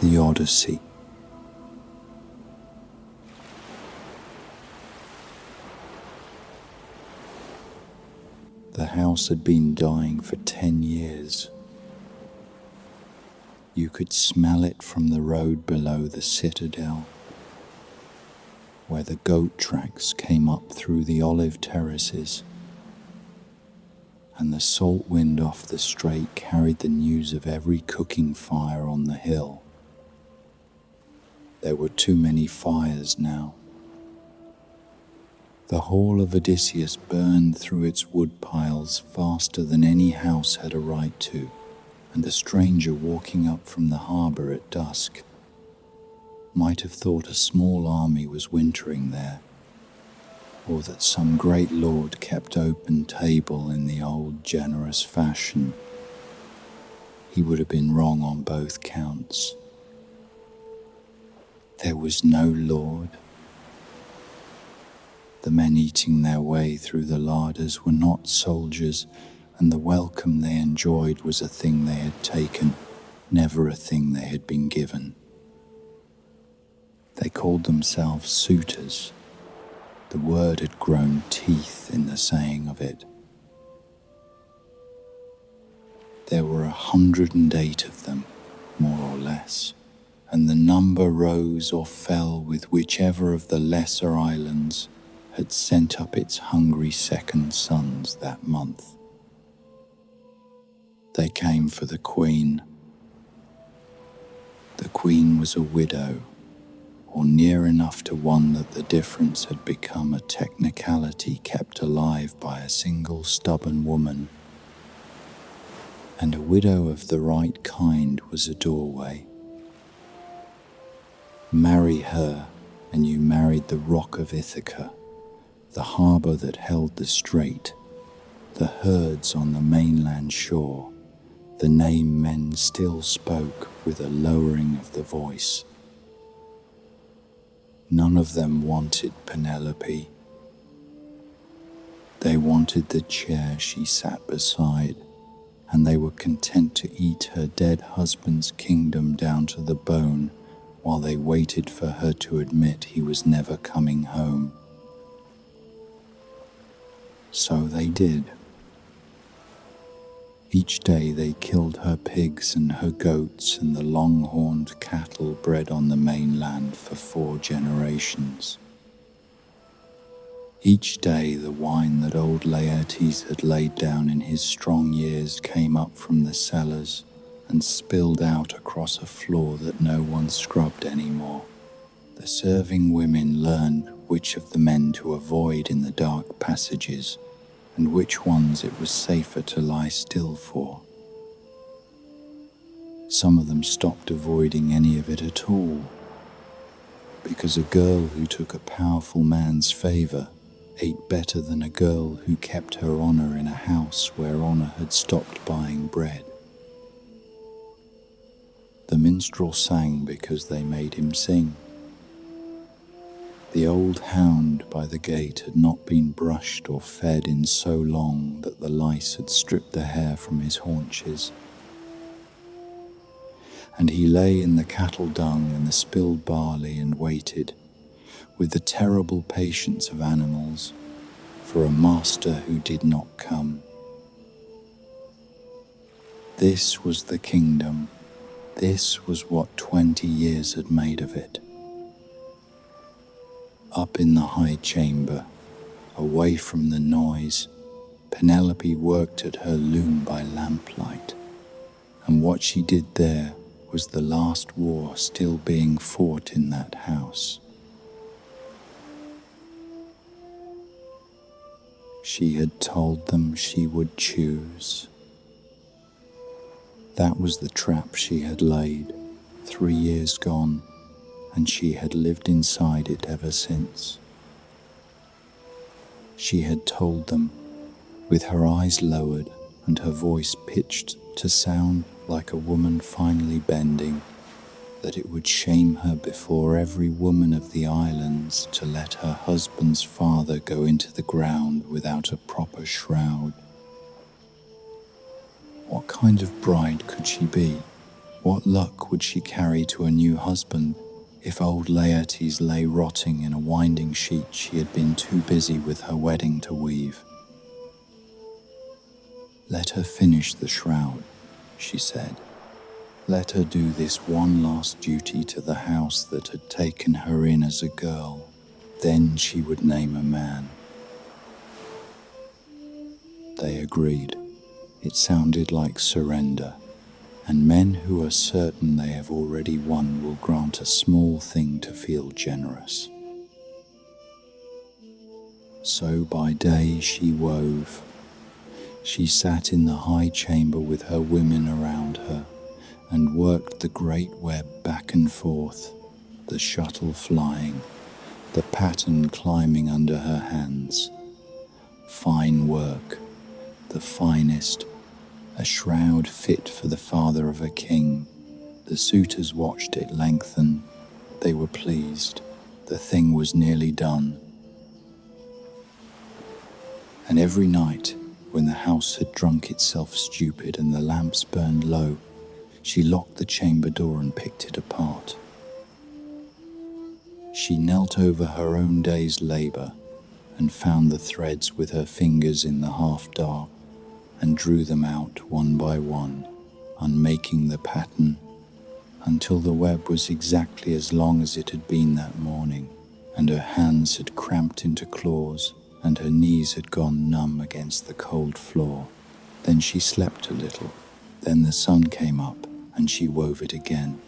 The Odyssey. The house had been dying for 10 years. You could smell it from the road below the citadel, where the goat tracks came up through the olive terraces, and the salt wind off the strait carried the news of every cooking fire on the hill. There were too many fires now. The hall of Odysseus burned through its wood piles faster than any house had a right to, and a stranger walking up from the harbour at dusk might have thought a small army was wintering there, or that some great lord kept open table in the old generous fashion. He would have been wrong on both counts. There was no lord. The men eating their way through the larders were not soldiers, and the welcome they enjoyed was a thing they had taken, never a thing they had been given. They called themselves suitors. The word had grown teeth in the saying of it. There were 108 of them, more or less, and the number rose or fell with whichever of the lesser islands had sent up its hungry second sons that month. They came for the queen. The queen was a widow, or near enough to one that the difference had become a technicality kept alive by a single stubborn woman. And a widow of the right kind was a doorway. Marry her, and you married the rock of Ithaca, the harbour that held the strait, the herds on the mainland shore, the name men still spoke with a lowering of the voice. None of them wanted Penelope. They wanted the chair she sat beside, and they were content to eat her dead husband's kingdom down to the bone while they waited for her to admit he was never coming home. So they did. Each day they killed her pigs and her goats and the long-horned cattle bred on the mainland for 4 generations. Each day the wine that old Laertes had laid down in his strong years came up from the cellars and spilled out across a floor that no one scrubbed anymore. The serving women learned which of the men to avoid in the dark passages and which ones it was safer to lie still for. Some of them stopped avoiding any of it at all, because a girl who took a powerful man's favour ate better than a girl who kept her honour in a house where honour had stopped buying bread. The minstrel sang because they made him sing. The old hound by the gate had not been brushed or fed in so long that the lice had stripped the hair from his haunches. And he lay in the cattle dung and the spilled barley and waited, with the terrible patience of animals, for a master who did not come. This was the kingdom. This was what 20 years had made of it. Up in the high chamber, away from the noise, Penelope worked at her loom by lamplight, and what she did there was the last war still being fought in that house. She had told them she would choose. That was the trap she had laid, 3 years gone, and she had lived inside it ever since. She had told them, with her eyes lowered and her voice pitched to sound like a woman finally bending, that it would shame her before every woman of the islands to let her husband's father go into the ground without a proper shroud. What kind of bride could she be? What luck would she carry to a new husband if old Laertes lay rotting in a winding sheet she had been too busy with her wedding to weave? Let her finish the shroud, she said. Let her do this one last duty to the house that had taken her in as a girl. Then she would name a man. They agreed. It sounded like surrender, and men who are certain they have already won will grant a small thing to feel generous. So by day she wove. She sat in the high chamber with her women around her and worked the great web back and forth, the shuttle flying, the pattern climbing under her hands. Fine work, the finest, a shroud fit for the father of a king. The suitors watched it lengthen. They were pleased. The thing was nearly done. And every night, when the house had drunk itself stupid and the lamps burned low, she locked the chamber door and picked it apart. She knelt over her own day's labor and found the threads with her fingers in the half-dark and drew them out one by one, unmaking the pattern until the web was exactly as long as it had been that morning, and her hands had cramped into claws and her knees had gone numb against the cold floor. Then she slept a little. Then the sun came up and she wove it again.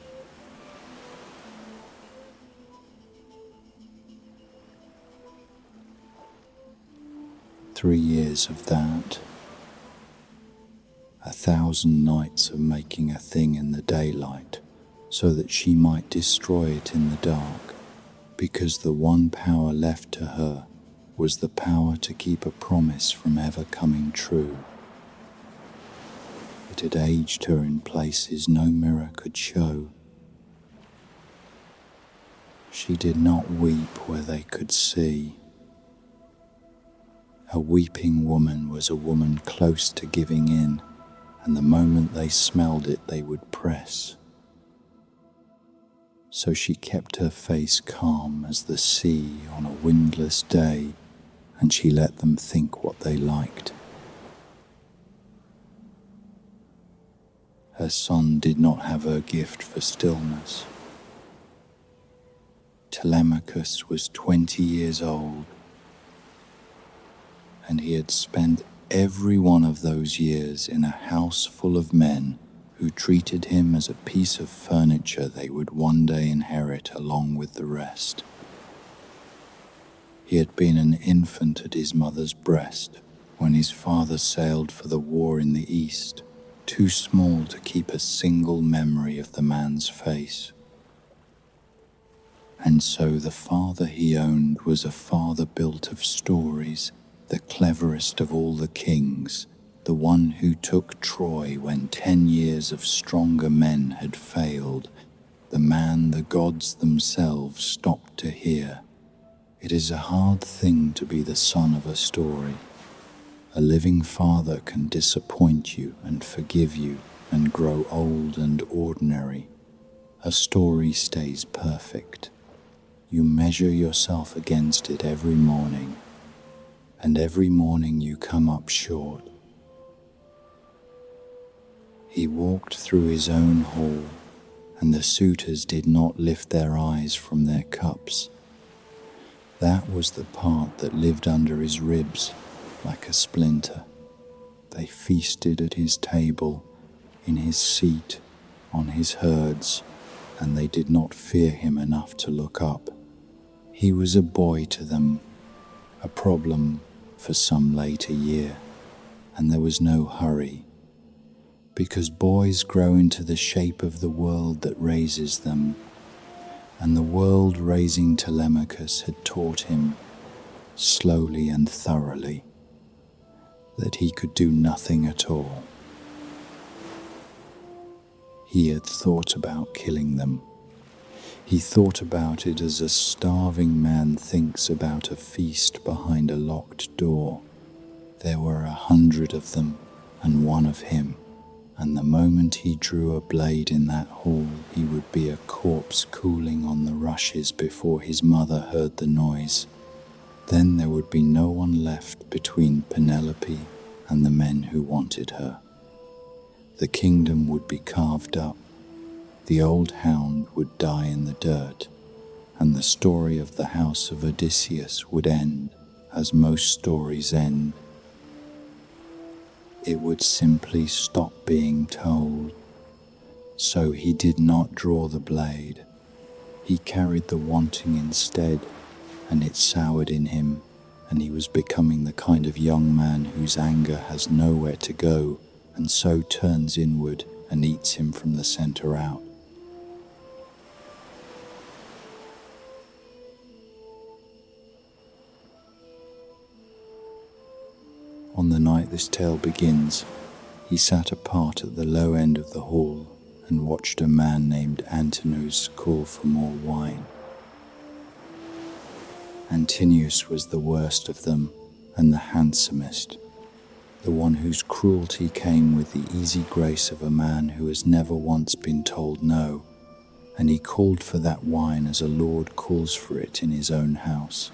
"3 years of that. 1,000 nights of making a thing in the daylight so that she might destroy it in the dark, because the one power left to her was the power to keep a promise from ever coming true. It had aged her in places no mirror could show. She did not weep where they could see. A weeping woman was a woman close to giving in, and the moment they smelled it they would press. So she kept her face calm as the sea on a windless day, and she let them think what they liked. Her son did not have her gift for stillness. Telemachus was 20 years old, and he had spent every one of those years in a house full of men who treated him as a piece of furniture they would one day inherit along with the rest. He had been an infant at his mother's breast when his father sailed for the war in the East, too small to keep a single memory of the man's face. And so the father he owned was a father built of stories, the cleverest of all the kings, the one who took Troy when 10 years of stronger men had failed, the man the gods themselves stopped to hear. It is a hard thing to be the son of a story. A living father can disappoint you and forgive you and grow old and ordinary. A story stays perfect. You measure yourself against it every morning, and every morning you come up short. He walked through his own hall, and the suitors did not lift their eyes from their cups. That was the part that lived under his ribs like a splinter. They feasted at his table, in his seat, on his herds, and they did not fear him enough to look up. He was a boy to them, a problem for some later year, and there was no hurry, because boys grow into the shape of the world that raises them, and the world raising Telemachus had taught him, slowly and thoroughly, that he could do nothing at all. He had thought about killing them. He thought about it as a starving man thinks about a feast behind a locked door. There were 100 of them and one of him, and the moment he drew a blade in that hall, he would be a corpse cooling on the rushes before his mother heard the noise. Then there would be no one left between Penelope and the men who wanted her. The kingdom would be carved up, the old hound would die in the dirt, and the story of the house of Odysseus would end as most stories end. It would simply stop being told. So he did not draw the blade. He carried the wanting instead, and it soured in him, and he was becoming the kind of young man whose anger has nowhere to go, and so turns inward and eats him from the center out. On the night this tale begins, he sat apart at the low end of the hall and watched a man named Antinous call for more wine. Antinous was the worst of them and the handsomest, the one whose cruelty came with the easy grace of a man who has never once been told no, and he called for that wine as a lord calls for it in his own house.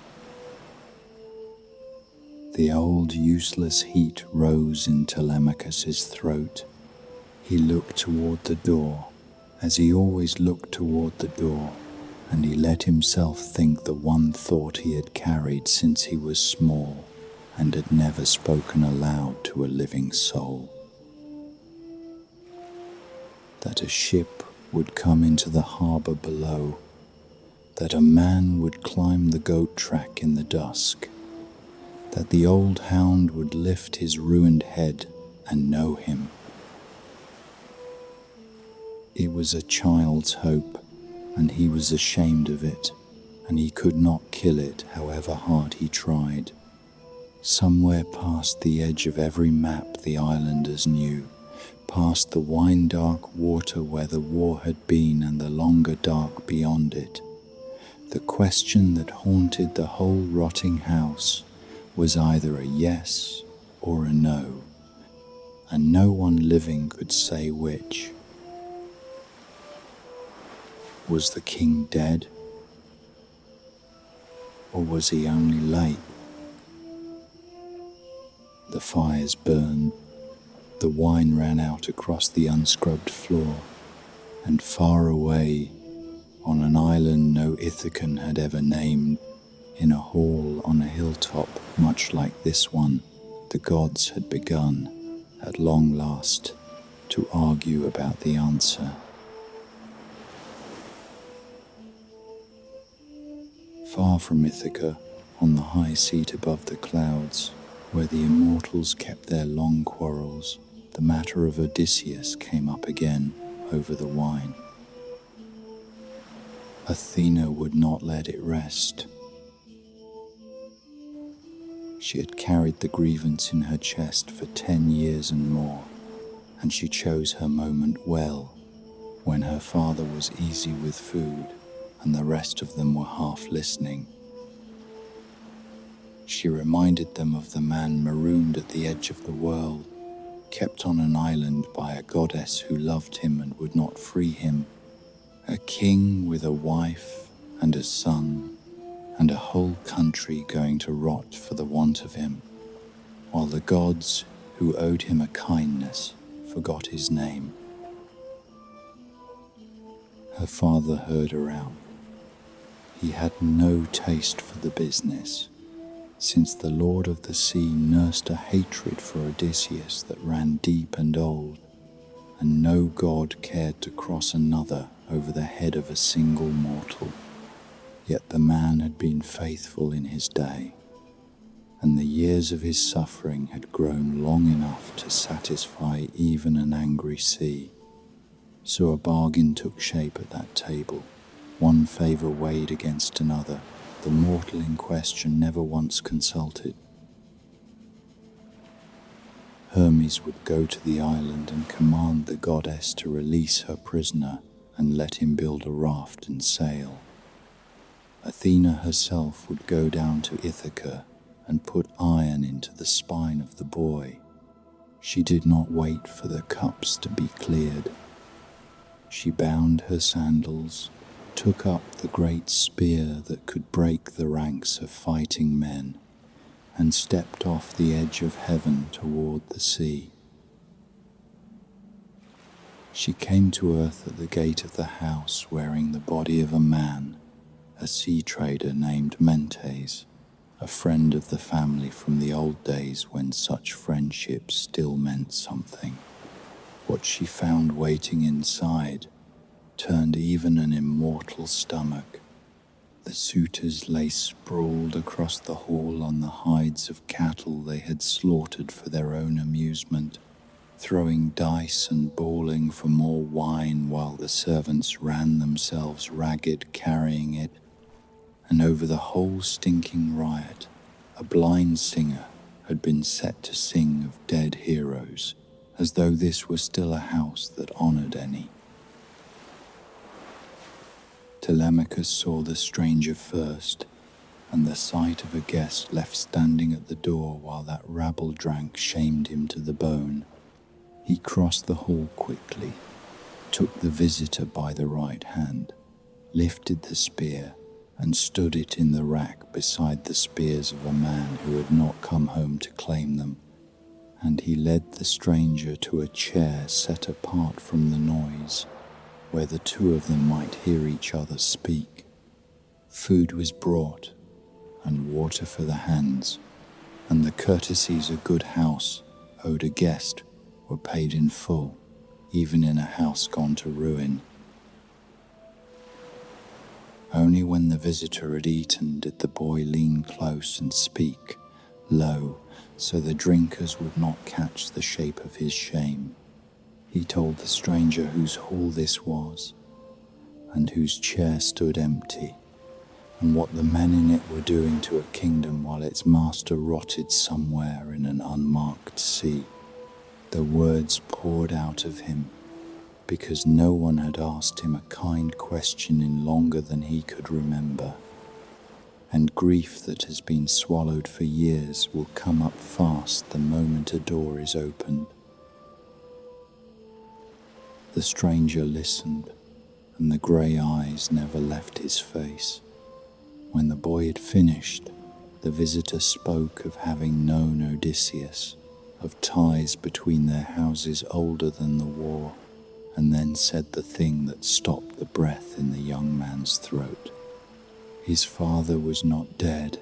The old useless heat rose in Telemachus's throat. He looked toward the door, as he always looked toward the door, and he let himself think the one thought he had carried since he was small and had never spoken aloud to a living soul. That a ship would come into the harbor below, that a man would climb the goat track in the dusk, that the old hound would lift his ruined head and know him. It was a child's hope, and he was ashamed of it, and he could not kill it however hard he tried. Somewhere past the edge of every map the islanders knew, past the wine-dark water where the war had been and the longer dark beyond it, the question that haunted the whole rotting house was either a yes or a no, and no one living could say which. Was the king dead? Or was he only late? The fires burned, the wine ran out across the unscrubbed floor, and far away, on an island no Ithacan had ever named, in a hall on a hilltop much like this one, the gods had begun, at long last, to argue about the answer. Far from Ithaca, on the high seat above the clouds, where the immortals kept their long quarrels, the matter of Odysseus came up again over the wine. Athena would not let it rest. She had carried the grievance in her chest for 10 years and more, and she chose her moment well, when her father was easy with food and the rest of them were half listening. She reminded them of the man marooned at the edge of the world, kept on an island by a goddess who loved him and would not free him, a king with a wife and a son, and a whole country going to rot for the want of him, while the gods, who owed him a kindness, forgot his name. Her father heard her out. He had no taste for the business, since the Lord of the Sea nursed a hatred for Odysseus that ran deep and old, and no god cared to cross another over the head of a single mortal. Yet the man had been faithful in his day, and the years of his suffering had grown long enough to satisfy even an angry sea. So a bargain took shape at that table, one favor weighed against another, the mortal in question never once consulted. Hermes would go to the island and command the goddess to release her prisoner and let him build a raft and sail. Athena herself would go down to Ithaca and put iron into the spine of the boy. She did not wait for the cups to be cleared. She bound her sandals, took up the great spear that could break the ranks of fighting men, and stepped off the edge of heaven toward the sea. She came to earth at the gate of the house wearing the body of a man, a sea trader named Mentes, a friend of the family from the old days when such friendships still meant something. What she found waiting inside turned even an immortal stomach. The suitors lay sprawled across the hall on the hides of cattle they had slaughtered for their own amusement, throwing dice and bawling for more wine while the servants ran themselves ragged carrying it. And over the whole stinking riot, a blind singer had been set to sing of dead heroes, as though this were still a house that honored any. Telemachus saw the stranger first, and the sight of a guest left standing at the door while that rabble drank shamed him to the bone. He crossed the hall quickly, took the visitor by the right hand, lifted the spear, and stood it in the rack beside the spears of a man who had not come home to claim them, and he led the stranger to a chair set apart from the noise, where the two of them might hear each other speak. Food was brought, and water for the hands, and the courtesies a good house owed a guest were paid in full, even in a house gone to ruin. Only when the visitor had eaten did the boy lean close and speak low, so the drinkers would not catch the shape of his shame. He told the stranger whose hall this was, and whose chair stood empty, and what the men in it were doing to a kingdom while its master rotted somewhere in an unmarked sea. The words poured out of him, because no one had asked him a kind question in longer than he could remember, and grief that has been swallowed for years will come up fast the moment a door is opened. The stranger listened, and the grey eyes never left his face. When the boy had finished, the visitor spoke of having known Odysseus, of ties between their houses older than the war, and then said the thing that stopped the breath in the young man's throat. His father was not dead.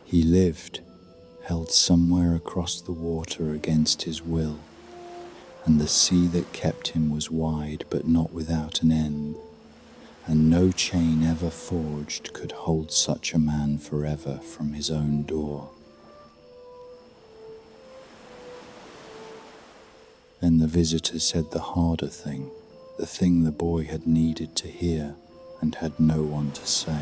He lived, held somewhere across the water against his will, and the sea that kept him was wide but not without an end, and no chain ever forged could hold such a man forever from his own door. Then the visitor said the harder thing, the thing the boy had needed to hear and had no one to say.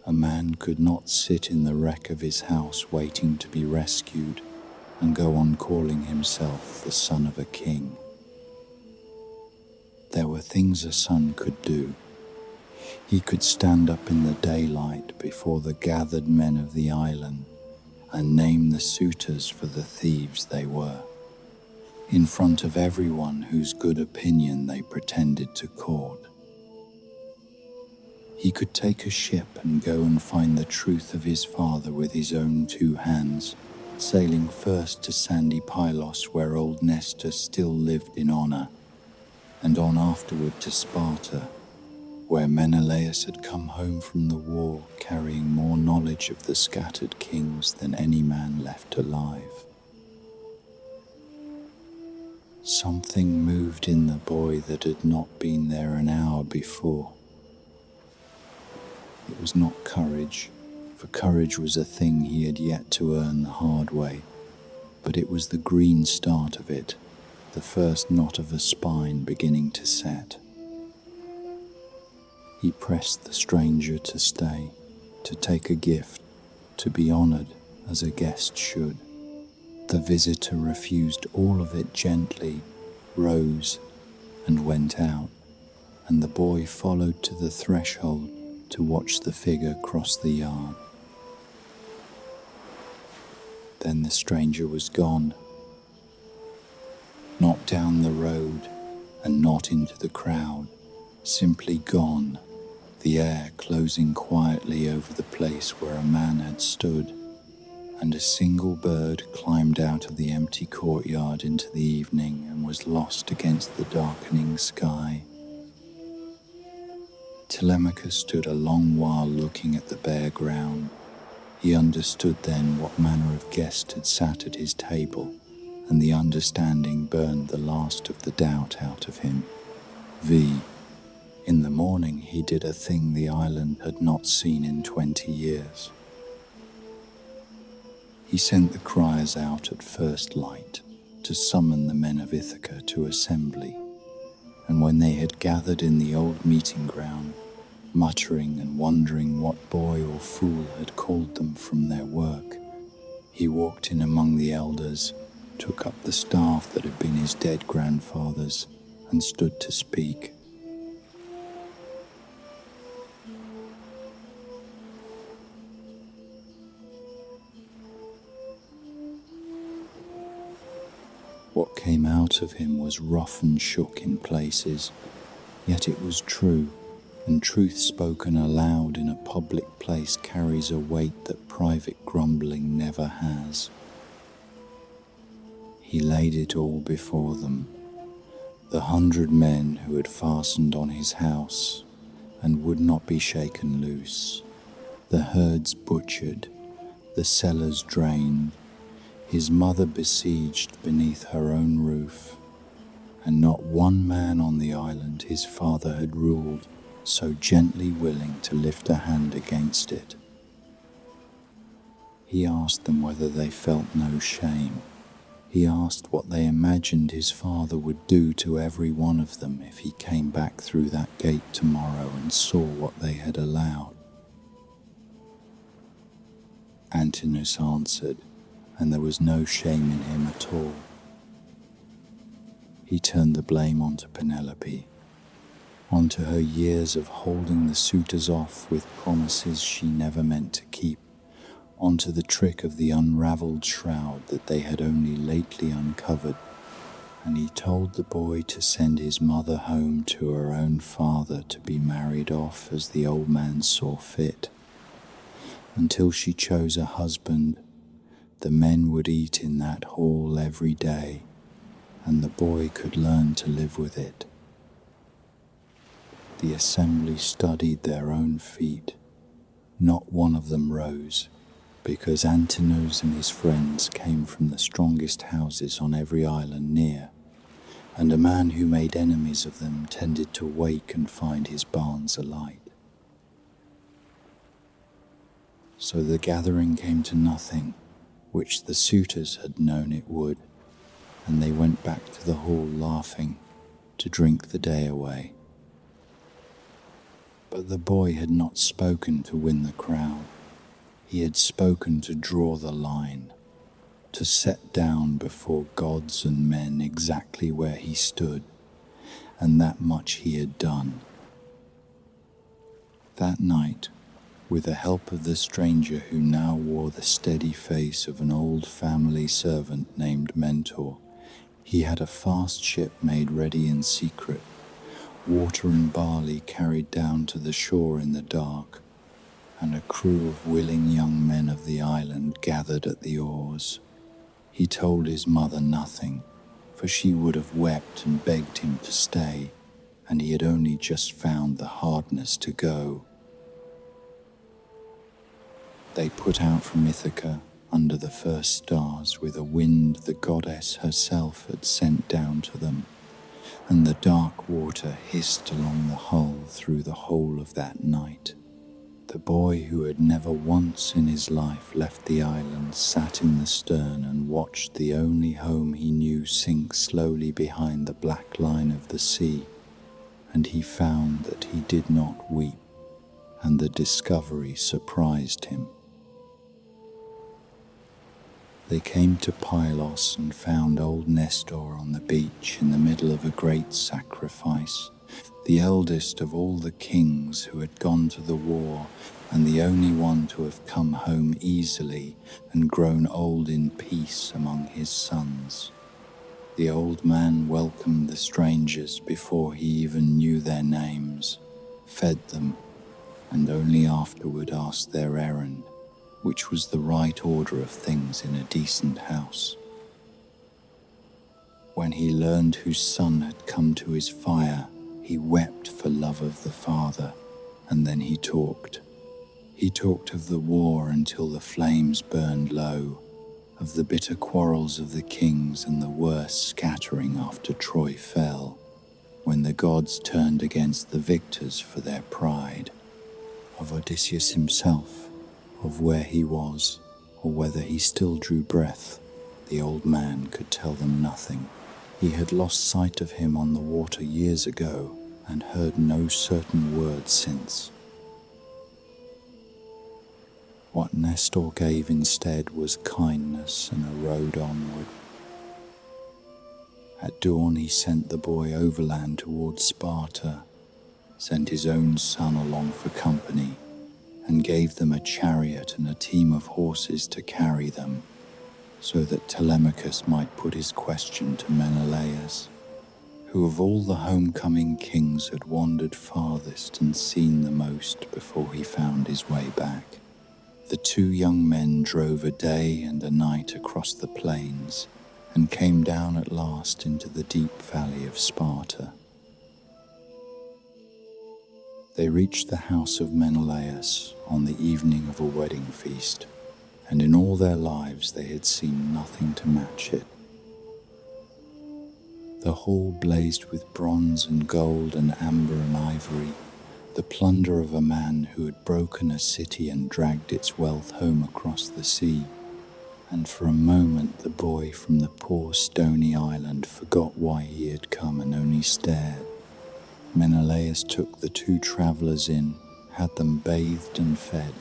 A man could not sit in the wreck of his house waiting to be rescued and go on calling himself the son of a king. There were things a son could do. He could stand up in the daylight before the gathered men of the island and name the suitors for the thieves they were, in front of everyone whose good opinion they pretended to court. He could take a ship and go and find the truth of his father with his own two hands, sailing first to sandy Pylos where old Nestor still lived in honor, and on afterward to Sparta, where Menelaus had come home from the war carrying more knowledge of the scattered kings than any man left alive. Something moved in the boy that had not been there an hour before. It was not courage, for courage was a thing he had yet to earn the hard way, but it was the green start of it, the first knot of a spine beginning to set. He pressed the stranger to stay, to take a gift, to be honored as a guest should. The visitor refused all of it gently, rose, and went out, and the boy followed to the threshold to watch the figure cross the yard. Then the stranger was gone, not down the road and not into the crowd, simply gone, the air closing quietly over the place where a man had stood, and a single bird climbed out of the empty courtyard into the evening and was lost against the darkening sky. Telemachus stood a long while looking at the bare ground. He understood then what manner of guest had sat at his table, and the understanding burned the last of the doubt out of him. In the morning he did a thing the island had not seen in 20 years. He sent the criers out at first light to summon the men of Ithaca to assembly, and when they had gathered in the old meeting ground, muttering and wondering what boy or fool had called them from their work, he walked in among the elders, took up the staff that had been his dead grandfather's, and stood to speak. What came out of him was rough and shook in places, yet it was true, and truth spoken aloud in a public place carries a weight that private grumbling never has. He laid it all before them, the 100 men who had fastened on his house and would not be shaken loose, the herds butchered, the cellars drained, his mother besieged beneath her own roof, and not one man on the island his father had ruled so gently willing to lift a hand against it. He asked them whether they felt no shame. He asked what they imagined his father would do to every one of them if he came back through that gate tomorrow and saw what they had allowed. Antinous answered, and there was no shame in him at all. He turned the blame onto Penelope, onto her years of holding the suitors off with promises she never meant to keep, onto the trick of the unravelled shroud that they had only lately uncovered, and he told the boy to send his mother home to her own father to be married off as the old man saw fit. Until she chose a husband, the men would eat in that hall every day, and the boy could learn to live with it. The assembly studied their own feet. Not one of them rose, because Antinous and his friends came from the strongest houses on every island near, and a man who made enemies of them tended to wake and find his barns alight. So the gathering came to nothing, which the suitors had known it would, and they went back to the hall laughing, to drink the day away. But the boy had not spoken to win the crowd. He had spoken to draw the line, to set down before gods and men exactly where he stood, and that much he had done. That night, with the help of the stranger who now wore the steady face of an old family servant named Mentor, he had a fast ship made ready in secret, water and barley carried down to the shore in the dark, and a crew of willing young men of the island gathered at the oars. He told his mother nothing, for she would have wept and begged him to stay, and he had only just found the hardness to go. They put out from Ithaca under the first stars with a wind the goddess herself had sent down to them, and the dark water hissed along the hull through the whole of that night. The boy, who had never once in his life left the island, sat in the stern and watched the only home he knew sink slowly behind the black line of the sea, and he found that he did not weep, and the discovery surprised him. They came to Pylos and found old Nestor on the beach in the middle of a great sacrifice, the eldest of all the kings who had gone to the war, and the only one to have come home easily and grown old in peace among his sons. The old man welcomed the strangers before he even knew their names, fed them, and only afterward asked their errand, which was the right order of things in a decent house. When he learned whose son had come to his fire, he wept for love of the father, and then he talked. He talked of the war until the flames burned low, of the bitter quarrels of the kings and the worse scattering after Troy fell, when the gods turned against the victors for their pride, of Odysseus himself, of where he was, or whether he still drew breath. The old man could tell them nothing. He had lost sight of him on the water years ago and heard no certain word since. What Nestor gave instead was kindness and a road onward. At dawn he sent the boy overland towards Sparta, sent his own son along for company, and gave them a chariot and a team of horses to carry them, so that Telemachus might put his question to Menelaus, who of all the homecoming kings had wandered farthest and seen the most before he found his way back. The two young men drove a day and a night across the plains and came down at last into the deep valley of Sparta. They reached the house of Menelaus on the evening of a wedding feast, and in all their lives they had seen nothing to match it. The hall blazed with bronze and gold and amber and ivory, the plunder of a man who had broken a city and dragged its wealth home across the sea. And for a moment the boy from the poor stony island forgot why he had come and only stared. Menelaus took the two travelers in, had them bathed and fed,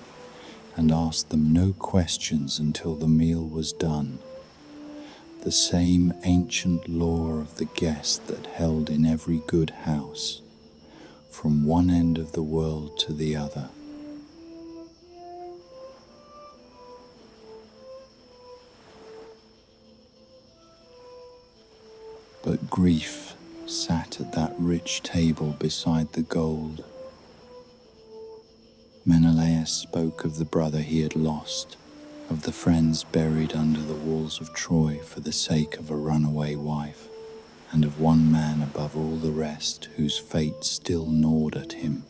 and asked them no questions until the meal was done. The same ancient law of the guest that held in every good house, from one end of the world to the other. But grief sat at that rich table beside the gold. Menelaus spoke of the brother he had lost, of the friends buried under the walls of Troy for the sake of a runaway wife, and of one man above all the rest whose fate still gnawed at him,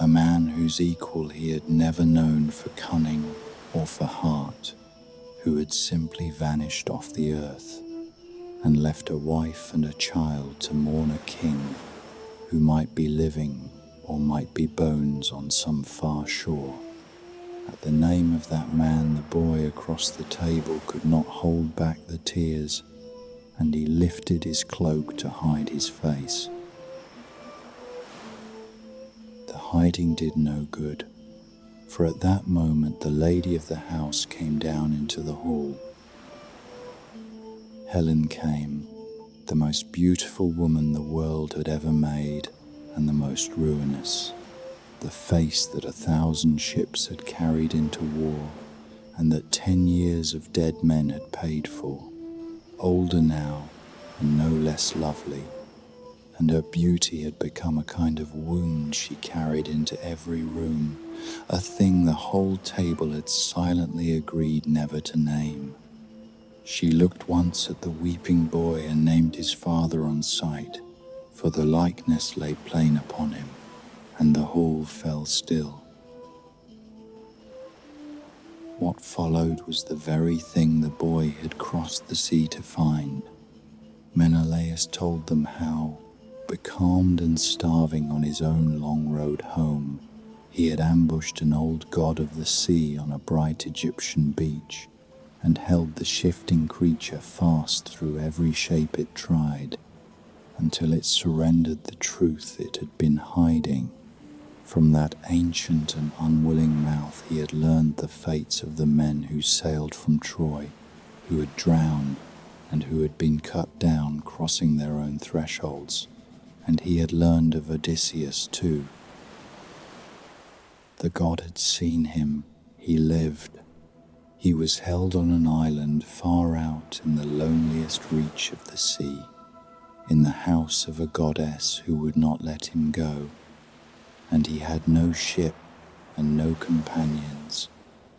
a man whose equal he had never known for cunning or for heart, who had simply vanished off the earth and left a wife and a child to mourn a king who might be living or might be bones on some far shore. At the name of that man, the boy across the table could not hold back the tears, and he lifted his cloak to hide his face. The hiding did no good, for at that moment the lady of the house came down into the hall. Helen came, the most beautiful woman the world had ever made, and the most ruinous, the face that 1,000 ships had carried into war, and that 10 years of dead men had paid for, older now and no less lovely, and her beauty had become a kind of wound she carried into every room, a thing the whole table had silently agreed never to name. She looked once at the weeping boy and named his father on sight, for the likeness lay plain upon him, and the hall fell still. What followed was the very thing the boy had crossed the sea to find. Menelaus told them how, becalmed and starving on his own long road home, he had ambushed an old god of the sea on a bright Egyptian beach, and held the shifting creature fast through every shape it tried, until it surrendered the truth it had been hiding. From that ancient and unwilling mouth he had learned the fates of the men who sailed from Troy, who had drowned, and who had been cut down crossing their own thresholds. and he had learned of Odysseus too. The god had seen him, he lived. He was held on an island far out in the loneliest reach of the sea, in the house of a goddess who would not let him go, and he had no ship and no companions,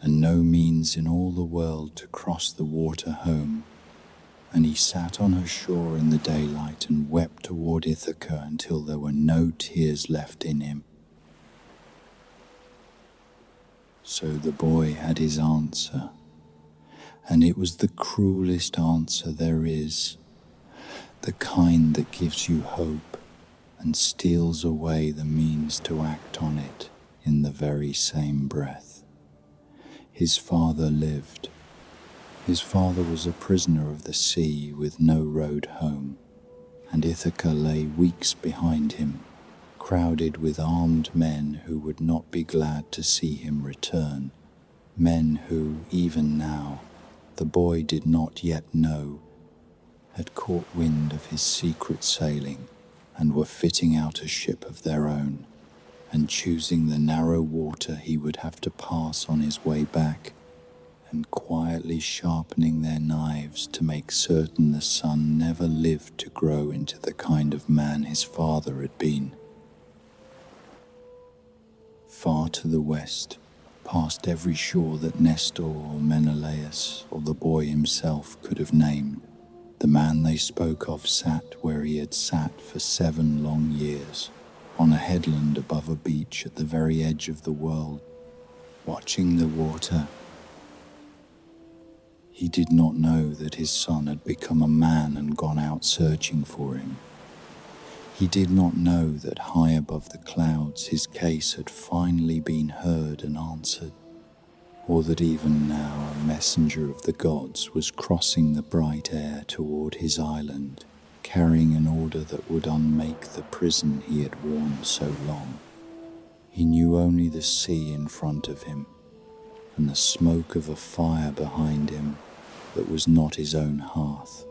and no means in all the world to cross the water home, and he sat on her shore in the daylight and wept toward Ithaca until there were no tears left in him. So the boy had his answer, and it was the cruelest answer there is, the kind that gives you hope and steals away the means to act on it in the very same breath. His father lived. His father was a prisoner of the sea with no road home, and Ithaca lay weeks behind him, crowded with armed men who would not be glad to see him return, men who, even now, the boy did not yet know, had caught wind of his secret sailing and were fitting out a ship of their own, and choosing the narrow water he would have to pass on his way back, and quietly sharpening their knives to make certain the son never lived to grow into the kind of man his father had been. Far to the west, past every shore that Nestor or Menelaus or the boy himself could have named, the man they spoke of sat where he had sat for 7 long years, on a headland above a beach at the very edge of the world, watching the water. He did not know that his son had become a man and gone out searching for him. He did not know that high above the clouds his case had finally been heard and answered, or that even now a messenger of the gods was crossing the bright air toward his island, carrying an order that would unmake the prison he had worn so long. He knew only the sea in front of him, and the smoke of a fire behind him that was not his own hearth,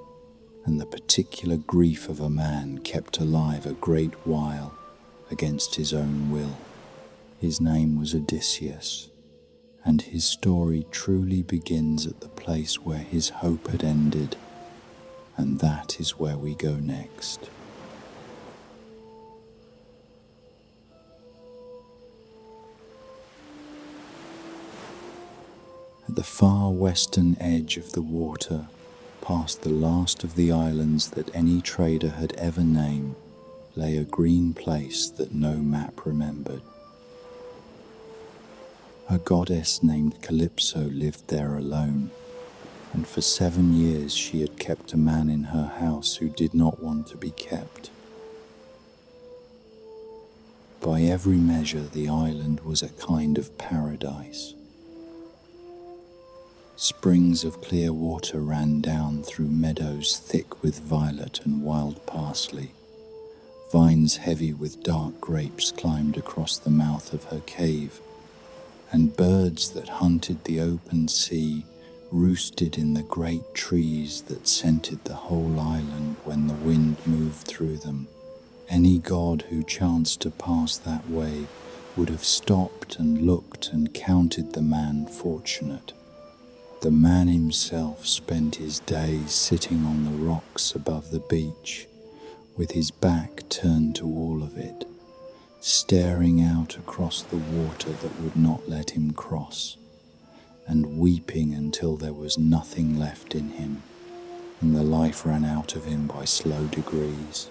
and the particular grief of a man kept alive a great while against his own will. His name was Odysseus, and his story truly begins at the place where his hope had ended, and that is where we go next. At the far western edge of the water, past the last of the islands that any trader had ever named, lay a green place that no map remembered. A goddess named Calypso lived there alone, and for 7 years she had kept a man in her house who did not want to be kept. By every measure, the island was a kind of paradise. Springs of clear water ran down through meadows thick with violet and wild parsley. Vines heavy with dark grapes climbed across the mouth of her cave, and birds that hunted the open sea roosted in the great trees that scented the whole island when the wind moved through them. Any god who chanced to pass that way would have stopped and looked and counted the man fortunate. The man himself spent his days sitting on the rocks above the beach, with his back turned to all of it, staring out across the water that would not let him cross, and weeping until there was nothing left in him, and the life ran out of him by slow degrees.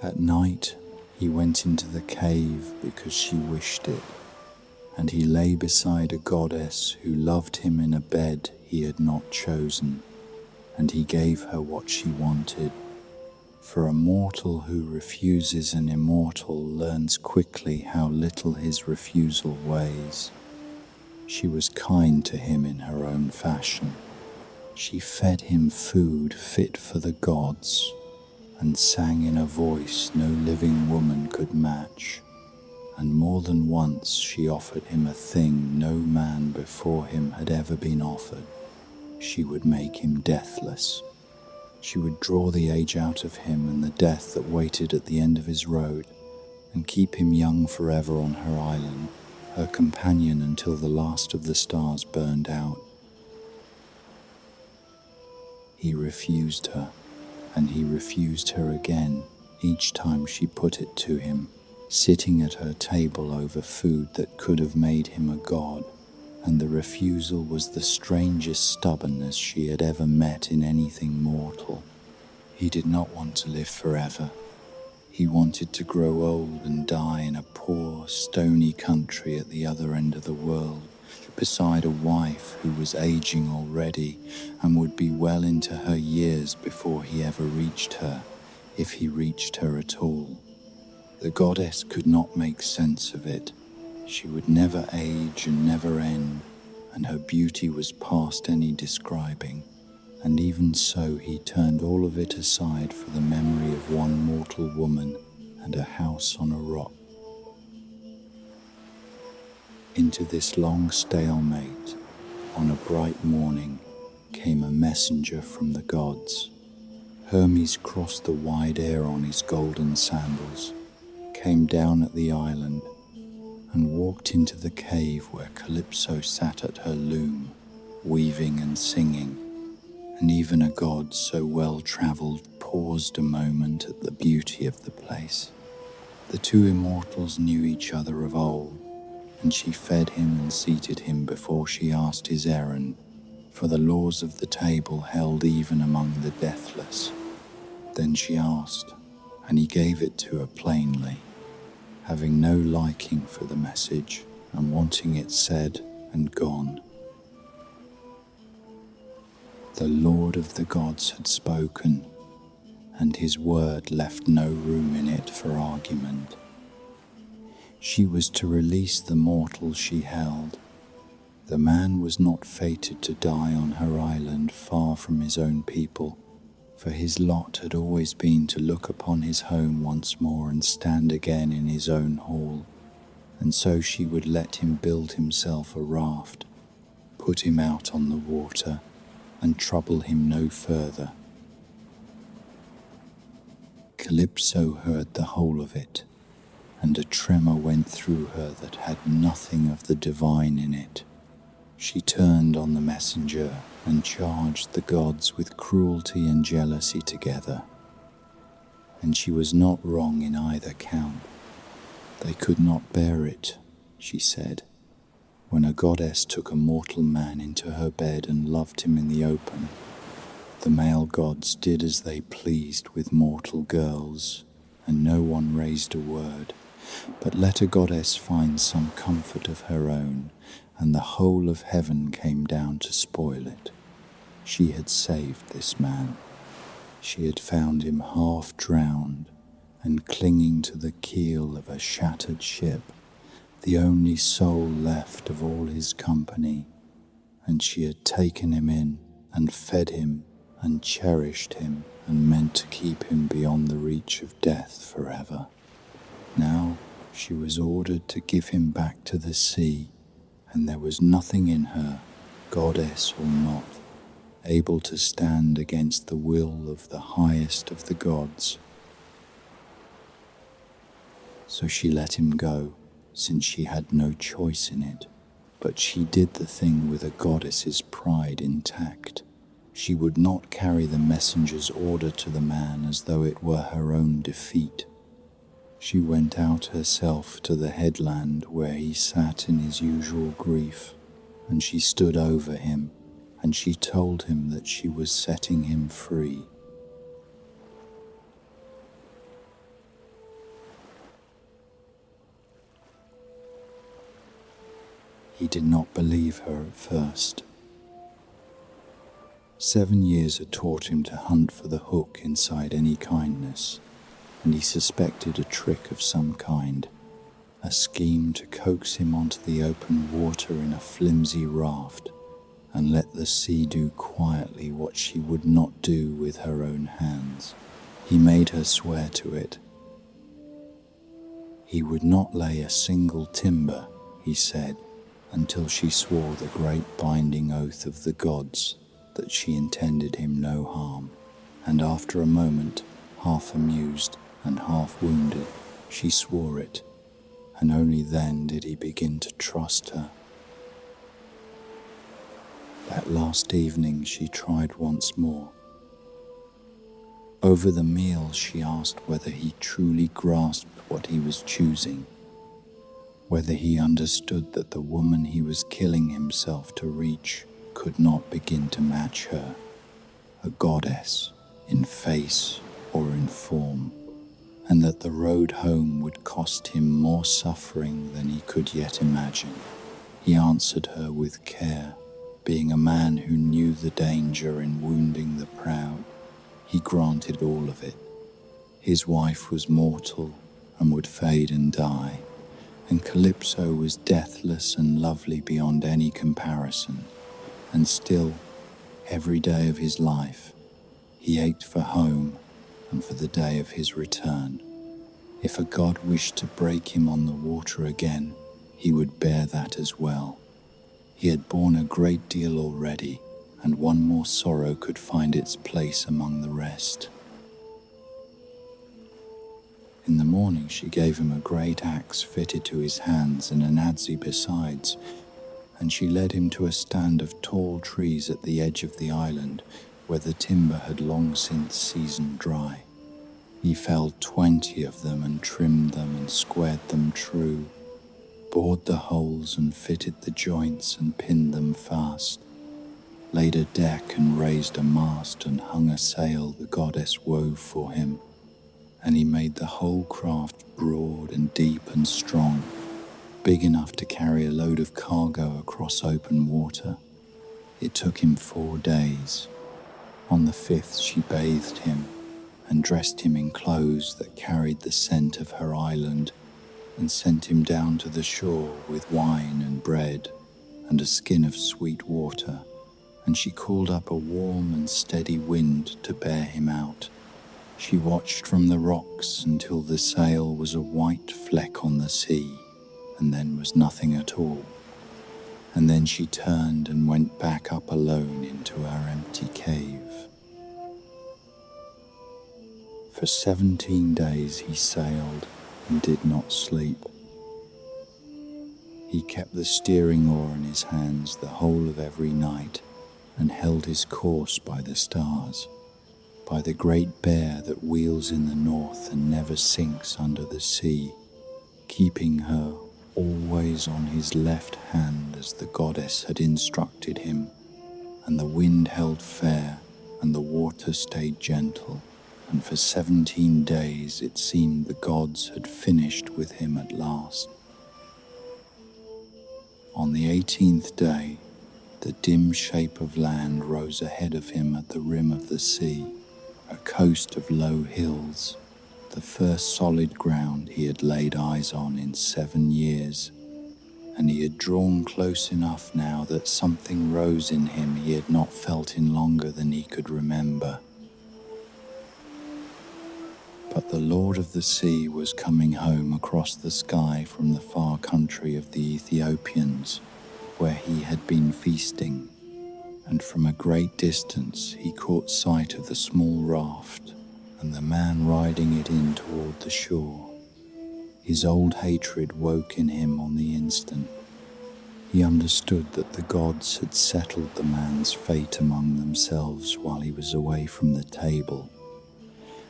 At night, he went into the cave because she wished it, and he lay beside a goddess who loved him in a bed he had not chosen, and he gave her what she wanted. For a mortal who refuses an immortal learns quickly how little his refusal weighs. She was kind to him in her own fashion. She fed him food fit for the gods, and sang in a voice no living woman could match. And more than once she offered him a thing no man before him had ever been offered. She would make him deathless. She would draw the age out of him and the death that waited at the end of his road, and keep him young forever on her island, her companion until the last of the stars burned out. He refused her, and he refused her again each time she put it to him, sitting at her table over food that could have made him a god, and the refusal was the strangest stubbornness she had ever met in anything mortal. He did not want to live forever. He wanted to grow old and die in a poor, stony country at the other end of the world, beside a wife who was aging already and would be well into her years before he ever reached her, if he reached her at all. The goddess could not make sense of it. She would never age and never end, and her beauty was past any describing. And even so, he turned all of it aside for the memory of one mortal woman and a house on a rock. Into this long stalemate, on a bright morning, came a messenger from the gods. Hermes crossed the wide air on his golden sandals, came down at the island, and walked into the cave where Calypso sat at her loom, weaving and singing. And even a god so well-travelled paused a moment at the beauty of the place. The two immortals knew each other of old, and she fed him and seated him before she asked his errand, for the laws of the table held even among the deathless. Then she asked, and he gave it to her plainly, having no liking for the message and wanting it said and gone. The Lord of the gods had spoken, and his word left no room in it for argument. She was to release the mortal she held. The man was not fated to die on her island far from his own people, for his lot had always been to look upon his home once more and stand again in his own hall, and so she would let him build himself a raft, put him out on the water, and trouble him no further. Calypso heard the whole of it, and a tremor went through her that had nothing of the divine in it. She turned on the messenger and charged the gods with cruelty and jealousy together. And she was not wrong in either count. They could not bear it, she said, when a goddess took a mortal man into her bed and loved him in the open. The male gods did as they pleased with mortal girls, and no one raised a word. But let a goddess find some comfort of her own, and the whole of heaven came down to spoil it. She had saved this man. She had found him half drowned and clinging to the keel of a shattered ship, the only soul left of all his company, and she had taken him in and fed him and cherished him and meant to keep him beyond the reach of death forever. Now she was ordered to give him back to the sea, and there was nothing in her, goddess or not, able to stand against the will of the highest of the gods. So she let him go, since she had no choice in it, but she did the thing with a goddess's pride intact. She would not carry the messenger's order to the man as though it were her own defeat. She went out herself to the headland where he sat in his usual grief, and she stood over him, and she told him that she was setting him free. He did not believe her at first. 7 years had taught him to hunt for the hook inside any kindness, and he suspected a trick of some kind, a scheme to coax him onto the open water in a flimsy raft and let the sea do quietly what she would not do with her own hands. He made her swear to it. He would not lay a single timber, he said, until she swore the great binding oath of the gods that she intended him no harm, and after a moment, half amused and half wounded, she swore it, and only then did he begin to trust her. That last evening she tried once more. Over the meal she asked whether he truly grasped what he was choosing, whether he understood that the woman he was killing himself to reach could not begin to match her, a goddess in face or in form, and that the road home would cost him more suffering than he could yet imagine. He answered her with care, being a man who knew the danger in wounding the proud. He granted all of it. His wife was mortal and would fade and die, and Calypso was deathless and lovely beyond any comparison. And still, every day of his life, he ached for home and for the day of his return. If a god wished to break him on the water again, he would bear that as well. He had borne a great deal already, and one more sorrow could find its place among the rest. In the morning she gave him a great axe fitted to his hands and an adze besides, and she led him to a stand of tall trees at the edge of the island, where the timber had long since seasoned dry. He felled 20 of them and trimmed them and squared them true, bored the holes and fitted the joints and pinned them fast, laid a deck and raised a mast and hung a sail the goddess wove for him, and he made the whole craft broad and deep and strong, big enough to carry a load of cargo across open water. It took him 4 days. On the 5th she bathed him and dressed him in clothes that carried the scent of her island, and sent him down to the shore with wine and bread and a skin of sweet water, and she called up a warm and steady wind to bear him out. She watched from the rocks until the sail was a white fleck on the sea, and then was nothing at all. And then she turned and went back up alone into her empty cave. For 17 days he sailed and did not sleep. He kept the steering oar in his hands the whole of every night, and held his course by the stars, by the great bear that wheels in the north and never sinks under the sea, keeping her always on his left hand as the goddess had instructed him, and the wind held fair and the water stayed gentle, and for 17 days it seemed the gods had finished with him at last. On the 18th day, the dim shape of land rose ahead of him at the rim of the sea, a coast of low hills, the first solid ground he had laid eyes on in 7 years, and he had drawn close enough now that something rose in him he had not felt in longer than he could remember. But the Lord of the Sea was coming home across the sky from the far country of the Ethiopians, where he had been feasting, and from a great distance he caught sight of the small raft and the man riding it in toward the shore. His old hatred woke in him on the instant. He understood that the gods had settled the man's fate among themselves while he was away from the table,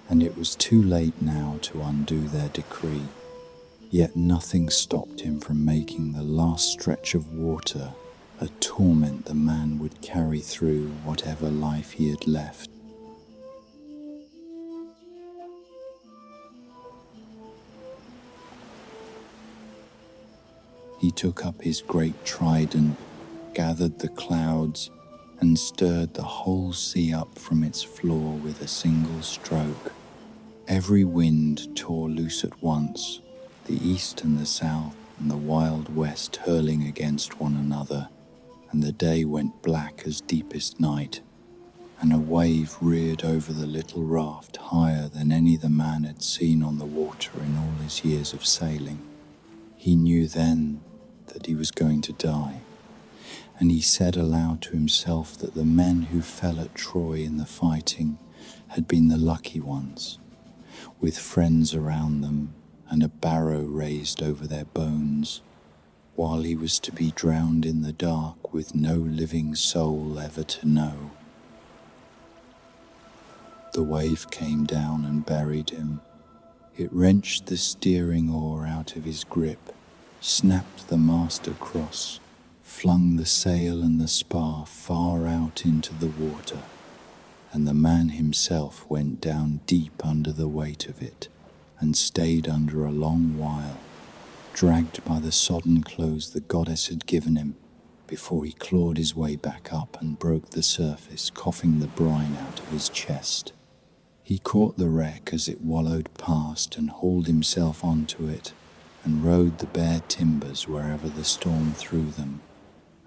and it was too late now to undo their decree. Yet nothing stopped him from making the last stretch of water a torment the man would carry through whatever life he had left. He took up his great trident, gathered the clouds, and stirred the whole sea up from its floor with a single stroke. Every wind tore loose at once, the east and the south and the wild west hurling against one another, and the day went black as deepest night, and a wave reared over the little raft higher than any the man had seen on the water in all his years of sailing. He knew then that he was going to die, and he said aloud to himself that the men who fell at Troy in the fighting had been the lucky ones, with friends around them and a barrow raised over their bones, while he was to be drowned in the dark with no living soul ever to know. The wave came down and buried him. It wrenched the steering oar out of his grip, snapped the mast across, flung the sail and the spar far out into the water, and the man himself went down deep under the weight of it and stayed under a long while, dragged by the sodden clothes the goddess had given him, before he clawed his way back up and broke the surface, coughing the brine out of his chest. He caught the wreck as it wallowed past and hauled himself onto it and rode the bare timbers wherever the storm threw them,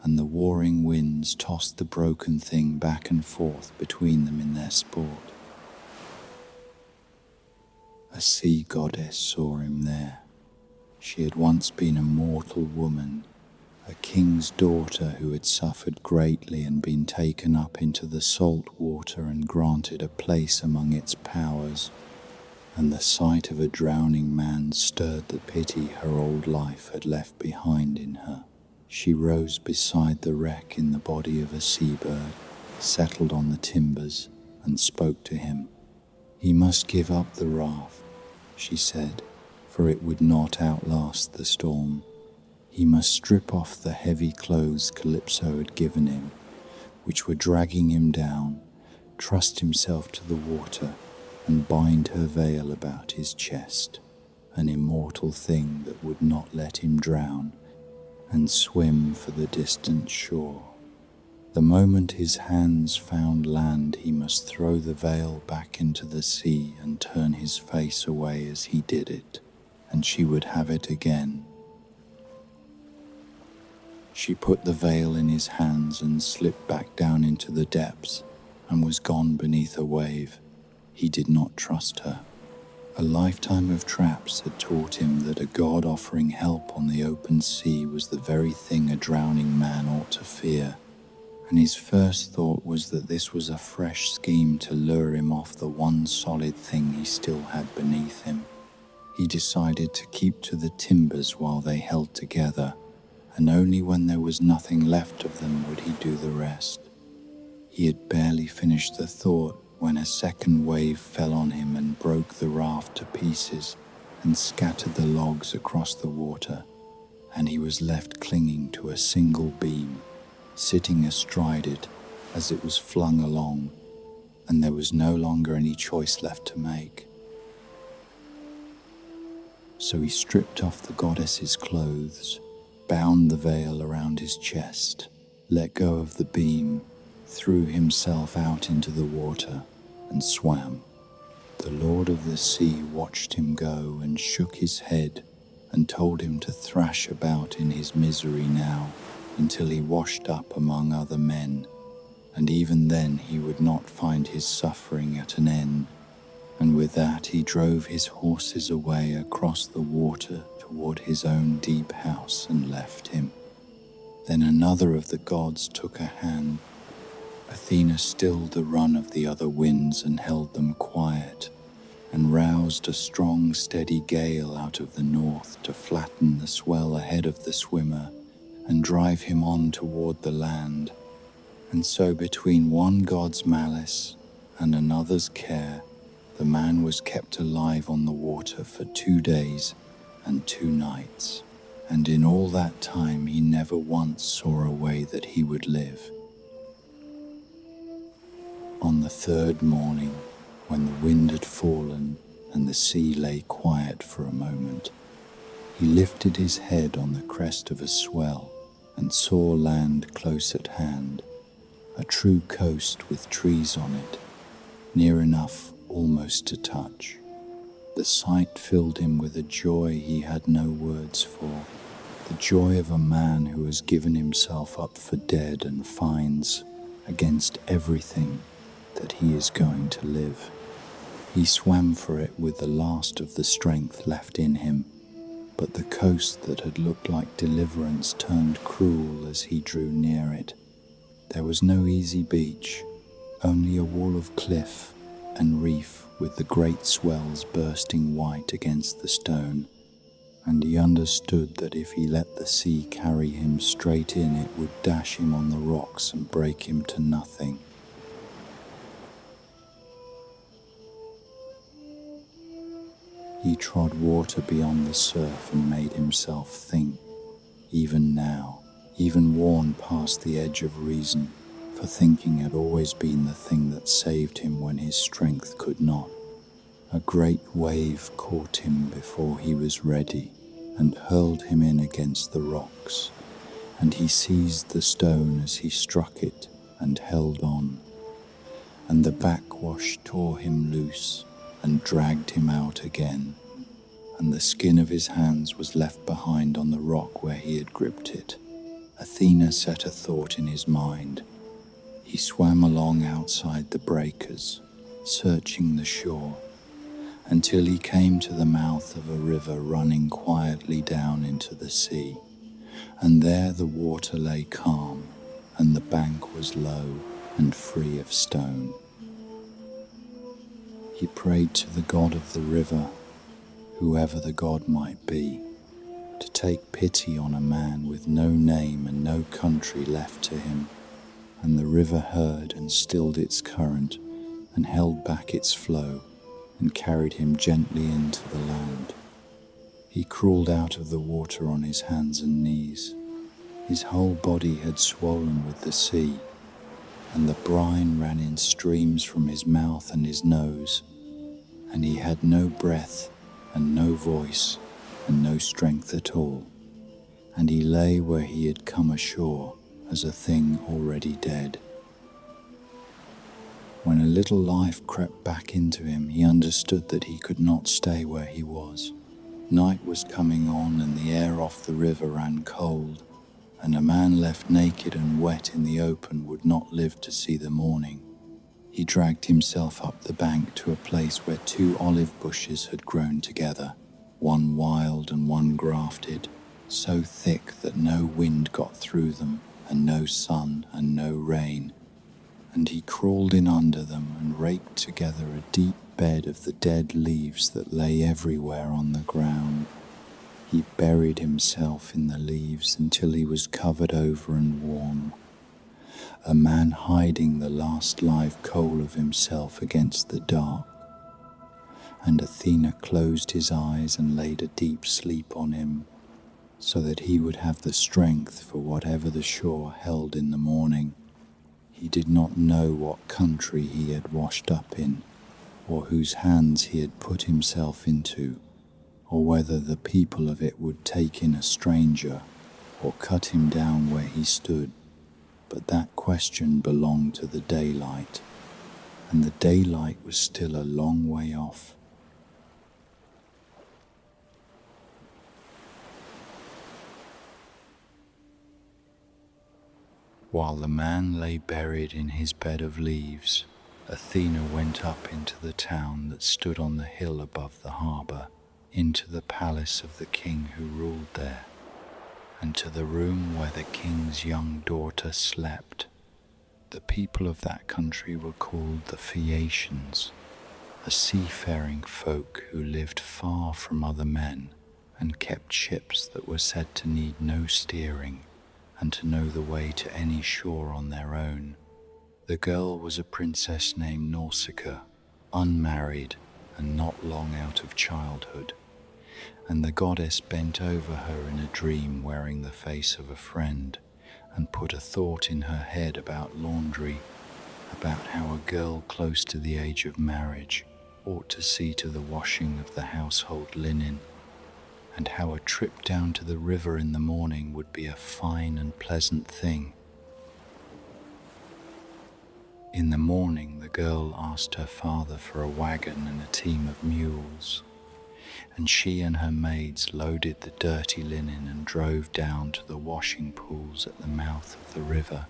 and the warring winds tossed the broken thing back and forth between them in their sport. A sea goddess saw him there. She had once been a mortal woman, a king's daughter who had suffered greatly and been taken up into the salt water and granted a place among its powers, and the sight of a drowning man stirred the pity her old life had left behind in her. She rose beside the wreck in the body of a seabird, settled on the timbers, and spoke to him. He must give up the raft, she said, for it would not outlast the storm. He must strip off the heavy clothes Calypso had given him, which were dragging him down, trust himself to the water, and bind her veil about his chest, an immortal thing that would not let him drown, and swim for the distant shore. The moment his hands found land, he must throw the veil back into the sea and turn his face away as he did it, and she would have it again. She put the veil in his hands and slipped back down into the depths and was gone beneath a wave. He did not trust her. A lifetime of traps had taught him that a god offering help on the open sea was the very thing a drowning man ought to fear, and his first thought was that this was a fresh scheme to lure him off the one solid thing he still had beneath him. He decided to keep to the timbers while they held together, and only when there was nothing left of them would he do the rest. He had barely finished the thought when a second wave fell on him and broke the raft to pieces and scattered the logs across the water, and he was left clinging to a single beam, sitting astride it as it was flung along, and there was no longer any choice left to make. So he stripped off the goddess's clothes, bound the veil around his chest, let go of the beam, threw himself out into the water, and swam. The Lord of the Sea watched him go and shook his head and told him to thrash about in his misery now until he washed up among other men, and even then he would not find his suffering at an end. And with that he drove his horses away across the water toward his own deep house and left him. Then another of the gods took a hand. Athena stilled the run of the other winds and held them quiet, and roused a strong, steady gale out of the north to flatten the swell ahead of the swimmer and drive him on toward the land. And so between one god's malice and another's care, the man was kept alive on the water for 2 days and 2 nights, and in all that time he never once saw a way that he would live. On the 3rd morning, when the wind had fallen and the sea lay quiet for a moment, he lifted his head on the crest of a swell and saw land close at hand, a true coast with trees on it, near enough almost to touch. The sight filled him with a joy he had no words for, the joy of a man who has given himself up for dead and finds, against everything, that he is going to live. He swam for it with the last of the strength left in him, but the coast that had looked like deliverance turned cruel as he drew near it. There was no easy beach, only a wall of cliff, and reef with the great swells bursting white against the stone, and he understood that if he let the sea carry him straight in, it would dash him on the rocks and break him to nothing. He trod water beyond the surf and made himself think, even now, even worn past the edge of reason, for thinking had always been the thing that saved him when his strength could not. A great wave caught him before he was ready and hurled him in against the rocks, and he seized the stone as he struck it and held on, and the backwash tore him loose and dragged him out again, and the skin of his hands was left behind on the rock where he had gripped it. Athena set a thought in his mind. He swam along outside the breakers, searching the shore, until he came to the mouth of a river running quietly down into the sea, and there the water lay calm, and the bank was low and free of stone. He prayed to the god of the river, whoever the god might be, to take pity on a man with no name and no country left to him, and the river heard and stilled its current and held back its flow and carried him gently into the land. He crawled out of the water on his hands and knees. His whole body had swollen with the sea, and the brine ran in streams from his mouth and his nose, and he had no breath and no voice and no strength at all, and he lay where he had come ashore as a thing already dead. When a little life crept back into him, he understood that he could not stay where he was. Night was coming on, and the air off the river ran cold, and a man left naked and wet in the open would not live to see the morning. He dragged himself up the bank to a place where 2 olive bushes had grown together, one wild and one grafted, so thick that no wind got through them, and no sun and no rain. And he crawled in under them and raked together a deep bed of the dead leaves that lay everywhere on the ground. He buried himself in the leaves until he was covered over and warm, a man hiding the last live coal of himself against the dark. And Athena closed his eyes and laid a deep sleep on him, so that he would have the strength for whatever the shore held in the morning. He did not know what country he had washed up in, or whose hands he had put himself into, or whether the people of it would take in a stranger, or cut him down where he stood. But that question belonged to the daylight, and the daylight was still a long way off. While the man lay buried in his bed of leaves, Athena went up into the town that stood on the hill above the harbour, into the palace of the king who ruled there, and to the room where the king's young daughter slept. The people of that country were called the Phaeacians, a seafaring folk who lived far from other men and kept ships that were said to need no steering and to know the way to any shore on their own. The girl was a princess named Nausicaa, unmarried and not long out of childhood, and the goddess bent over her in a dream wearing the face of a friend and put a thought in her head about laundry, about how a girl close to the age of marriage ought to see to the washing of the household linen, and how a trip down to the river in the morning would be a fine and pleasant thing. In the morning, the girl asked her father for a wagon and a team of mules, and she and her maids loaded the dirty linen and drove down to the washing pools at the mouth of the river,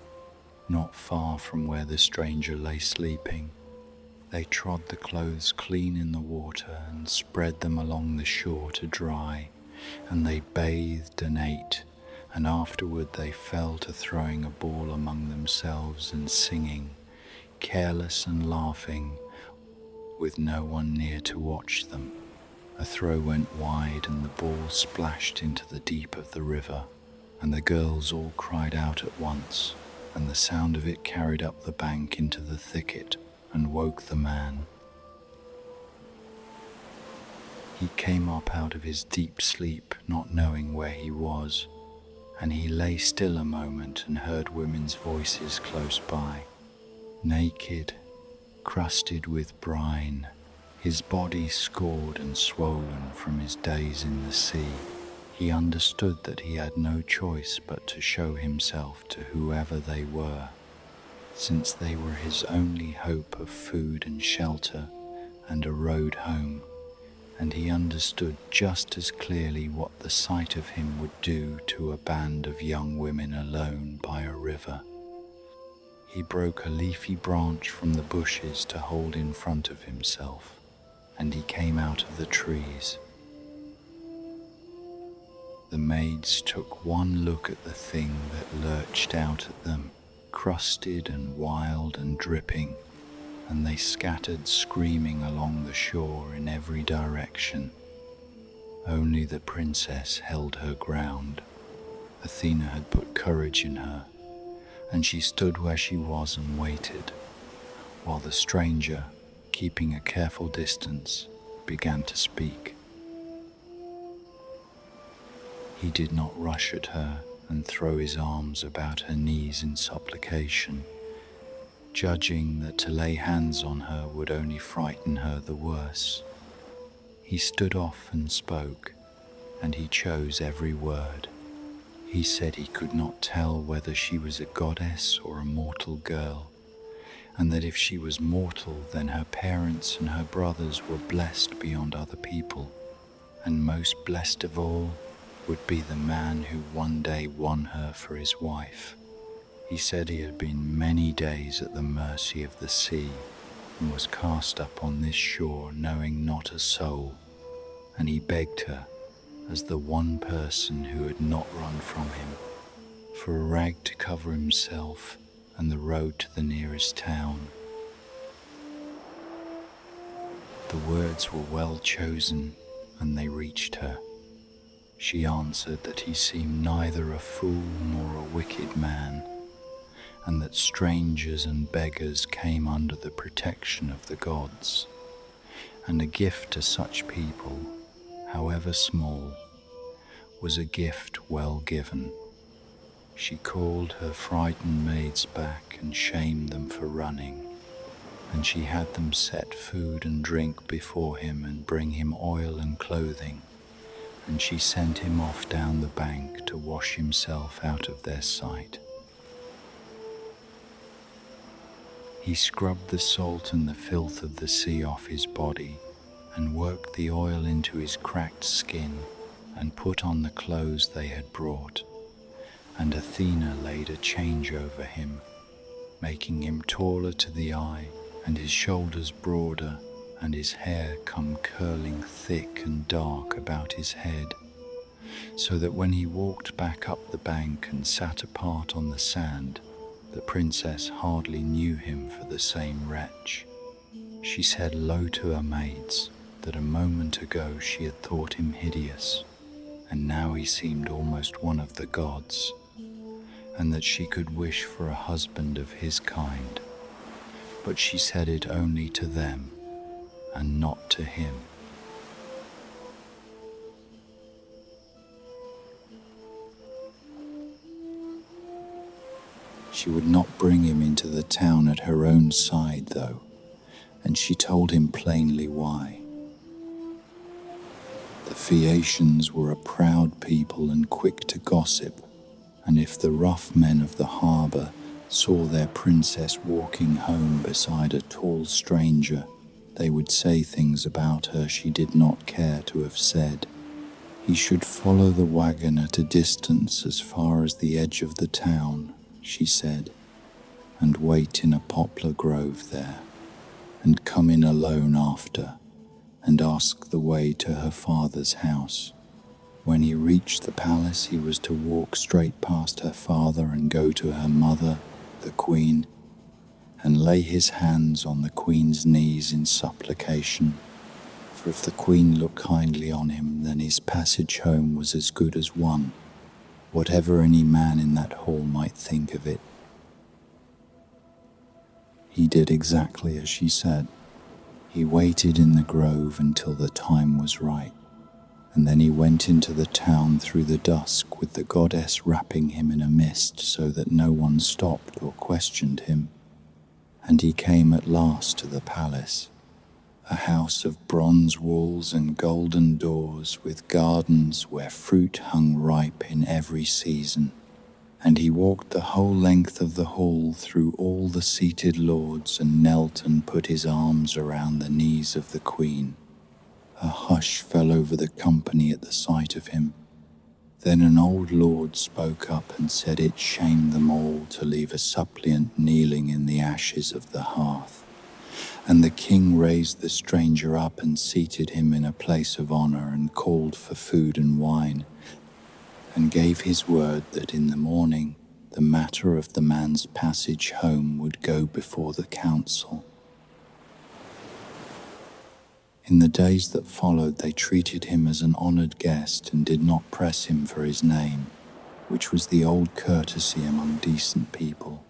not far from where the stranger lay sleeping. They trod the clothes clean in the water and spread them along the shore to dry, and they bathed and ate, and afterward they fell to throwing a ball among themselves and singing, careless and laughing, with no one near to watch them. A throw went wide and the ball splashed into the deep of the river, and the girls all cried out at once, and the sound of it carried up the bank into the thicket and woke the man. He came up out of his deep sleep, not knowing where he was, and he lay still a moment and heard women's voices close by. Naked, crusted with brine, his body scored and swollen from his days in the sea, he understood that he had no choice but to show himself to whoever they were, since they were his only hope of food and shelter and a road home, and he understood just as clearly what the sight of him would do to a band of young women alone by a river. He broke a leafy branch from the bushes to hold in front of himself, and he came out of the trees. The maids took one look at the thing that lurched out at them, crusted and wild and dripping, and they scattered screaming along the shore in every direction. Only the princess held her ground. Athena had put courage in her, and she stood where she was and waited, while the stranger, keeping a careful distance, began to speak. He did not rush at her and throw his arms about her knees in supplication, judging that to lay hands on her would only frighten her the worse. He stood off and spoke, and he chose every word. He said he could not tell whether she was a goddess or a mortal girl, and that if she was mortal, then her parents and her brothers were blessed beyond other people, and most blessed of all would be the man who one day won her for his wife. He said he had been many days at the mercy of the sea and was cast up on this shore knowing not a soul, and he begged her, as the one person who had not run from him, for a rag to cover himself and the road to the nearest town. The words were well chosen, and they reached her. She answered that he seemed neither a fool nor a wicked man, and that strangers and beggars came under the protection of the gods, and a gift to such people, however small, was a gift well given. She called her frightened maids back and shamed them for running, and she had them set food and drink before him and bring him oil and clothing, and she sent him off down the bank to wash himself out of their sight. He scrubbed the salt and the filth of the sea off his body, and worked the oil into his cracked skin, and put on the clothes they had brought. And Athena laid a change over him, making him taller to the eye, and his shoulders broader, and his hair come curling thick and dark about his head, so that when he walked back up the bank and sat apart on the sand, the princess hardly knew him for the same wretch. She said low to her maids that a moment ago she had thought him hideous, and now he seemed almost one of the gods, and that she could wish for a husband of his kind, but she said it only to them and not to him. She would not bring him into the town at her own side, though, and she told him plainly why. The Phaeacians were a proud people and quick to gossip, and if the rough men of the harbour saw their princess walking home beside a tall stranger, they would say things about her she did not care to have said. He should follow the wagon at a distance as far as the edge of the town, she said, and wait in a poplar grove there, and come in alone after, and ask the way to her father's house. When he reached the palace, he was to walk straight past her father and go to her mother, the queen, and lay his hands on the queen's knees in supplication. For if the queen looked kindly on him, then his passage home was as good as won, whatever any man in that hall might think of it. He did exactly as she said. He waited in the grove until the time was right, and then he went into the town through the dusk with the goddess wrapping him in a mist so that no one stopped or questioned him. And he came at last to the palace, a house of bronze walls and golden doors with gardens where fruit hung ripe in every season. And he walked the whole length of the hall through all the seated lords and knelt and put his arms around the knees of the queen. A hush fell over the company at the sight of him. Then an old lord spoke up and said it shamed them all to leave a suppliant kneeling in the ashes of the hearth. And the king raised the stranger up and seated him in a place of honor and called for food and wine, and gave his word that in the morning the matter of the man's passage home would go before the council. In the days that followed, they treated him as an honored guest and did not press him for his name, which was the old courtesy among decent people.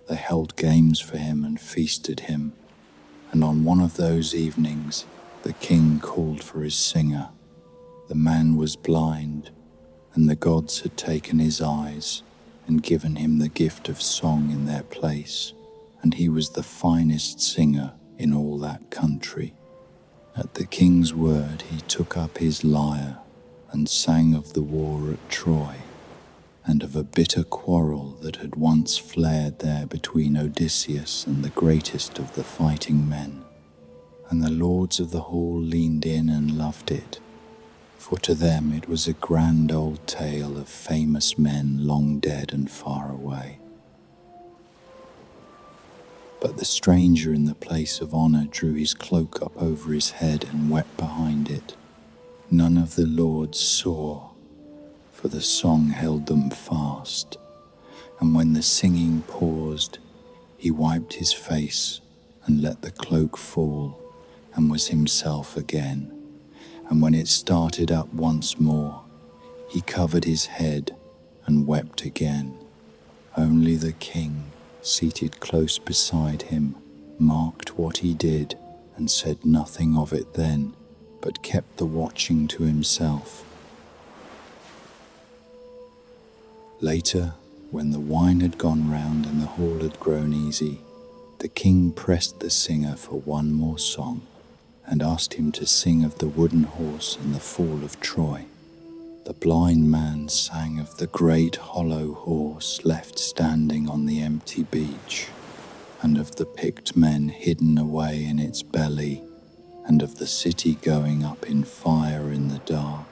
They held games for him and feasted him, and on one of those evenings the king called for his singer. The man was blind, and the gods had taken his eyes and given him the gift of song in their place, and he was the finest singer in all that country. At the king's word he took up his lyre and sang of the war at Troy, and of a bitter quarrel that had once flared there between Odysseus and the greatest of the fighting men. And the lords of the hall leaned in and loved it, for to them it was a grand old tale of famous men long dead and far away. But the stranger in the place of honor drew his cloak up over his head and wept behind it. None of the lords saw, for the song held them fast, and when the singing paused, he wiped his face and let the cloak fall and was himself again. And when it started up once more, he covered his head and wept again. Only the king, seated close beside him, marked what he did and said nothing of it then, but kept the watching to himself. Later, when the wine had gone round and the hall had grown easy, the king pressed the singer for one more song, and asked him to sing of the wooden horse and the fall of Troy. The blind man sang of the great hollow horse left standing on the empty beach, and of the picked men hidden away in its belly, and of the city going up in fire in the dark.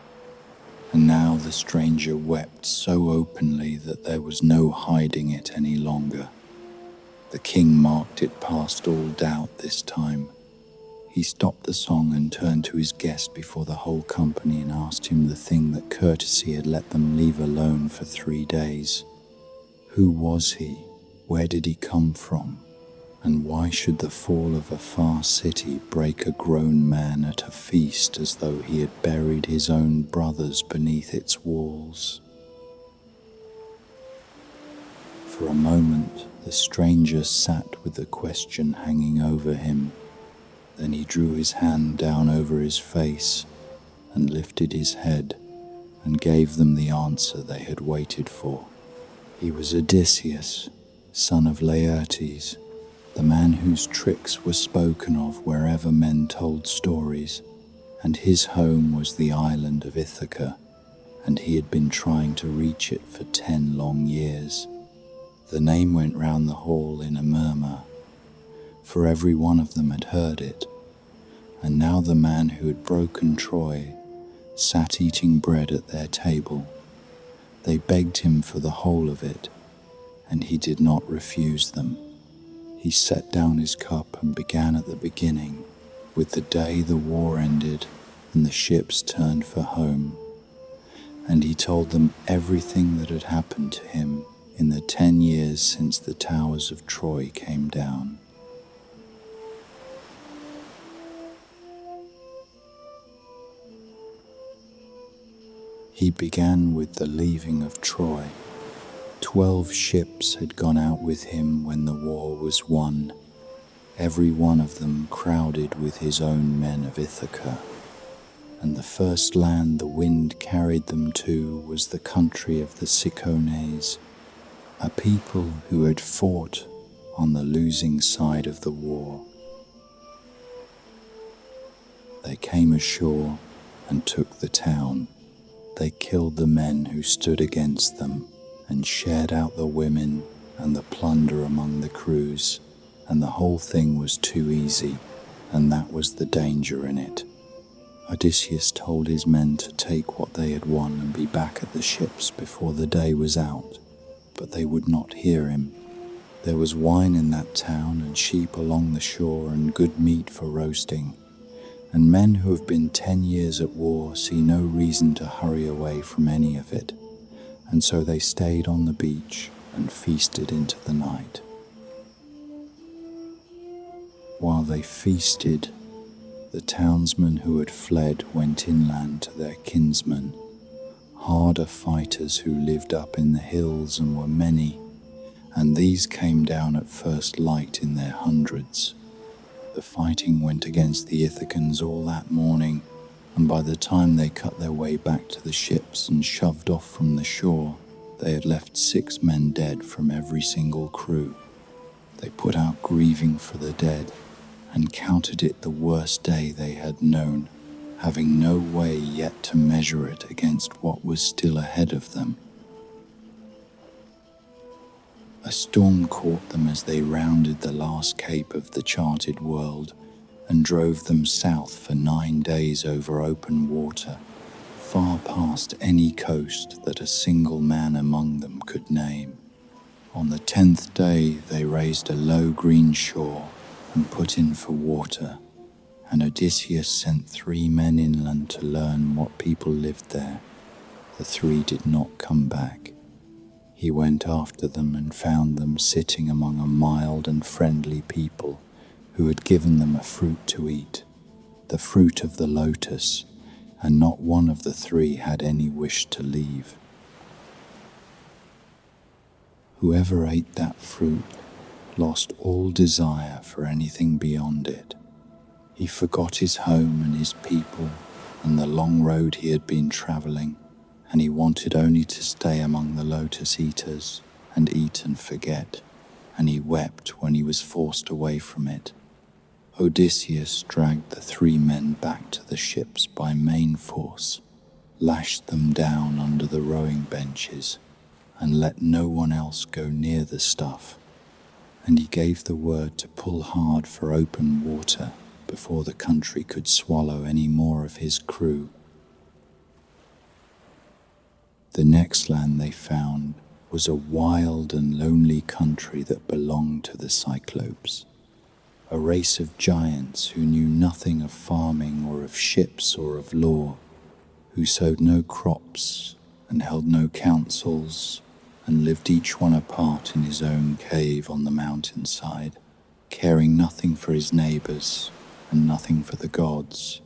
And now the stranger wept so openly that there was no hiding it any longer. The king marked it past all doubt this time. He stopped the song and turned to his guest before the whole company and asked him the thing that courtesy had let them leave alone for 3 days. Who was he? Where did he come from? And why should the fall of a far city break a grown man at a feast as though he had buried his own brothers beneath its walls? For a moment, the stranger sat with the question hanging over him. Then he drew his hand down over his face and lifted his head and gave them the answer they had waited for. He was Odysseus, son of Laertes, the man whose tricks were spoken of wherever men told stories, and his home was the island of Ithaca, and he had been trying to reach it for 10 long years. The name went round the hall in a murmur, for every one of them had heard it, and now the man who had broken Troy sat eating bread at their table. They begged him for the whole of it, and he did not refuse them. He set down his cup and began at the beginning, with the day the war ended and the ships turned for home. And he told them everything that had happened to him in the 10 years since the towers of Troy came down. He began with the leaving of Troy. 12 ships had gone out with him when the war was won, every one of them crowded with his own men of Ithaca. And the first land the wind carried them to was the country of the Cicones, a people who had fought on the losing side of the war. They came ashore and took the town. They killed the men who stood against them and shared out the women and the plunder among the crews, and the whole thing was too easy, and that was the danger in it. Odysseus told his men to take what they had won and be back at the ships before the day was out, but they would not hear him. There was wine in that town and sheep along the shore and good meat for roasting, and men who have been 10 years at war see no reason to hurry away from any of it, and so they stayed on the beach and feasted into the night. While they feasted, the townsmen who had fled went inland to their kinsmen, harder fighters who lived up in the hills and were many, and these came down at first light in their hundreds. The fighting went against the Ithacans all that morning, and by the time they cut their way back to the ships and shoved off from the shore, they had left 6 men dead from every single crew. They put out grieving for the dead and counted it the worst day they had known, having no way yet to measure it against what was still ahead of them. A storm caught them as they rounded the last cape of the charted world and drove them south for 9 days over open water, far past any coast that a single man among them could name. On the 10th day they raised a low green shore and put in for water, and Odysseus sent 3 men inland to learn what people lived there. The 3 did not come back. He went after them and found them sitting among a mild and friendly people who had given them a fruit to eat, the fruit of the lotus, and not one of the 3 had any wish to leave. Whoever ate that fruit lost all desire for anything beyond it. He forgot his home and his people and the long road he had been traveling, and he wanted only to stay among the lotus eaters and eat and forget, and he wept when he was forced away from it. Odysseus dragged the 3 men back to the ships by main force, lashed them down under the rowing benches, and let no one else go near the stuff, and he gave the word to pull hard for open water before the country could swallow any more of his crew. The next land they found was a wild and lonely country that belonged to the Cyclopes, a race of giants who knew nothing of farming or of ships or of law, who sowed no crops and held no councils, and lived each one apart in his own cave on the mountainside, caring nothing for his neighbors and nothing for the gods.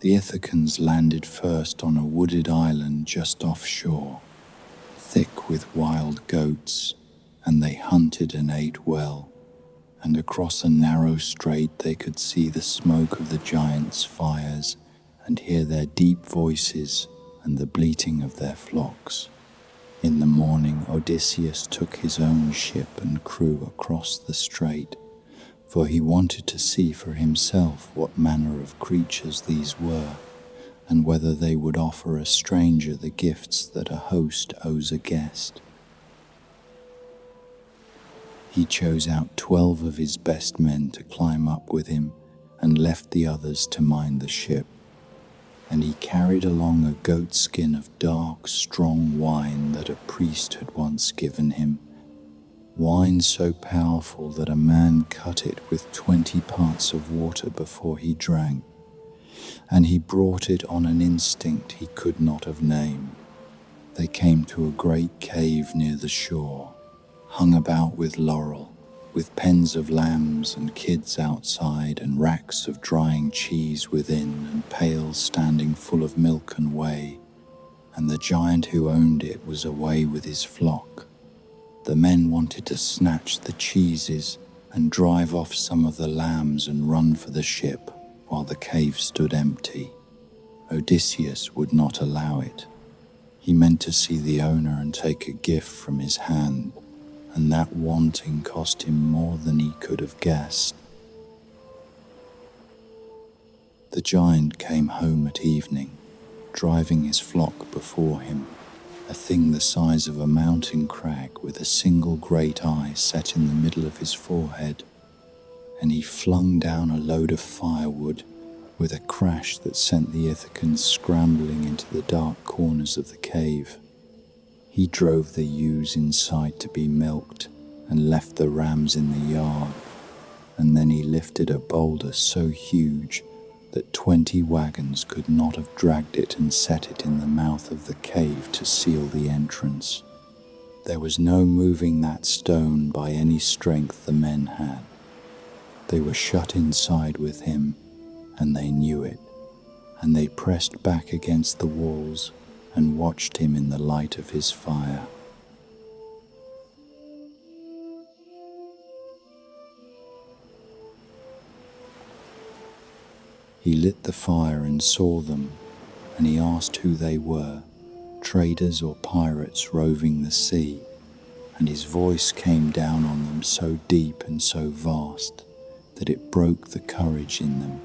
The Ithacans landed first on a wooded island just offshore, thick with wild goats, and they hunted and ate well, and across a narrow strait they could see the smoke of the giants' fires and hear their deep voices and the bleating of their flocks. In the morning Odysseus took his own ship and crew across the strait, for he wanted to see for himself what manner of creatures these were, and whether they would offer a stranger the gifts that a host owes a guest. He chose out 12 of his best men to climb up with him and left the others to mind the ship. And he carried along a goat skin of dark, strong wine that a priest had once given him, wine so powerful that a man cut it with 20 parts of water before he drank, and he brought it on an instinct he could not have named. They They came to a great cave near the shore, hung about with laurel, with pens of lambs and kids outside and racks of drying cheese within and pails standing full of milk and whey, and the giant who owned it was away with his flock. The men wanted to snatch the cheeses and drive off some of the lambs and run for the ship while the cave stood empty. Odysseus would not allow it. He meant to see the owner and take a gift from his hand, and that wanting cost him more than he could have guessed. The giant came home at evening, driving his flock before him, a thing the size of a mountain crag with a single great eye set in the middle of his forehead, and he flung down a load of firewood with a crash that sent the Ithacans scrambling into the dark corners of the cave. He drove the ewes inside to be milked and left the rams in the yard, and then he lifted a boulder so huge that 20 wagons could not have dragged it and set it in the mouth of the cave to seal the entrance. There was no moving that stone by any strength the men had. They were shut inside with him, and they knew it, and they pressed back against the walls and watched him in the light of his fire. He lit the fire and saw them, and he asked who they were, traders or pirates roving the sea, and his voice came down on them so deep and so vast that it broke the courage in them.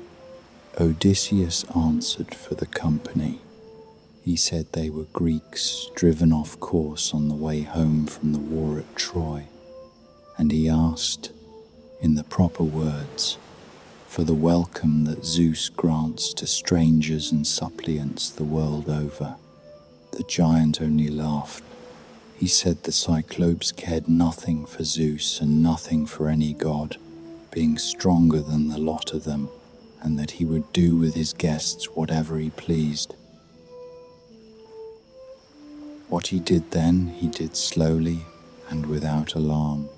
Odysseus answered for the company. He said they were Greeks driven off course on the way home from the war at Troy, and he asked, in the proper words, for the welcome that Zeus grants to strangers and suppliants the world over. The giant only laughed. He said the Cyclopes cared nothing for Zeus and nothing for any god, being stronger than the lot of them, and that he would do with his guests whatever he pleased. What he did then, he did slowly and without alarm.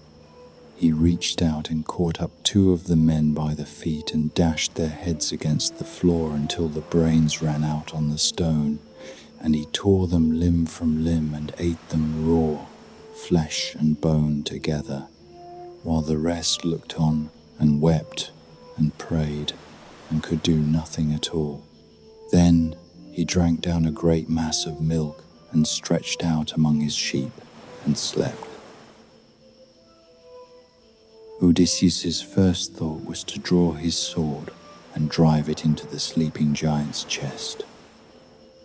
He reached out and caught up 2 of the men by the feet and dashed their heads against the floor until the brains ran out on the stone, and he tore them limb from limb and ate them raw, flesh and bone together, while the rest looked on and wept and prayed and could do nothing at all. Then he drank down a great mass of milk and stretched out among his sheep and slept. Odysseus' first thought was to draw his sword and drive it into the sleeping giant's chest,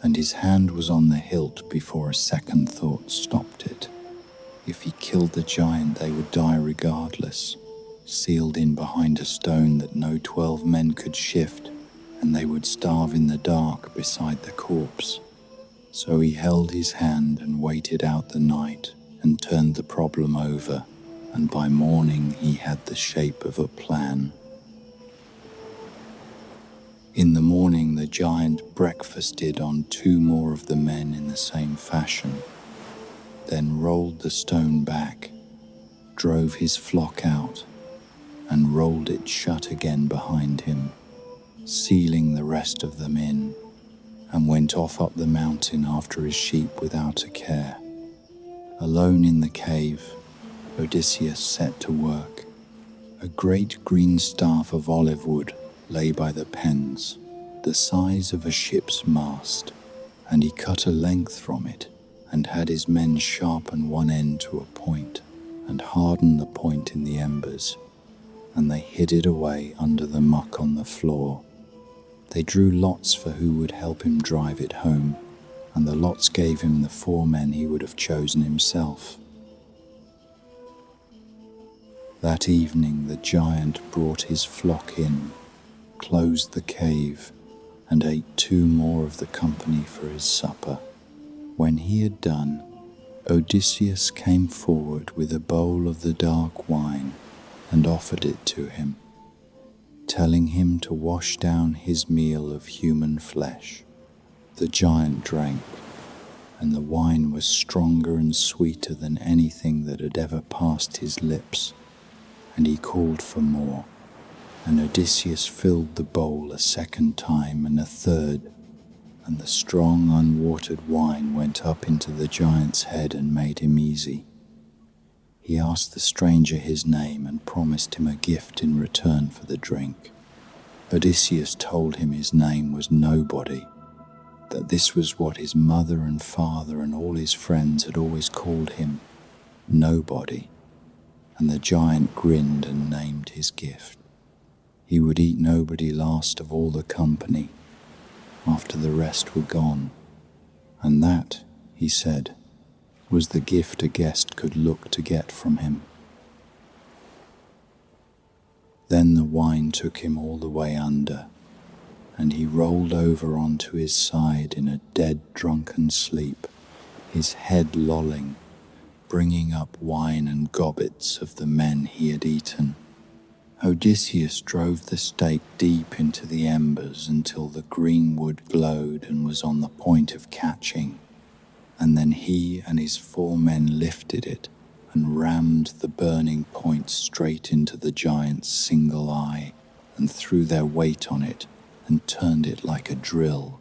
and his hand was on the hilt before a second thought stopped it. If he killed the giant, they would die regardless, sealed in behind a stone that no 12 men could shift, and they would starve in the dark beside the corpse. So he held his hand and waited out the night and turned the problem over, and by morning he had the shape of a plan. In the morning the giant breakfasted on 2 more of the men in the same fashion, then rolled the stone back, drove his flock out, and rolled it shut again behind him, sealing the rest of them in, and went off up the mountain after his sheep without a care. Alone in the cave, Odysseus set to work. A great green staff of olive wood lay by the pens, the size of a ship's mast, and he cut a length from it and had his men sharpen one end to a point and harden the point in the embers, and they hid it away under the muck on the floor. They drew lots for who would help him drive it home, and the lots gave him the 4 men he would have chosen himself. That evening the giant brought his flock in, closed the cave, and ate 2 more of the company for his supper. When he had done, Odysseus came forward with a bowl of the dark wine and offered it to him, telling him to wash down his meal of human flesh. The giant drank, and the wine was stronger and sweeter than anything that had ever passed his lips, and he called for more. And Odysseus filled the bowl a second time and a third, and the strong unwatered wine went up into the giant's head and made him easy. He asked the stranger his name and promised him a gift in return for the drink. Odysseus told him his name was Nobody, that this was what his mother and father and all his friends had always called him, Nobody, and the giant grinned and named his gift. He would eat nobody last of all the company, after the rest were gone, and that, he said, was the gift a guest could look to get from him. Then the wine took him all the way under, and he rolled over onto his side in a dead drunken sleep, his head lolling, bringing up wine and gobbets of the men he had eaten. Odysseus drove the stake deep into the embers until the green wood glowed and was on the point of catching, and then he and his 4 men lifted it and rammed the burning point straight into the giant's single eye and threw their weight on it and turned it like a drill,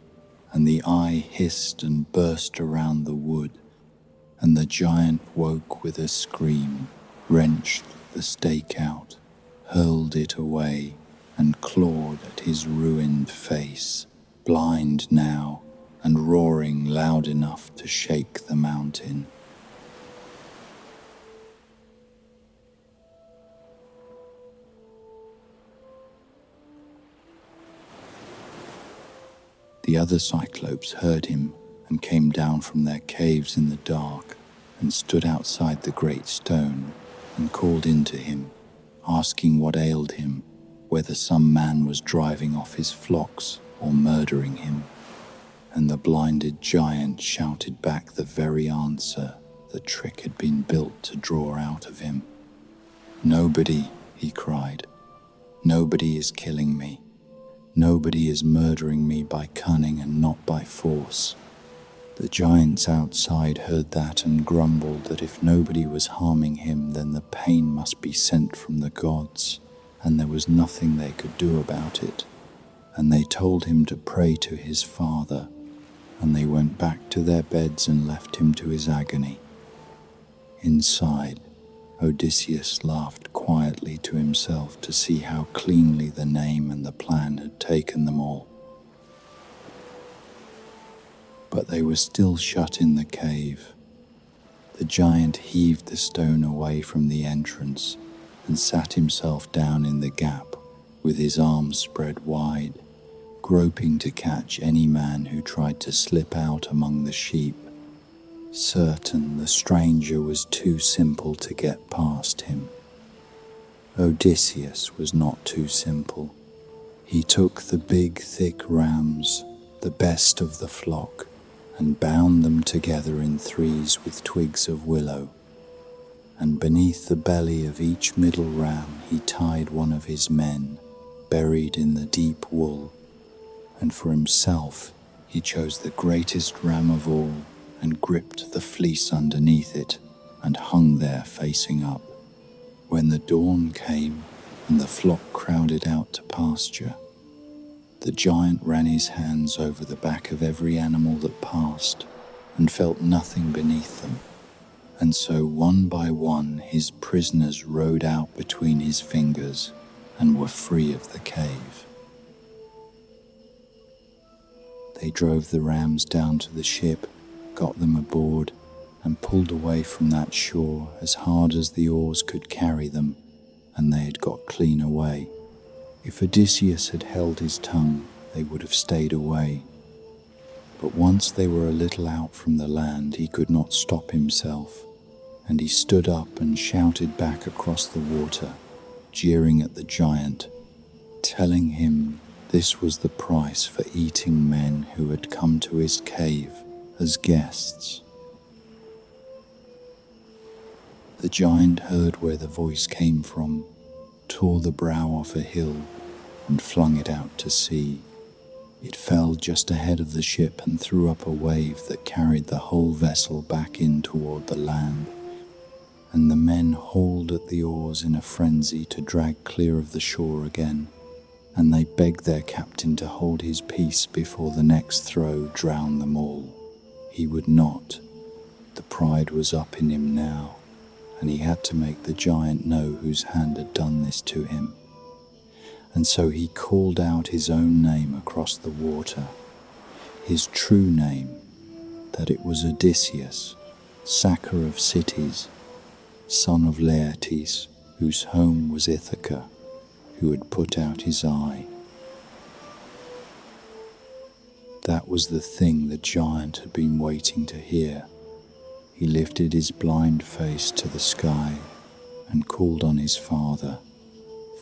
and the eye hissed and burst around the wood, and the giant woke with a scream, wrenched the stake out, hurled it away, and clawed at his ruined face, blind now and roaring loud enough to shake the mountain. The other Cyclopes heard him and came down from their caves in the dark and stood outside the great stone and called into him, asking what ailed him, whether some man was driving off his flocks or murdering him. And the blinded giant shouted back the very answer the trick had been built to draw out of him. "Nobody," he cried, "nobody is killing me. Nobody is murdering me by cunning and not by force." The giants outside heard that and grumbled that if nobody was harming him, then the pain must be sent from the gods, and there was nothing they could do about it. And they told him to pray to his father, and they went back to their beds and left him to his agony. Inside, Odysseus laughed quietly to himself to see how cleanly the name and the plan had taken them all. But they were still shut in the cave. The giant heaved the stone away from the entrance and sat himself down in the gap with his arms spread wide, groping to catch any man who tried to slip out among the sheep, certain the stranger was too simple to get past him. Odysseus was not too simple. He took the big, thick rams, the best of the flock, and bound them together in threes with twigs of willow, and beneath the belly of each middle ram he tied one of his men, buried in the deep wool, and for himself he chose the greatest ram of all and gripped the fleece underneath it and hung there facing up. When the dawn came and the flock crowded out to pasture, the giant ran his hands over the back of every animal that passed and felt nothing beneath them, and so one by one his prisoners rode out between his fingers and were free of the cave. They drove the rams down to the ship, got them aboard, and pulled away from that shore as hard as the oars could carry them, and they had got clean away. If Odysseus had held his tongue, they would have stayed away. But once they were a little out from the land, he could not stop himself, and he stood up and shouted back across the water, jeering at the giant, telling him this was the price for eating men who had come to his cave as guests. The giant heard where the voice came from, tore the brow off a hill, and flung it out to sea. It fell just ahead of the ship and threw up a wave that carried the whole vessel back in toward the land, and the men hauled at the oars in a frenzy to drag clear of the shore again, and they begged their captain to hold his peace before the next throw drowned them all. He would not. The pride was up in him now, and he had to make the giant know whose hand had done this to him. And so he called out his own name across the water, his true name, that it was Odysseus, sacker of cities, son of Laertes, whose home was Ithaca, who had put out his eye. That was the thing the giant had been waiting to hear. He lifted his blind face to the sky and called on his father,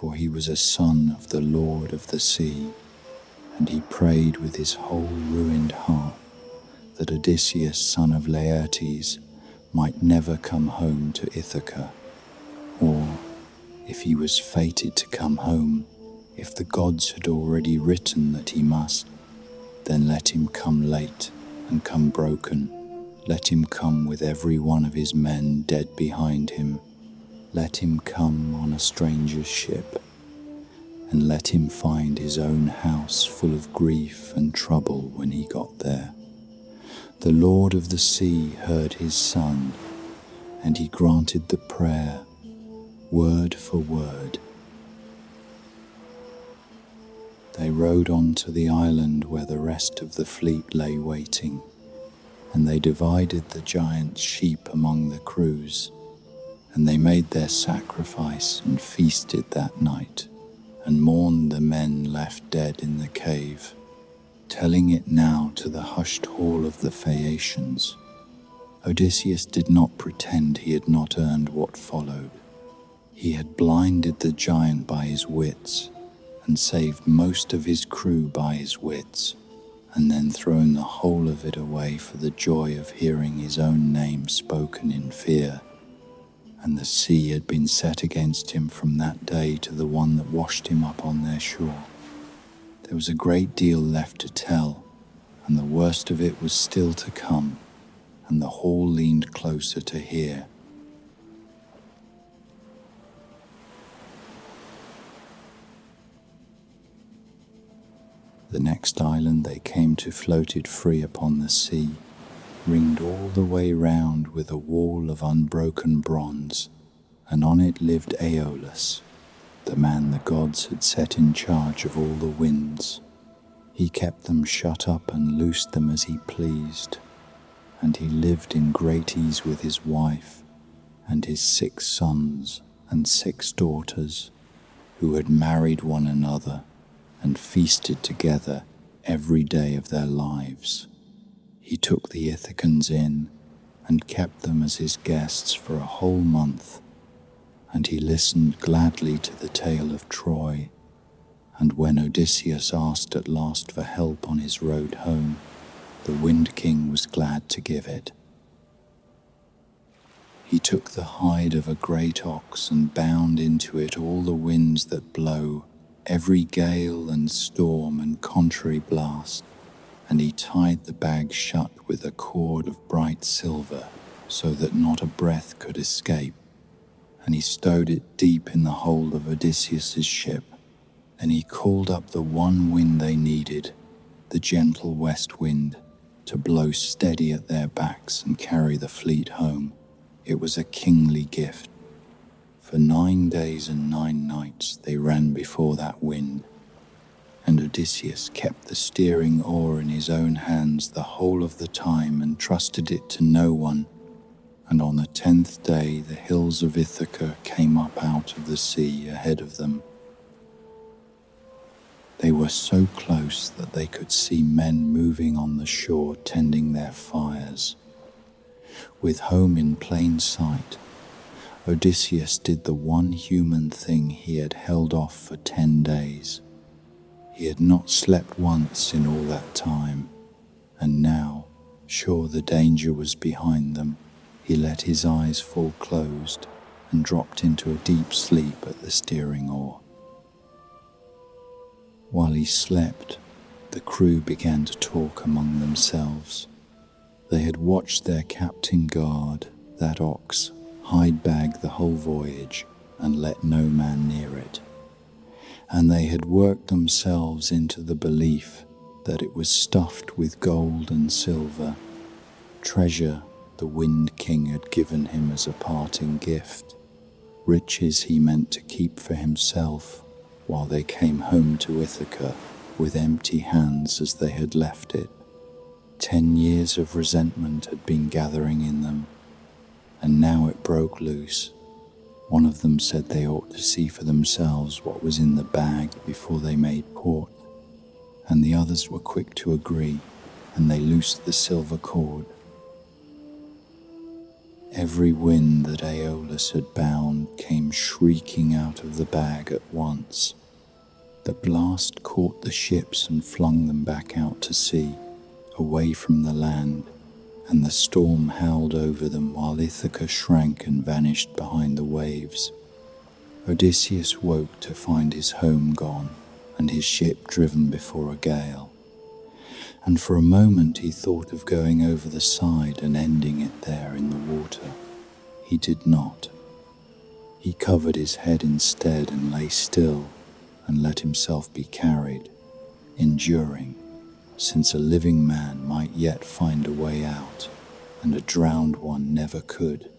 for he was a son of the Lord of the sea, and he prayed with his whole ruined heart that Odysseus, son of Laertes, might never come home to Ithaca, or, if he was fated to come home, if the gods had already written that he must, then let him come late and come broken. Let him come with every one of his men dead behind him. Let him come on a stranger's ship, and let him find his own house full of grief and trouble when he got there. The Lord of the sea heard his son, and he granted the prayer, word for word. They rowed on to the island where the rest of the fleet lay waiting, and they divided the giant's sheep among the crews, and they made their sacrifice and feasted that night, and mourned the men left dead in the cave, telling it now to the hushed hall of the Phaeacians. Odysseus did not pretend he had not earned what followed. He had blinded the giant by his wits, and saved most of his crew by his wits, and then thrown the whole of it away for the joy of hearing his own name spoken in fear. And the sea had been set against him from that day to the one that washed him up on their shore. There was a great deal left to tell, and the worst of it was still to come, and the hall leaned closer to hear. The next island they came to floated free upon the sea, ringed all the way round with a wall of unbroken bronze, and on it lived Aeolus, the man the gods had set in charge of all the winds. He kept them shut up and loosed them as he pleased, and he lived in great ease with his wife and his 6 sons and 6 daughters, who had married one another and feasted together every day of their lives. He took the Ithacans in and kept them as his guests for a whole month, and he listened gladly to the tale of Troy. And when Odysseus asked at last for help on his road home, the Wind King was glad to give it. He took the hide of a great ox and bound into it all the winds that blow, every gale and storm and contrary blast, and he tied the bag shut with a cord of bright silver, so that not a breath could escape, and he stowed it deep in the hold of Odysseus's ship. Then he called up the one wind they needed, the gentle west wind, to blow steady at their backs and carry the fleet home. It was a kingly gift. For 9 days and 9 nights they ran before that wind, and Odysseus kept the steering oar in his own hands the whole of the time and trusted it to no one. And on the 10th day the hills of Ithaca came up out of the sea ahead of them. They were so close that they could see men moving on the shore tending their fires. With home in plain sight, Odysseus did the one human thing he had held off for 10 days. He had not slept once in all that time, and now, sure the danger was behind them, he let his eyes fall closed and dropped into a deep sleep at the steering oar. While he slept, The crew began to talk among themselves. They had watched their captain guard, that ox, hide bag the whole voyage and let no man near it. And they had worked themselves into the belief that it was stuffed with gold and silver, treasure the Wind King had given him as a parting gift, riches he meant to keep for himself while they came home to Ithaca with empty hands as they had left it. 10 years of resentment had been gathering in them, and now it broke loose. One of them said they ought to see for themselves what was in the bag before they made port, and the others were quick to agree, and they loosed the silver cord. Every wind that Aeolus had bound came shrieking out of the bag at once. The blast caught the ships and flung them back out to sea, away from the land, and the storm howled over them while Ithaca shrank and vanished behind the waves. Odysseus woke to find his home gone and his ship driven before a gale, and for a moment he thought of going over the side and ending it there in the water. He did not. He covered his head instead and lay still and let himself be carried, enduring, since a living man might yet find a way out, and a drowned one never could.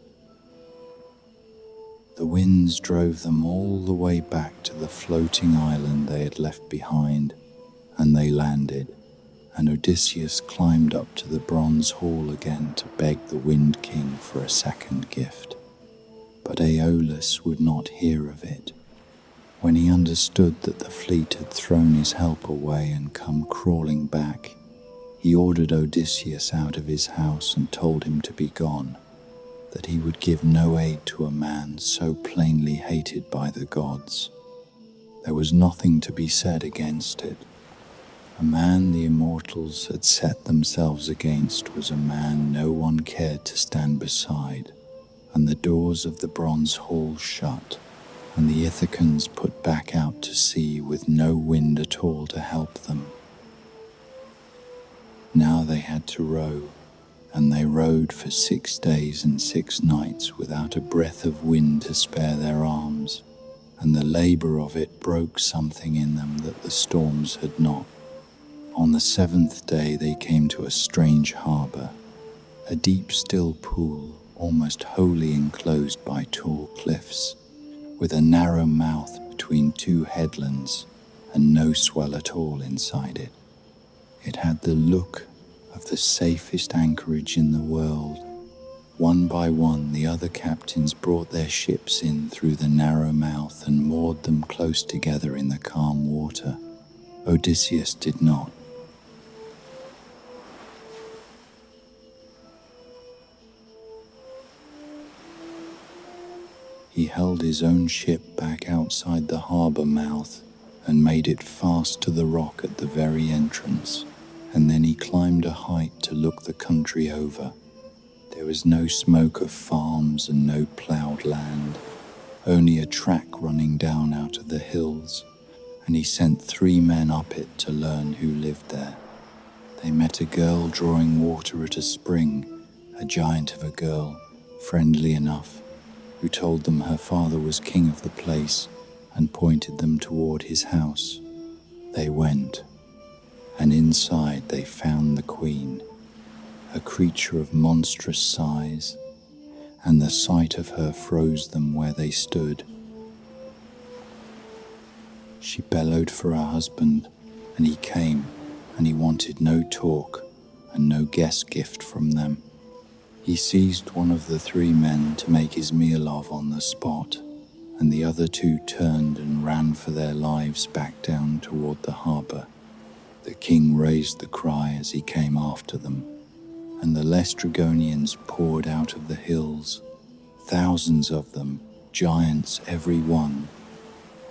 The winds drove them all the way back to the floating island they had left behind, and they landed, and Odysseus climbed up to the bronze hall again to beg the Wind King for a second gift. But Aeolus would not hear of it. When he understood that the fleet had thrown his help away and come crawling back, he ordered Odysseus out of his house and told him to be gone, that he would give no aid to a man so plainly hated by the gods. There was nothing to be said against it. A man the immortals had set themselves against was a man no one cared to stand beside, and the doors of the bronze hall shut, and the Ithacans put back out to sea with no wind at all to help them. Now they had to row, and they rowed for 6 days and 6 nights without a breath of wind to spare their arms, and the labor of it broke something in them that the storms had not. On the 7th day they came to a strange harbor, a deep still pool almost wholly enclosed by tall cliffs, with a narrow mouth between 2 headlands and no swell at all inside it. It had the look of the safest anchorage in the world. One by one the other captains brought their ships in through the narrow mouth and moored them close together in the calm water. Odysseus did not. He held his own ship back outside the harbor mouth and made it fast to the rock at the very entrance, and then he climbed a height to look the country over. There was no smoke of farms and no ploughed land, only a track running down out of the hills, and he sent 3 men up it to learn who lived there. They met a girl drawing water at a spring, a giant of a girl, friendly enough, who told them her father was king of the place and pointed them toward his house. They went, and inside they found the queen, a creature of monstrous size, and the sight of her froze them where they stood. She bellowed for her husband, and he came, and he wanted no talk and no guest gift from them. He seized one of the 3 men to make his meal of on the spot, and the other 2 turned and ran for their lives back down toward the harbor. The king raised the cry as he came after them, and the Laestrygonians poured out of the hills, thousands of them, giants every one,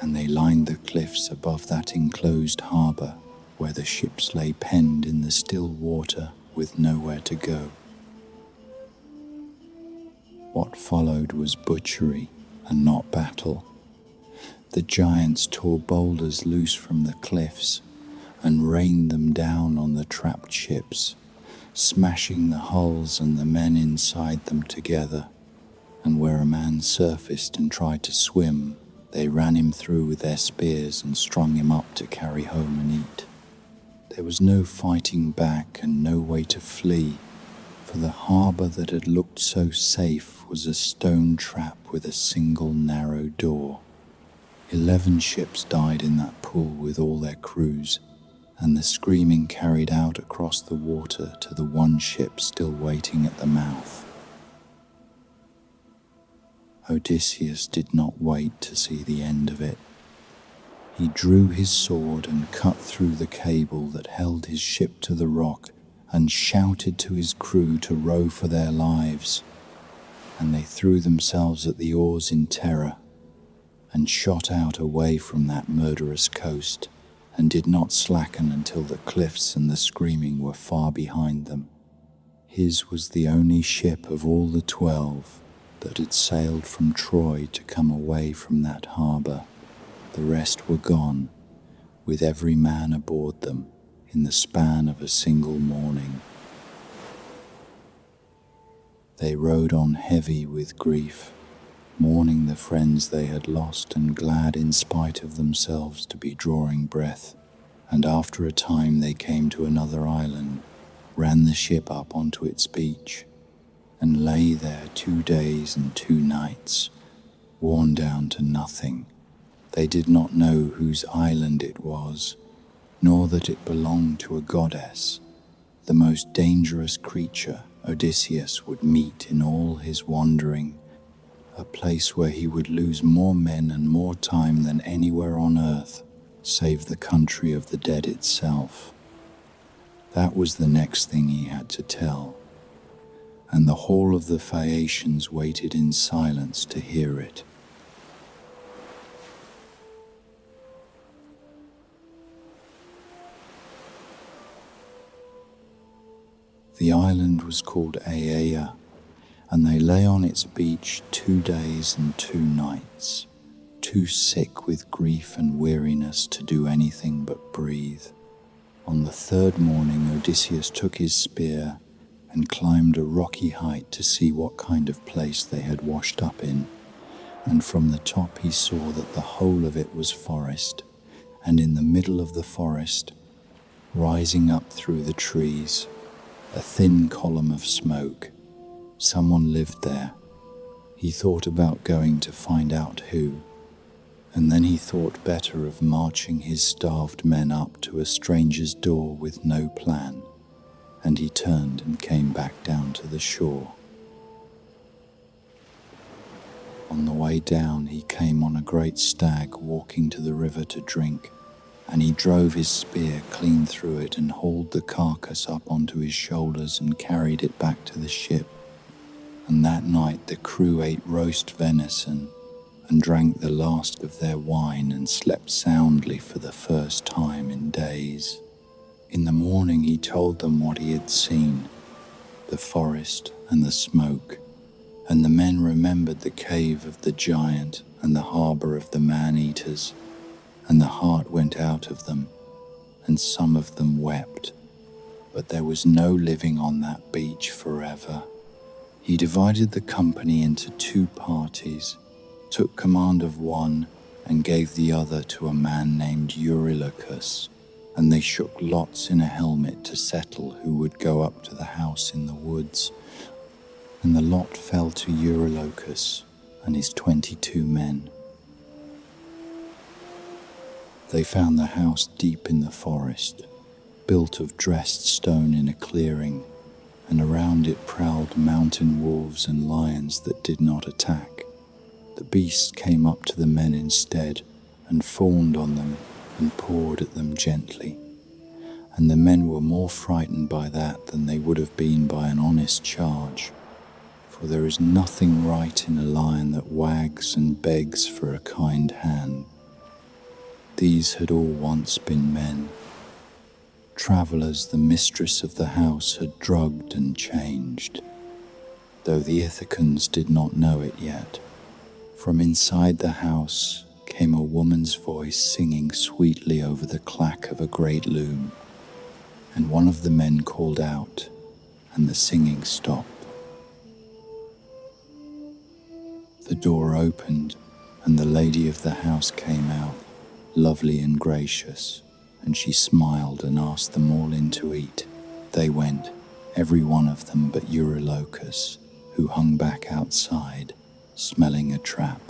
and they lined the cliffs above that enclosed harbor where the ships lay penned in the still water with nowhere to go. What followed was butchery and not battle. The giants tore boulders loose from the cliffs, and rained them down on the trapped ships, smashing the hulls and the men inside them together. And where a man surfaced and tried to swim, they ran him through with their spears and strung him up to carry home and eat. There was no fighting back and no way to flee, for the harbour that had looked so safe was a stone trap with a single narrow door. 11 ships died in that pool with all their crews, and the screaming carried out across the water to the one ship still waiting at the mouth. Odysseus did not wait to see the end of it. He drew his sword and cut through the cable that held his ship to the rock and shouted to his crew to row for their lives. And they threw themselves at the oars in terror and shot out away from that murderous coast and did not slacken until the cliffs and the screaming were far behind them. His was the only ship of all the 12 that had sailed from Troy to come away from that harbour. The rest were gone, with every man aboard them, in the span of a single morning. They rode on heavy with grief, mourning the friends they had lost and glad in spite of themselves to be drawing breath. And after a time they came to another island, ran the ship up onto its beach, and lay there 2 days and 2 nights, worn down to nothing. They did not know whose island it was, nor that it belonged to a goddess, the most dangerous creature Odysseus would meet in all his wandering, a place where he would lose more men and more time than anywhere on earth, save the country of the dead itself. That was the next thing he had to tell, and the whole of the Phaeacians waited in silence to hear it. The island was called Aea, and they lay on its beach 2 days and 2 nights, too sick with grief and weariness to do anything but breathe. On the 3rd morning, Odysseus took his spear and climbed a rocky height to see what kind of place they had washed up in, and from the top he saw that the whole of it was forest, and in the middle of the forest, rising up through the trees, a thin column of smoke. Someone lived there. He thought about going to find out who, and then he thought better of marching his starved men up to a stranger's door with no plan, and he turned and came back down to the shore. On the way down he came on a great stag walking to the river to drink, and he drove his spear clean through it and hauled the carcass up onto his shoulders and carried it back to the ship. And that night the crew ate roast venison and drank the last of their wine and slept soundly for the first time in days. In the morning he told them what he had seen, the forest and the smoke, and the men remembered the cave of the giant and the harbour of the man-eaters, and the heart went out of them, and some of them wept. But there was no living on that beach forever. He divided the company into 2 parties, took command of one, and gave the other to a man named Eurylochus, and they shook lots in a helmet to settle who would go up to the house in the woods. And the lot fell to Eurylochus and his 22 men. They found the house deep in the forest, built of dressed stone in a clearing, and around it prowled mountain wolves and lions that did not attack. The beasts came up to the men instead and fawned on them and pawed at them gently, and the men were more frightened by that than they would have been by an honest charge, for there is nothing right in a lion that wags and begs for a kind hand. These had all once been men, travellers the mistress of the house had drugged and changed, though the Ithacans did not know it yet. From inside the house, came a woman's voice singing sweetly over the clack of a great loom, and one of the men called out, and the singing stopped. The door opened, and the lady of the house came out, lovely and gracious, and she smiled and asked them all in to eat. They went, every one of them but Eurylochus, who hung back outside, smelling a trap.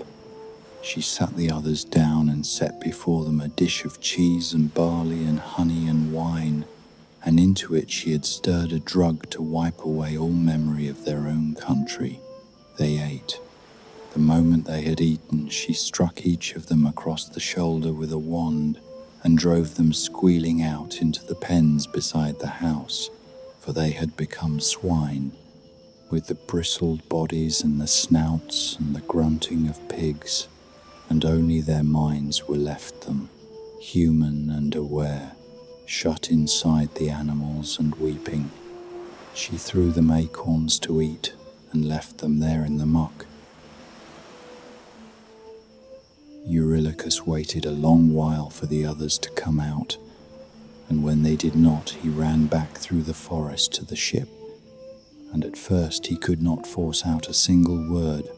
She sat the others down and set before them a dish of cheese and barley and honey and wine, and into it she had stirred a drug to wipe away all memory of their own country. They ate. The moment they had eaten, she struck each of them across the shoulder with a wand and drove them squealing out into the pens beside the house, for they had become swine, with the bristled bodies and the snouts and the grunting of pigs, and only their minds were left them, human and aware, shut inside the animals and weeping. She threw them acorns to eat and left them there in the muck. Eurylochus waited a long while for the others to come out, and when they did not, he ran back through the forest to the ship, and at first he could not force out a single word,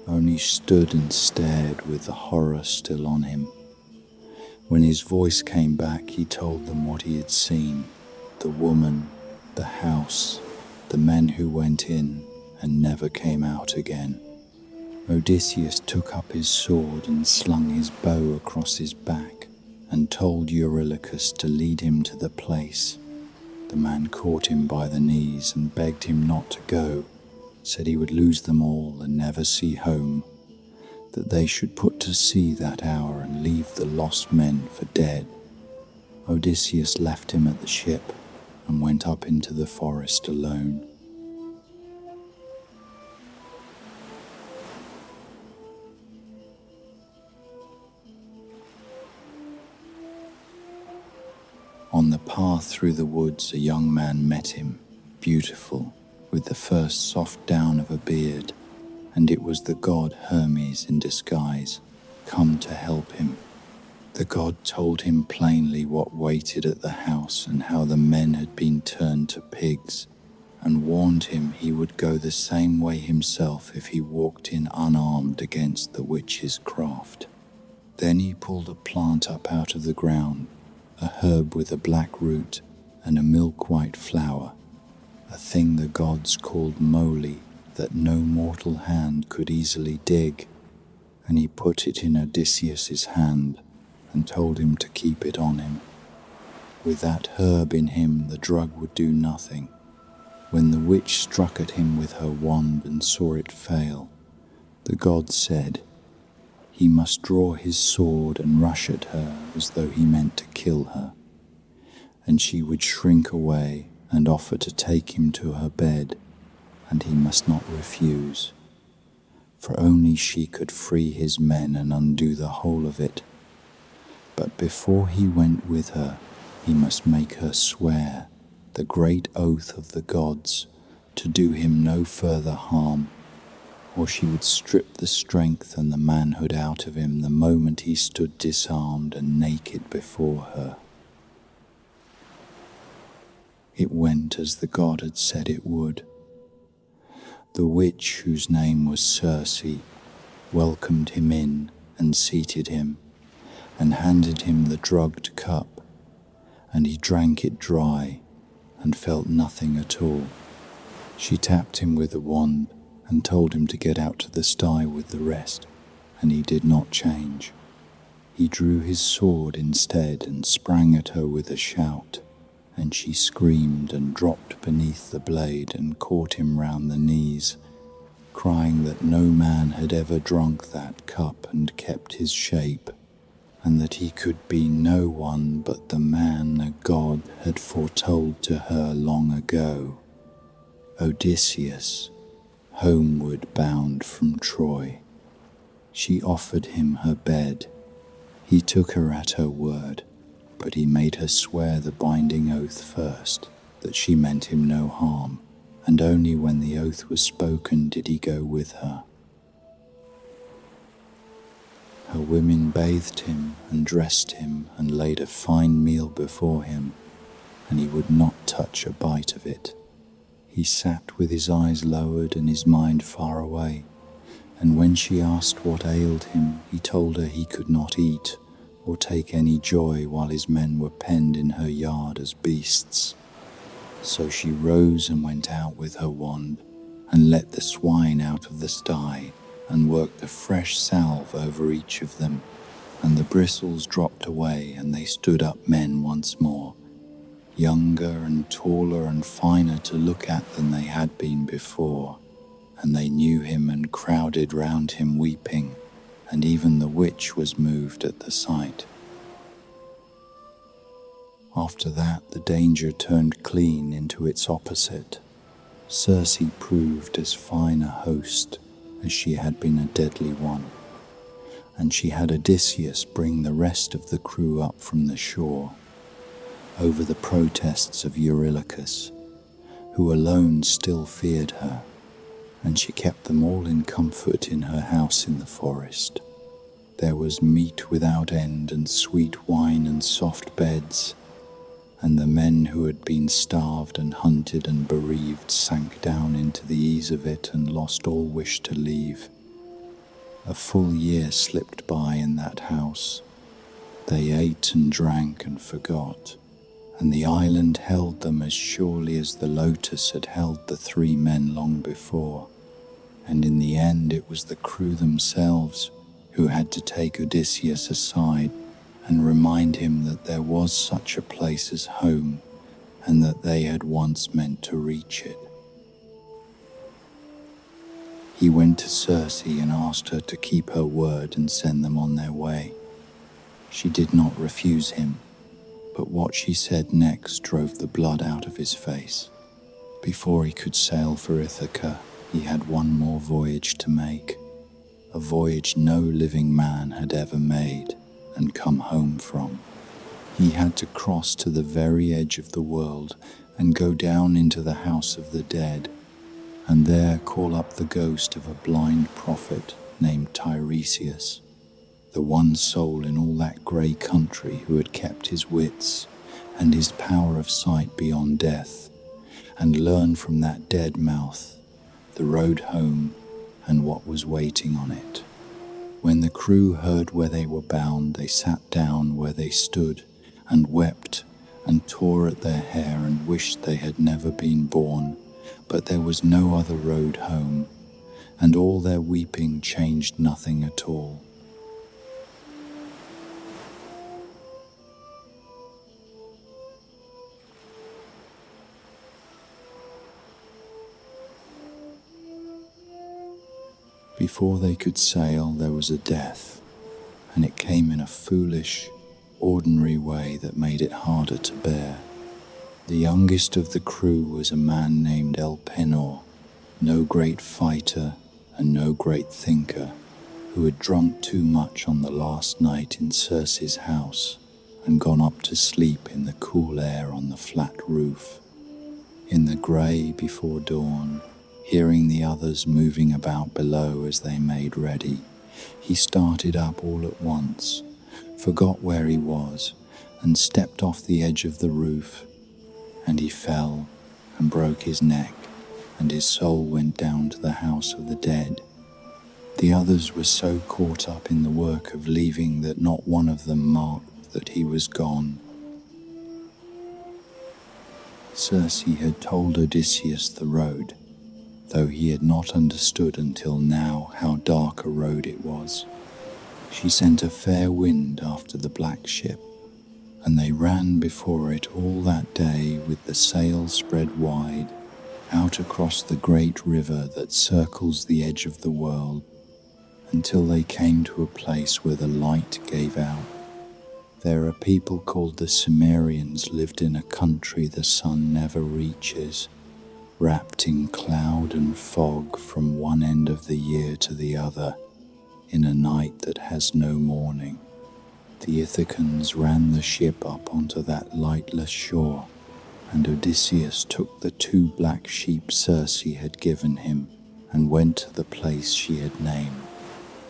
only stood and stared with the horror still on him. When his voice came back, he told them what he had seen, the woman, the house, the men who went in and never came out again. Odysseus took up his sword and slung his bow across his back and told Eurylochus to lead him to the place. The man caught him by the knees and begged him not to go, said he would lose them all and never see home, that they should put to sea that hour and leave the lost men for dead. Odysseus left him at the ship and went up into the forest alone. On the path through the woods, a young man met him, beautiful, with the first soft down of a beard, and it was the god Hermes in disguise, come to help him. The god told him plainly what waited at the house and how the men had been turned to pigs, and warned him he would go the same way himself if he walked in unarmed against the witch's craft. Then he pulled a plant up out of the ground, a herb with a black root and a milk-white flower, a thing the gods called moly that no mortal hand could easily dig, and he put it in Odysseus's hand and told him to keep it on him. With that herb in him, the drug would do nothing. When the witch struck at him with her wand and saw it fail, the god said he must draw his sword and rush at her as though he meant to kill her, and she would shrink away and offer to take him to her bed, and he must not refuse, for only she could free his men and undo the whole of it. But before he went with her, he must make her swear, the great oath of the gods, to do him no further harm, or she would strip the strength and the manhood out of him the moment he stood disarmed and naked before her. It went as the god had said it would. The witch, whose name was Circe, welcomed him in and seated him, and handed him the drugged cup, and he drank it dry and felt nothing at all. She tapped him with a wand and told him to get out to the sty with the rest, and he did not change. He drew his sword instead and sprang at her with a shout, and she screamed and dropped beneath the blade and caught him round the knees, crying that no man had ever drunk that cup and kept his shape, and that he could be no one but the man a god had foretold to her long ago, Odysseus, homeward bound from Troy. She offered him her bed. He took her at her word, but he made her swear the binding oath first, that she meant him no harm, and only when the oath was spoken did he go with her. Her women bathed him and dressed him and laid a fine meal before him, and he would not touch a bite of it. He sat with his eyes lowered and his mind far away, and when she asked what ailed him, he told her he could not eat or take any joy while his men were penned in her yard as beasts. So she rose and went out with her wand, and let the swine out of the sty, and worked a fresh salve over each of them, and the bristles dropped away, and they stood up men once more, younger and taller and finer to look at than they had been before. And they knew him and crowded round him weeping, and even the witch was moved at the sight. After that, the danger turned clean into its opposite. Circe proved as fine a host as she had been a deadly one, and she had Odysseus bring the rest of the crew up from the shore, over the protests of Eurylochus, who alone still feared her, and she kept them all in comfort in her house in the forest. There was meat without end, and sweet wine and soft beds, and the men who had been starved and hunted and bereaved sank down into the ease of it and lost all wish to leave. A full year slipped by in that house. They ate and drank and forgot, and the island held them as surely as the lotus had held the three men long before. And in the end it was the crew themselves who had to take Odysseus aside and remind him that there was such a place as home, and that they had once meant to reach it. He went to Circe and asked her to keep her word and send them on their way. She did not refuse him, but what she said next drove the blood out of his face. Before he could sail for Ithaca, he had one more voyage to make, a voyage no living man had ever made and come home from. He had to cross to the very edge of the world and go down into the house of the dead, and there call up the ghost of a blind prophet named Tiresias, the one soul in all that grey country who had kept his wits and his power of sight beyond death, and learn from that dead mouth the road home and what was waiting on it. When the crew heard where they were bound, they sat down where they stood and wept and tore at their hair and wished they had never been born, but there was no other road home, and all their weeping changed nothing at all. Before they could sail, there was a death, and it came in a foolish, ordinary way that made it harder to bear. The youngest of the crew was a man named Elpenor, no great fighter and no great thinker, who had drunk too much on the last night in Circe's house and gone up to sleep in the cool air on the flat roof. In the grey before dawn, hearing the others moving about below as they made ready, he started up all at once, forgot where he was, and stepped off the edge of the roof, and he fell and broke his neck, and his soul went down to the house of the dead. The others were so caught up in the work of leaving that not one of them marked that he was gone. Circe had told Odysseus the road, though he had not understood until now how dark a road it was. She sent a fair wind after the black ship, and they ran before it all that day with the sail spread wide, out across the great river that circles the edge of the world, until they came to a place where the light gave out. There a people called the Cimmerians lived in a country the sun never reaches, wrapped in cloud and fog from one end of the year to the other, in a night that has no morning. The Ithacans ran the ship up onto that lightless shore, and Odysseus took the 2 black sheep Circe had given him and went to the place she had named.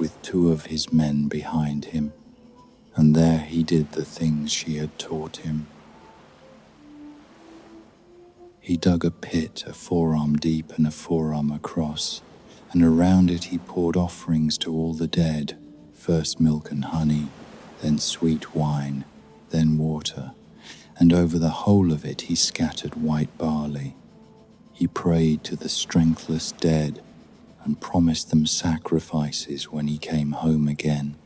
with 2 of his men behind him, and there he did the things she had taught him. He dug a pit a forearm deep and a forearm across, and around it he poured offerings to all the dead, first milk and honey, then sweet wine, then water, and over the whole of it he scattered white barley. He prayed to the strengthless dead and promised them sacrifices when he came home again.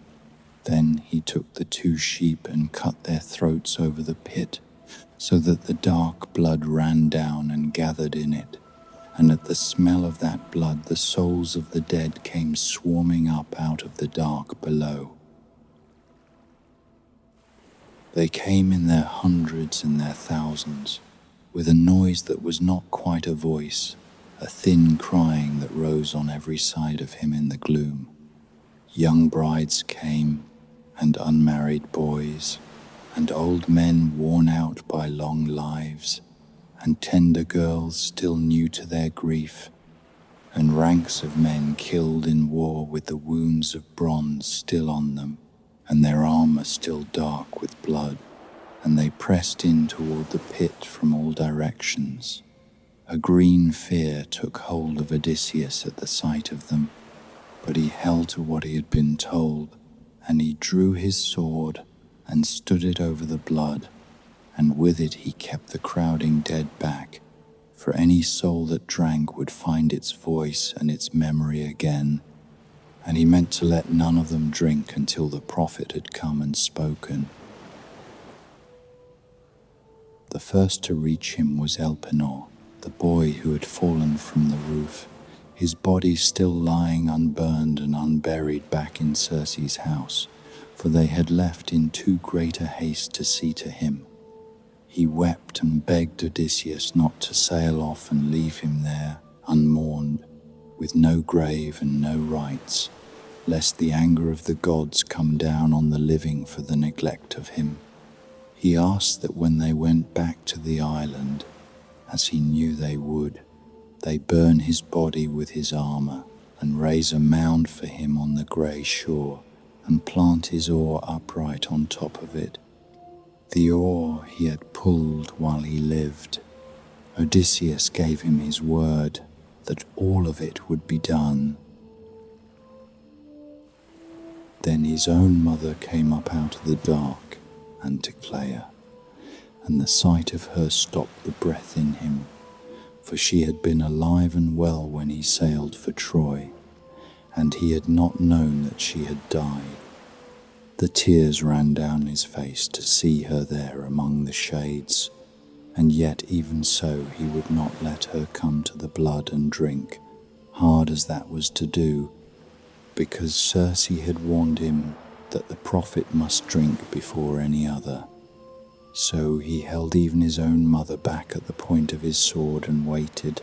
Then he took the 2 sheep and cut their throats over the pit, so that the dark blood ran down and gathered in it, and at the smell of that blood the souls of the dead came swarming up out of the dark below. They came in their hundreds and their thousands, with a noise that was not quite a voice, a thin crying that rose on every side of him in the gloom. Young brides came, and unmarried boys, and old men worn out by long lives, and tender girls still new to their grief, and ranks of men killed in war with the wounds of bronze still on them, and their armor still dark with blood, and they pressed in toward the pit from all directions. A green fear took hold of Odysseus at the sight of them, but he held to what he had been told, and he drew his sword and stood it over the blood, and with it he kept the crowding dead back, for any soul that drank would find its voice and its memory again, and he meant to let none of them drink until the prophet had come and spoken. The first to reach him was Elpenor, the boy who had fallen from the roof, his body still lying unburned and unburied back in Circe's house, for they had left in too great a haste to see to him. He wept and begged Odysseus not to sail off and leave him there, unmourned, with no grave and no rites, lest the anger of the gods come down on the living for the neglect of him. He asked that when they went back to the island, as he knew they would, they burn his body with his armor, and raise a mound for him on the grey shore, and plant his oar upright on top of it. The oar he had pulled while he lived. Odysseus gave him his word that all of it would be done. Then his own mother came up out of the dark, Anticleia, and the sight of her stopped the breath in him, for she had been alive and well when he sailed for Troy, and he had not known that she had died. The tears ran down his face to see her there among the shades, and yet even so he would not let her come to the blood and drink, hard as that was to do, because Circe had warned him that the prophet must drink before any other. So he held even his own mother back at the point of his sword and waited,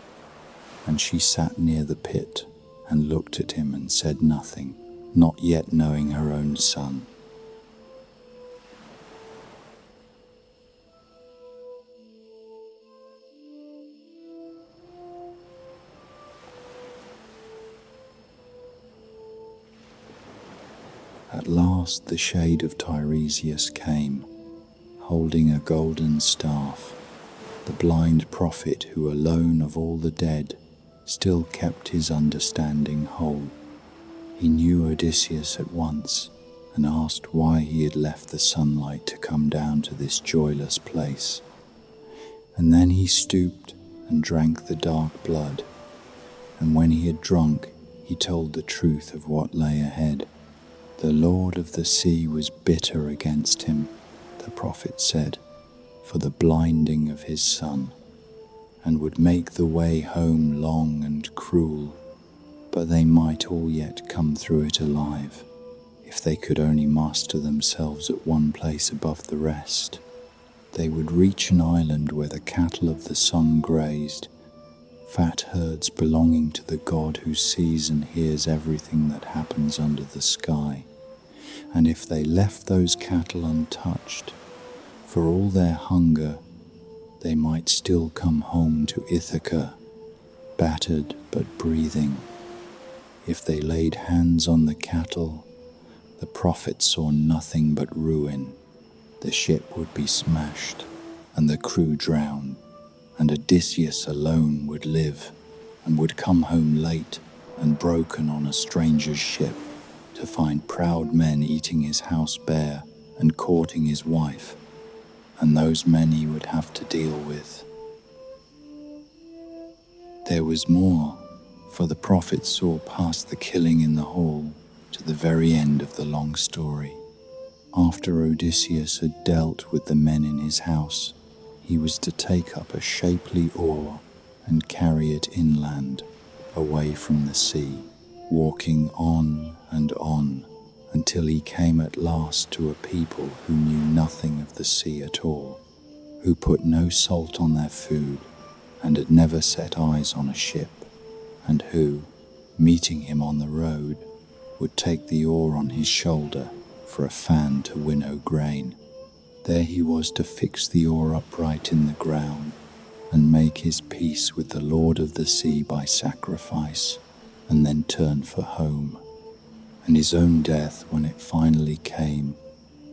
and she sat near the pit and looked at him and said nothing, not yet knowing her own son. At last the shade of Tiresias came, holding a golden staff, the blind prophet who alone of all the dead still kept his understanding whole. He knew Odysseus at once and asked why he had left the sunlight to come down to this joyless place. And then he stooped and drank the dark blood, and when he had drunk, he told the truth of what lay ahead. The Lord of the sea was bitter against him, the prophet said, for the blinding of his son, and would make the way home long and cruel, but they might all yet come through it alive, if they could only master themselves at one place above the rest. They would reach an island where the cattle of the sun grazed, fat herds belonging to the God who sees and hears everything that happens under the sky. And if they left those cattle untouched, for all their hunger, they might still come home to Ithaca, battered but breathing. If they laid hands on the cattle, the prophet saw nothing but ruin. The ship would be smashed and the crew drowned, and Odysseus alone would live and would come home late and broken on a stranger's ship to find proud men eating his house bare and courting his wife, and those men he would have to deal with. There was more, for the prophet saw past the killing in the hall to the very end of the long story. After Odysseus had dealt with the men in his house, he was to take up a shapely oar and carry it inland, away from the sea, walking on and on until he came at last to a people who knew nothing of the sea at all, who put no salt on their food and had never set eyes on a ship, and who, meeting him on the road, would take the oar on his shoulder for a fan to winnow grain. There he was to fix the oar upright in the ground and make his peace with the Lord of the sea by sacrifice, and then turn for home. And his own death, when it finally came,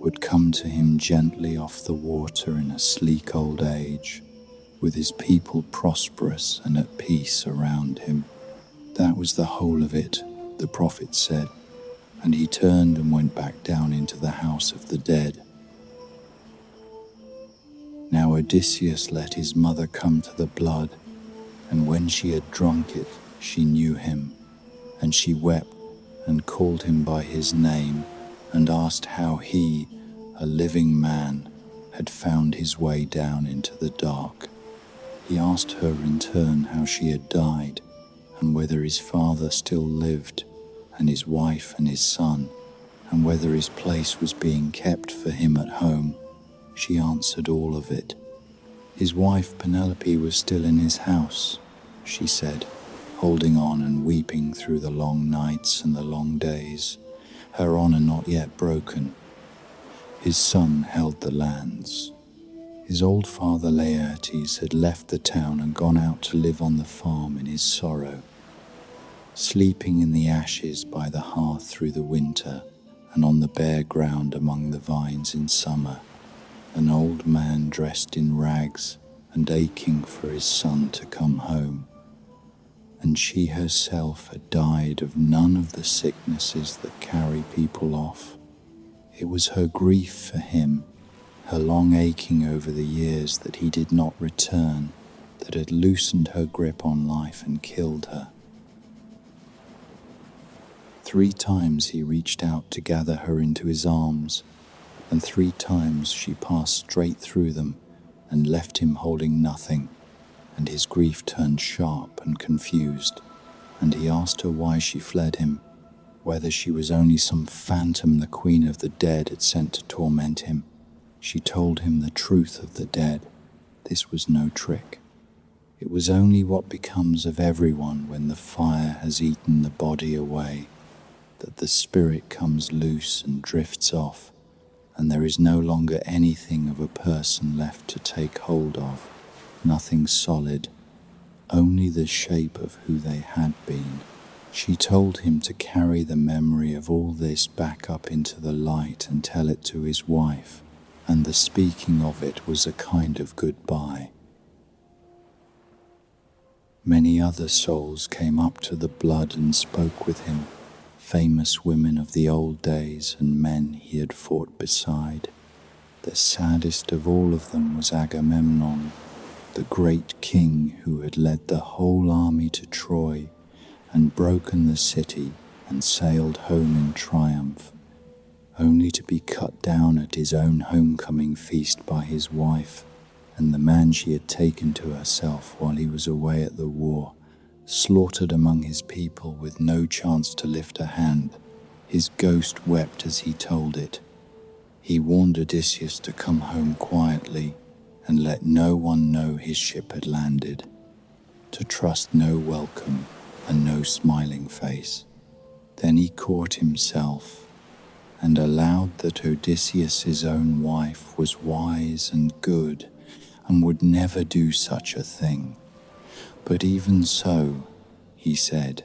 would come to him gently off the water in a sleek old age, with his people prosperous and at peace around him. That was the whole of it, the prophet said, and he turned and went back down into the house of the dead. Now Odysseus let his mother come to the blood, and when she had drunk it, she knew him, and she wept and called him by his name, and asked how he, a living man, had found his way down into the dark. He asked her in turn how she had died, and whether his father still lived, and his wife and his son, and whether his place was being kept for him at home. She answered all of it. His wife Penelope was still in his house, she said, holding on and weeping through the long nights and the long days, her honor not yet broken. His son held the lands. His old father Laertes had left the town and gone out to live on the farm in his sorrow, sleeping in the ashes by the hearth through the winter and on the bare ground among the vines in summer, an old man dressed in rags and aching for his son to come home. And she herself had died of none of the sicknesses that carry people off. It was her grief for him, her long aching over the years that he did not return, that had loosened her grip on life and killed her. 3 times he reached out to gather her into his arms, and 3 times she passed straight through them and left him holding nothing, and his grief turned sharp and confused, and he asked her why she fled him, whether she was only some phantom the queen of the dead had sent to torment him. She told him the truth of the dead. This was no trick. It was only what becomes of everyone when the fire has eaten the body away, that the spirit comes loose and drifts off, and there is no longer anything of a person left to take hold of, nothing solid, only the shape of who they had been. She told him to carry the memory of all this back up into the light and tell it to his wife, and the speaking of it was a kind of goodbye. Many other souls came up to the blood and spoke with him, famous women of the old days and men he had fought beside. The saddest of all of them was Agamemnon, the great king who had led the whole army to Troy and broken the city and sailed home in triumph, only to be cut down at his own homecoming feast by his wife and the man she had taken to herself while he was away at the war, slaughtered among his people with no chance to lift a hand. His ghost wept as he told it. He warned Odysseus to come home quietly and let no one know his ship had landed, to trust no welcome and no smiling face. Then he caught himself and allowed that Odysseus's own wife was wise and good and would never do such a thing. But even so, he said,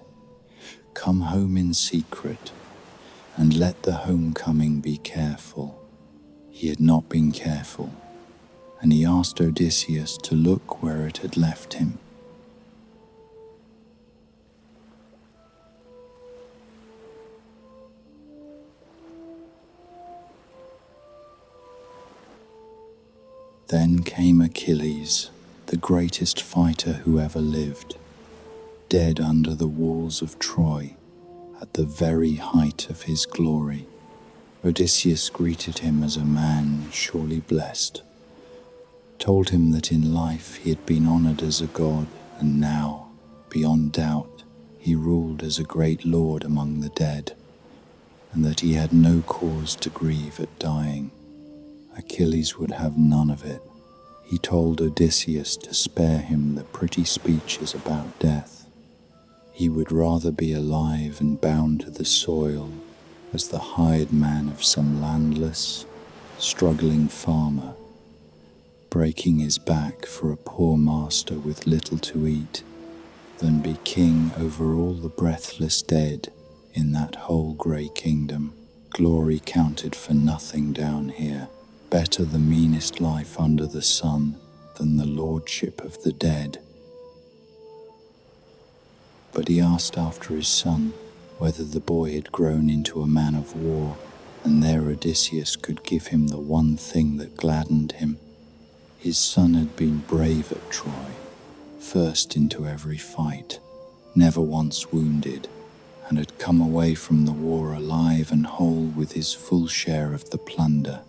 Come home in secret, and let the homecoming be careful." He had not been careful, and he asked Odysseus to look where it had left him. Then came Achilles, the greatest fighter who ever lived, dead under the walls of Troy, at the very height of his glory. Odysseus greeted him as a man surely blessed, told him that in life he had been honored as a god, and now, beyond doubt, he ruled as a great lord among the dead, and that he had no cause to grieve at dying. Achilles would have none of it. He told Odysseus to spare him the pretty speeches about death. He would rather be alive and bound to the soil as the hired man of some landless, struggling farmer, breaking his back for a poor master with little to eat, than be king over all the breathless dead in that whole grey kingdom. Glory counted for nothing down here. Better the meanest life under the sun than the lordship of the dead. But he asked after his son, whether the boy had grown into a man of war, and there Odysseus could give him the one thing that gladdened him. His son had been brave at Troy, first into every fight, never once wounded, and had come away from the war alive and whole with his full share of the plunder.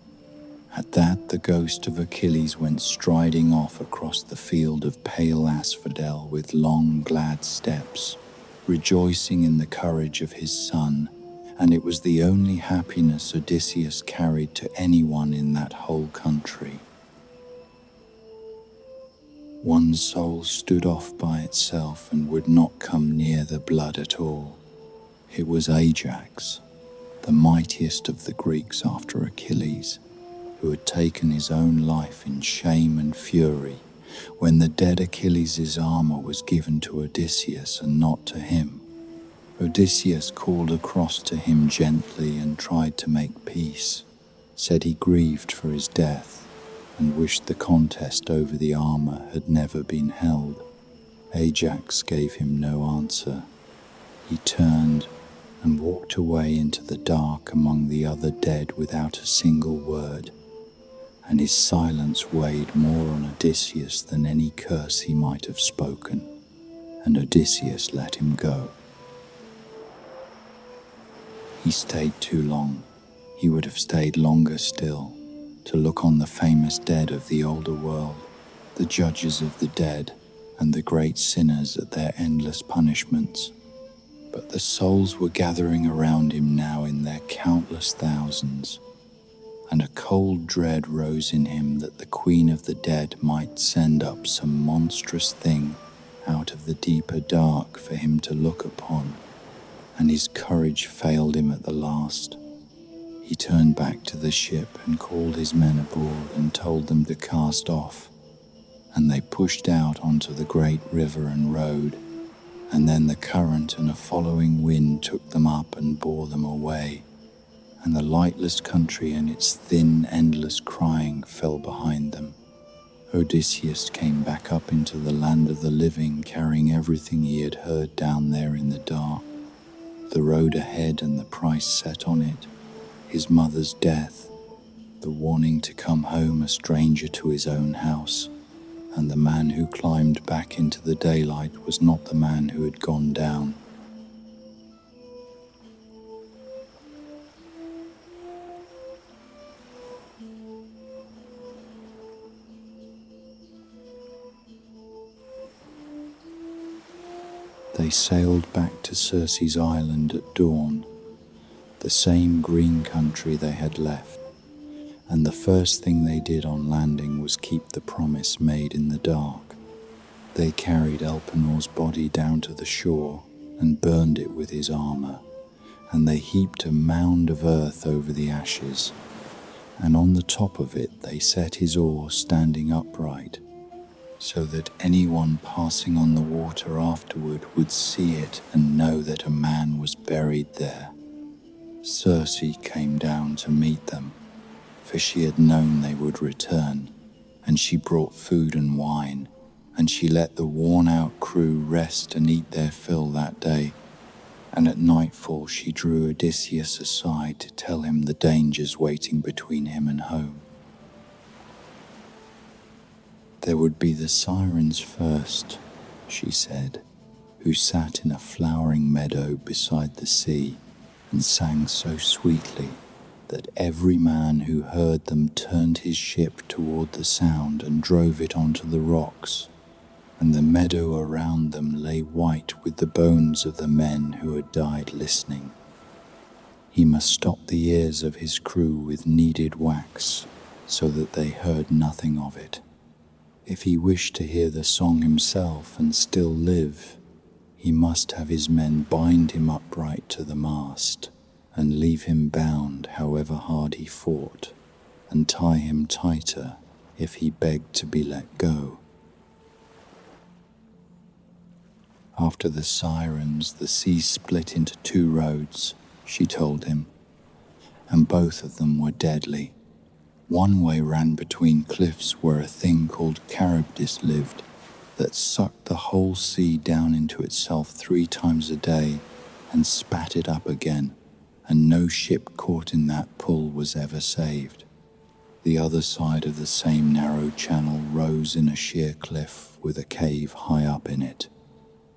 At that, the ghost of Achilles went striding off across the field of pale asphodel with long, glad steps, rejoicing in the courage of his son, and it was the only happiness Odysseus carried to anyone in that whole country. One soul stood off by itself and would not come near the blood at all. It was Ajax, the mightiest of the Greeks after Achilles, who had taken his own life in shame and fury when the dead Achilles' armor was given to Odysseus and not to him. Odysseus called across to him gently and tried to make peace, said he grieved for his death and wished the contest over the armor had never been held. Ajax gave him no answer. He turned and walked away into the dark among the other dead without a single word, and his silence weighed more on Odysseus than any curse he might have spoken, and Odysseus let him go. He stayed too long. He would have stayed longer still, to look on the famous dead of the older world, the judges of the dead, and the great sinners at their endless punishments. But the souls were gathering around him now in their countless thousands, and a cold dread rose in him that the queen of the dead might send up some monstrous thing out of the deeper dark for him to look upon, and his courage failed him at the last. He turned back to the ship and called his men aboard and told them to cast off, and they pushed out onto the great river and rowed, and then the current and a following wind took them up and bore them away, and the lightless country and its thin, endless crying fell behind them. Odysseus came back up into the land of the living, carrying everything he had heard down there in the dark, the road ahead and the price set on it, his mother's death, the warning to come home a stranger to his own house, and the man who climbed back into the daylight was not the man who had gone down. They sailed back to Circe's island at dawn, the same green country they had left, and the first thing they did on landing was keep the promise made in the dark. They carried Elpenor's body down to the shore and burned it with his armor, and they heaped a mound of earth over the ashes, and on the top of it they set his oar standing upright, so that anyone passing on the water afterward would see it and know that a man was buried there. Circe came down to meet them, for she had known they would return, and she brought food and wine, and she let the worn-out crew rest and eat their fill that day. And at nightfall she drew Odysseus aside to tell him the dangers waiting between him and home. There would be the sirens first, she said, who sat in a flowering meadow beside the sea and sang so sweetly that every man who heard them turned his ship toward the sound and drove it onto the rocks, and the meadow around them lay white with the bones of the men who had died listening. He must stop the ears of his crew with kneaded wax so that they heard nothing of it. If he wished to hear the song himself and still live, he must have his men bind him upright to the mast and leave him bound however hard he fought, and tie him tighter if he begged to be let go. After the sirens, the sea split into two roads, she told him, and both of them were deadly. One way ran between cliffs where a thing called Charybdis lived that sucked the whole sea down into itself 3 times a day and spat it up again, and no ship caught in that pull was ever saved. The other side of the same narrow channel rose in a sheer cliff with a cave high up in it,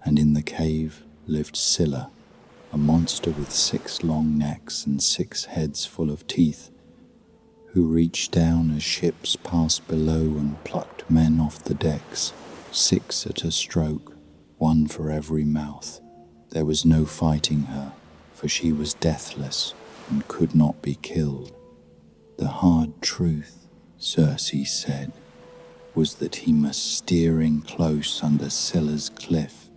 and in the cave lived Scylla, a monster with 6 long necks and 6 heads full of teeth, who reached down as ships passed below and plucked men off the decks, 6 at a stroke, 1 for every mouth. There was no fighting her, for she was deathless and could not be killed. The hard truth, Circe said, was that he must steer in close under Scylla's cliff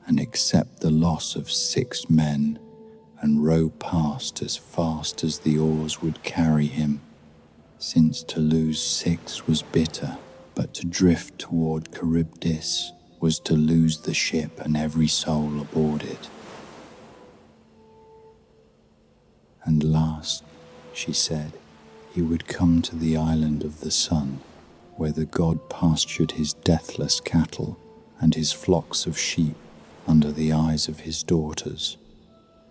and accept the loss of 6 men and row past as fast as the oars would carry him, since to lose 6 was bitter, but to drift toward Charybdis was to lose the ship and every soul aboard it. And last, she said, he would come to the island of the sun, where the god pastured his deathless cattle and his flocks of sheep under the eyes of his daughters.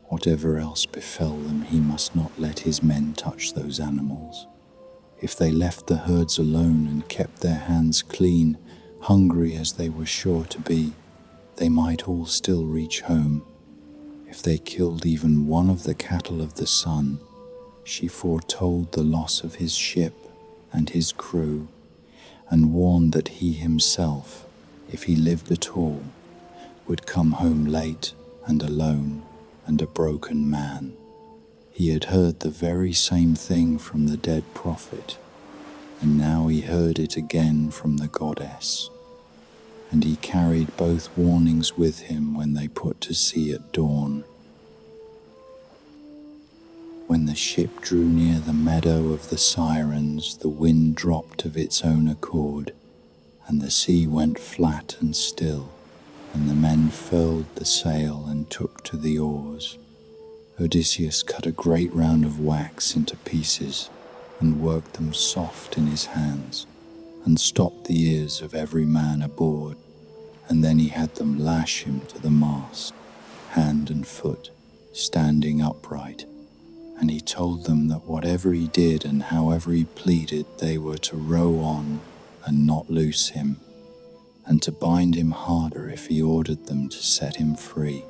Whatever else befell them, he must not let his men touch those animals. If they left the herds alone and kept their hands clean, hungry as they were sure to be, they might all still reach home. If they killed even one of the cattle of the sun, she foretold the loss of his ship and his crew, and warned that he himself, if he lived at all, would come home late and alone and a broken man. He had heard the very same thing from the dead prophet, and now he heard it again from the goddess, and he carried both warnings with him when they put to sea at dawn. When the ship drew near the meadow of the sirens, the wind dropped of its own accord, and the sea went flat and still, and the men furled the sail and took to the oars. Odysseus cut a great round of wax into pieces and worked them soft in his hands, and stopped the ears of every man aboard, and then he had them lash him to the mast, hand and foot, standing upright, and he told them that whatever he did and however he pleaded, they were to row on and not loose him, and to bind him harder if he ordered them to set him free.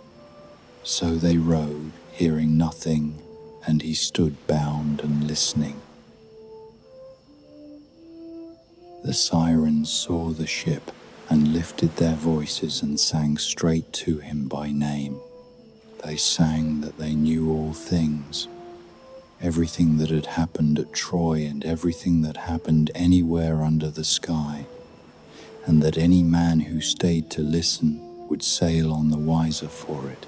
So they rowed, hearing nothing, and he stood bound and listening. The sirens saw the ship and lifted their voices and sang straight to him by name. They sang that they knew all things, everything that had happened at Troy and everything that happened anywhere under the sky, and that any man who stayed to listen would sail on the wiser for it.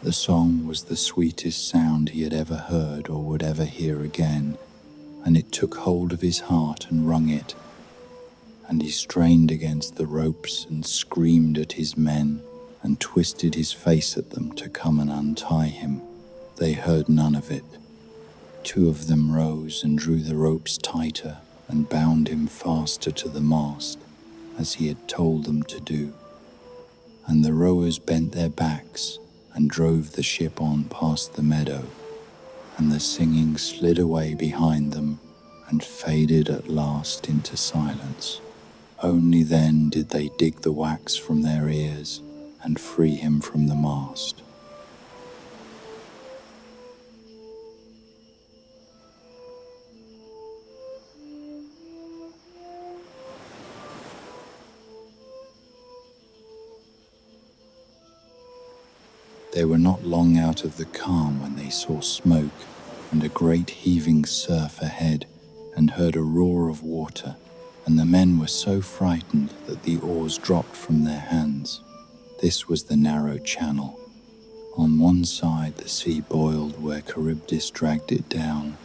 The song was the sweetest sound he had ever heard or would ever hear again, and it took hold of his heart and wrung it. and he strained against the ropes and screamed at his men and twisted his face at them to come and untie him. They heard none of it. Two of them rose and drew the ropes tighter and bound him faster to the mast, as he had told them to do. And the rowers bent their backs and drove the ship on past the meadow, and the singing slid away behind them and faded at last into silence. Only then did they dig the wax from their ears and free him from the mast. They were not long out of the calm when they saw smoke and a great heaving surf ahead, and heard a roar of water, and the men were so frightened that the oars dropped from their hands. This was the narrow channel. On one side the sea boiled where Charybdis dragged it down,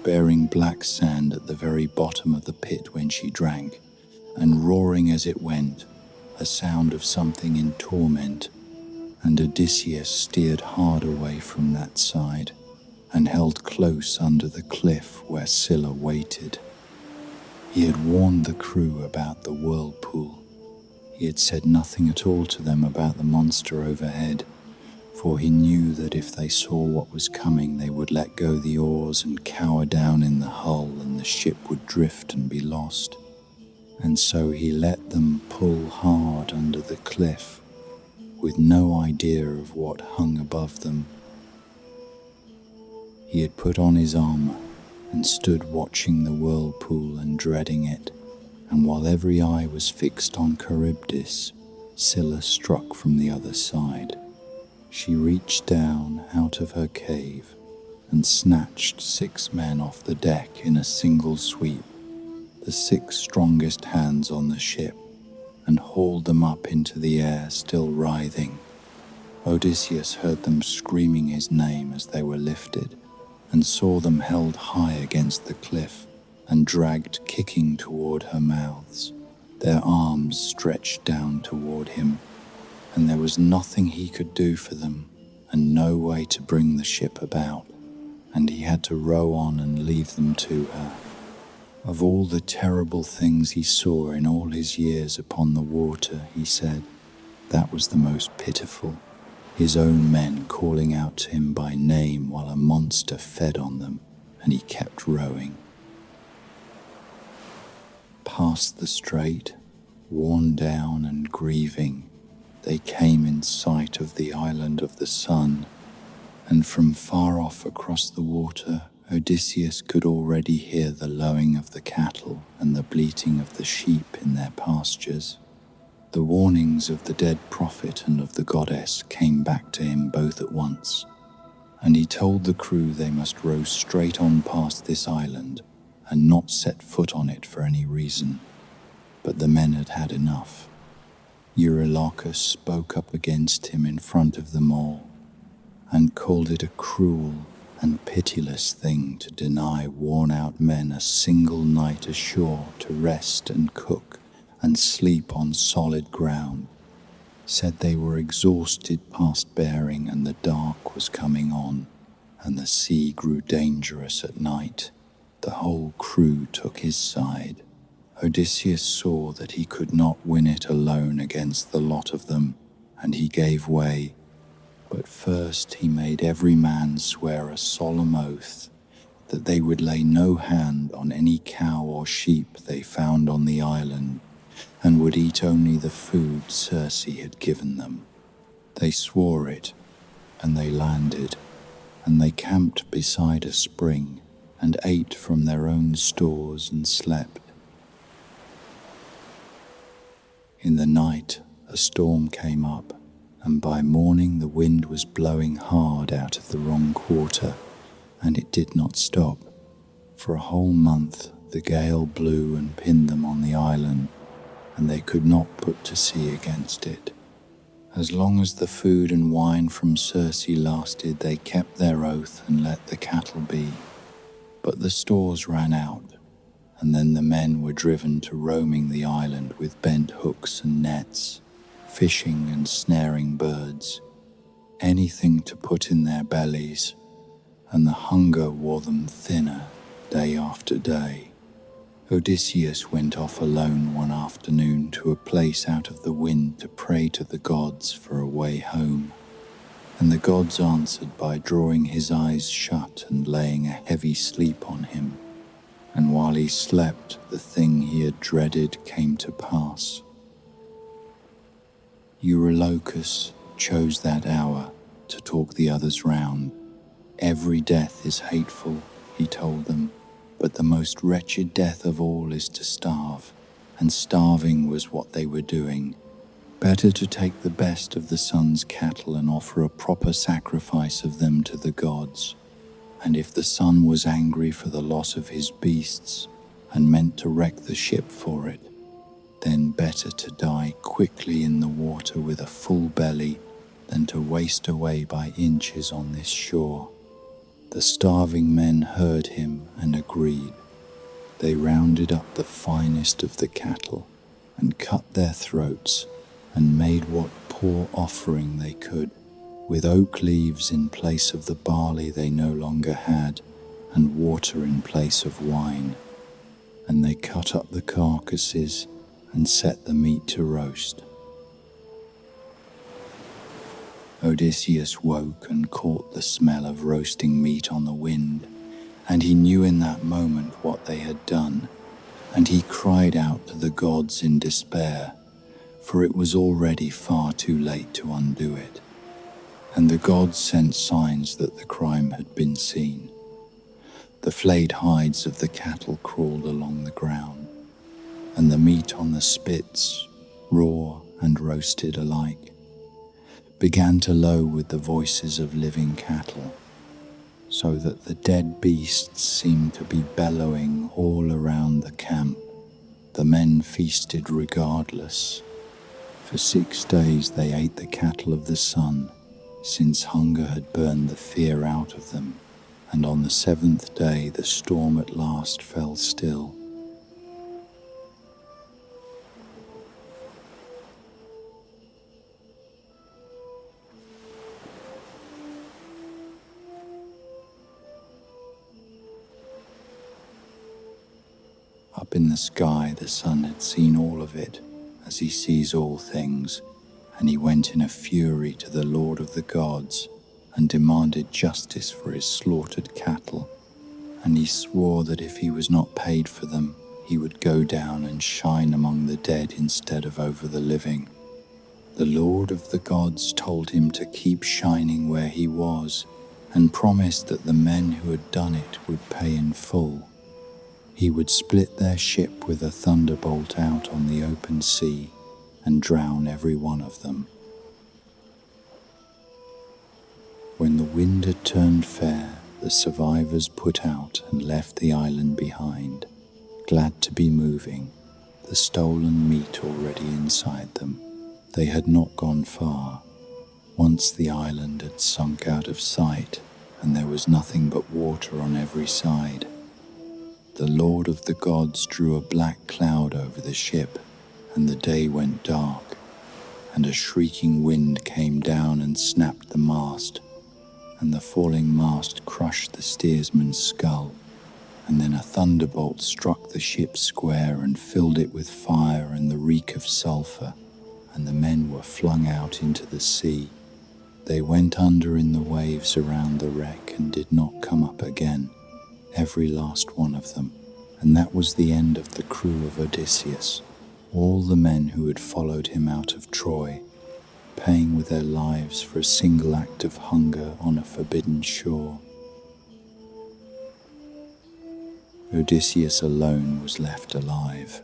bearing black sand at the very bottom of the pit when she drank, and roaring as it went, a sound of something in torment. And Odysseus steered hard away from that side and held close under the cliff where Scylla waited. He had warned the crew about the whirlpool. He had said nothing at all to them about the monster overhead, for he knew that if they saw what was coming, they would let go the oars and cower down in the hull, and the ship would drift and be lost. And so he let them pull hard under the cliff, with no idea of what hung above them. He had put on his armor and stood watching the whirlpool and dreading it, and while every eye was fixed on Charybdis, Scylla struck from the other side. She reached down out of her cave and snatched 6 men off the deck in a single sweep, the 6 strongest hands on the ship, and hauled them up into the air, still writhing. Odysseus heard them screaming his name as they were lifted, and saw them held high against the cliff and dragged kicking toward her mouths, their arms stretched down toward him, and there was nothing he could do for them, and no way to bring the ship about, and he had to row on and leave them to her. Of all the terrible things he saw in all his years upon the water, he said, that was the most pitiful, his own men calling out to him by name while a monster fed on them, and he kept rowing. Past the strait, worn down and grieving, they came in sight of the island of the sun, and from far off across the water, Odysseus could already hear the lowing of the cattle and the bleating of the sheep in their pastures. The warnings of the dead prophet and of the goddess came back to him both at once, and he told the crew they must row straight on past this island and not set foot on it for any reason. But the men had had enough. Eurylochus spoke up against him in front of them all, and called it a cruel and pitiless thing to deny worn-out men a single night ashore to rest and cook and sleep on solid ground, said they were exhausted past bearing and the dark was coming on, and the sea grew dangerous at night. The whole crew took his side. Odysseus saw that he could not win it alone against the lot of them, and he gave way. But first he made every man swear a solemn oath that they would lay no hand on any cow or sheep they found on the island, and would eat only the food Circe had given them. They swore it, and they landed, and they camped beside a spring, and ate from their own stores and slept. In the night a storm came up, and by morning the wind was blowing hard out of the wrong quarter, and it did not stop. For a whole month the gale blew and pinned them on the island, and they could not put to sea against it. As long as the food and wine from Circe lasted, they kept their oath and let the cattle be. But the stores ran out, and then the men were driven to roaming the island with bent hooks and nets, fishing and snaring birds, anything to put in their bellies, and the hunger wore them thinner day after day. Odysseus went off alone one afternoon to a place out of the wind to pray to the gods for a way home, and the gods answered by drawing his eyes shut and laying a heavy sleep on him. And while he slept, the thing he had dreaded came to pass. Eurylochus chose that hour to talk the others round. Every death is hateful, he told them, but the most wretched death of all is to starve, and starving was what they were doing. Better to take the best of the sun's cattle and offer a proper sacrifice of them to the gods. And if the sun was angry for the loss of his beasts and meant to wreck the ship for it, then better to die quickly in the water with a full belly than to waste away by inches on this shore. The starving men heard him and agreed. They rounded up the finest of the cattle and cut their throats and made what poor offering they could, with oak leaves in place of the barley they no longer had, and water in place of wine. And they cut up the carcasses and set the meat to roast. Odysseus woke and caught the smell of roasting meat on the wind, and he knew in that moment what they had done, and he cried out to the gods in despair, for it was already far too late to undo it. And the gods sent signs that the crime had been seen. The flayed hides of the cattle crawled along the ground, and the meat on the spits, raw and roasted alike, began to low with the voices of living cattle, so that the dead beasts seemed to be bellowing all around the camp. The men feasted regardless. For 6 days they ate the cattle of the sun, since hunger had burned the fear out of them, and on the 7th day the storm at last fell still. Up in the sky the sun had seen all of it, as he sees all things, and he went in a fury to the Lord of the gods and demanded justice for his slaughtered cattle, and he swore that if he was not paid for them, he would go down and shine among the dead instead of over the living. The Lord of the gods told him to keep shining where he was, and promised that the men who had done it would pay in full. He would split their ship with a thunderbolt out on the open sea and drown every one of them. When the wind had turned fair, the survivors put out and left the island behind, glad to be moving, the stolen meat already inside them. They had not gone far. Once the island had sunk out of sight, and there was nothing but water on every side. The Lord of the gods drew a black cloud over the ship, and the day went dark, and a shrieking wind came down and snapped the mast, and the falling mast crushed the steersman's skull, and then a thunderbolt struck the ship square and filled it with fire and the reek of sulfur, and the men were flung out into the sea. They went under in the waves around the wreck and did not come up again, every last one of them, and that was the end of the crew of Odysseus, all the men who had followed him out of Troy, paying with their lives for a single act of hunger on a forbidden shore. Odysseus alone was left alive.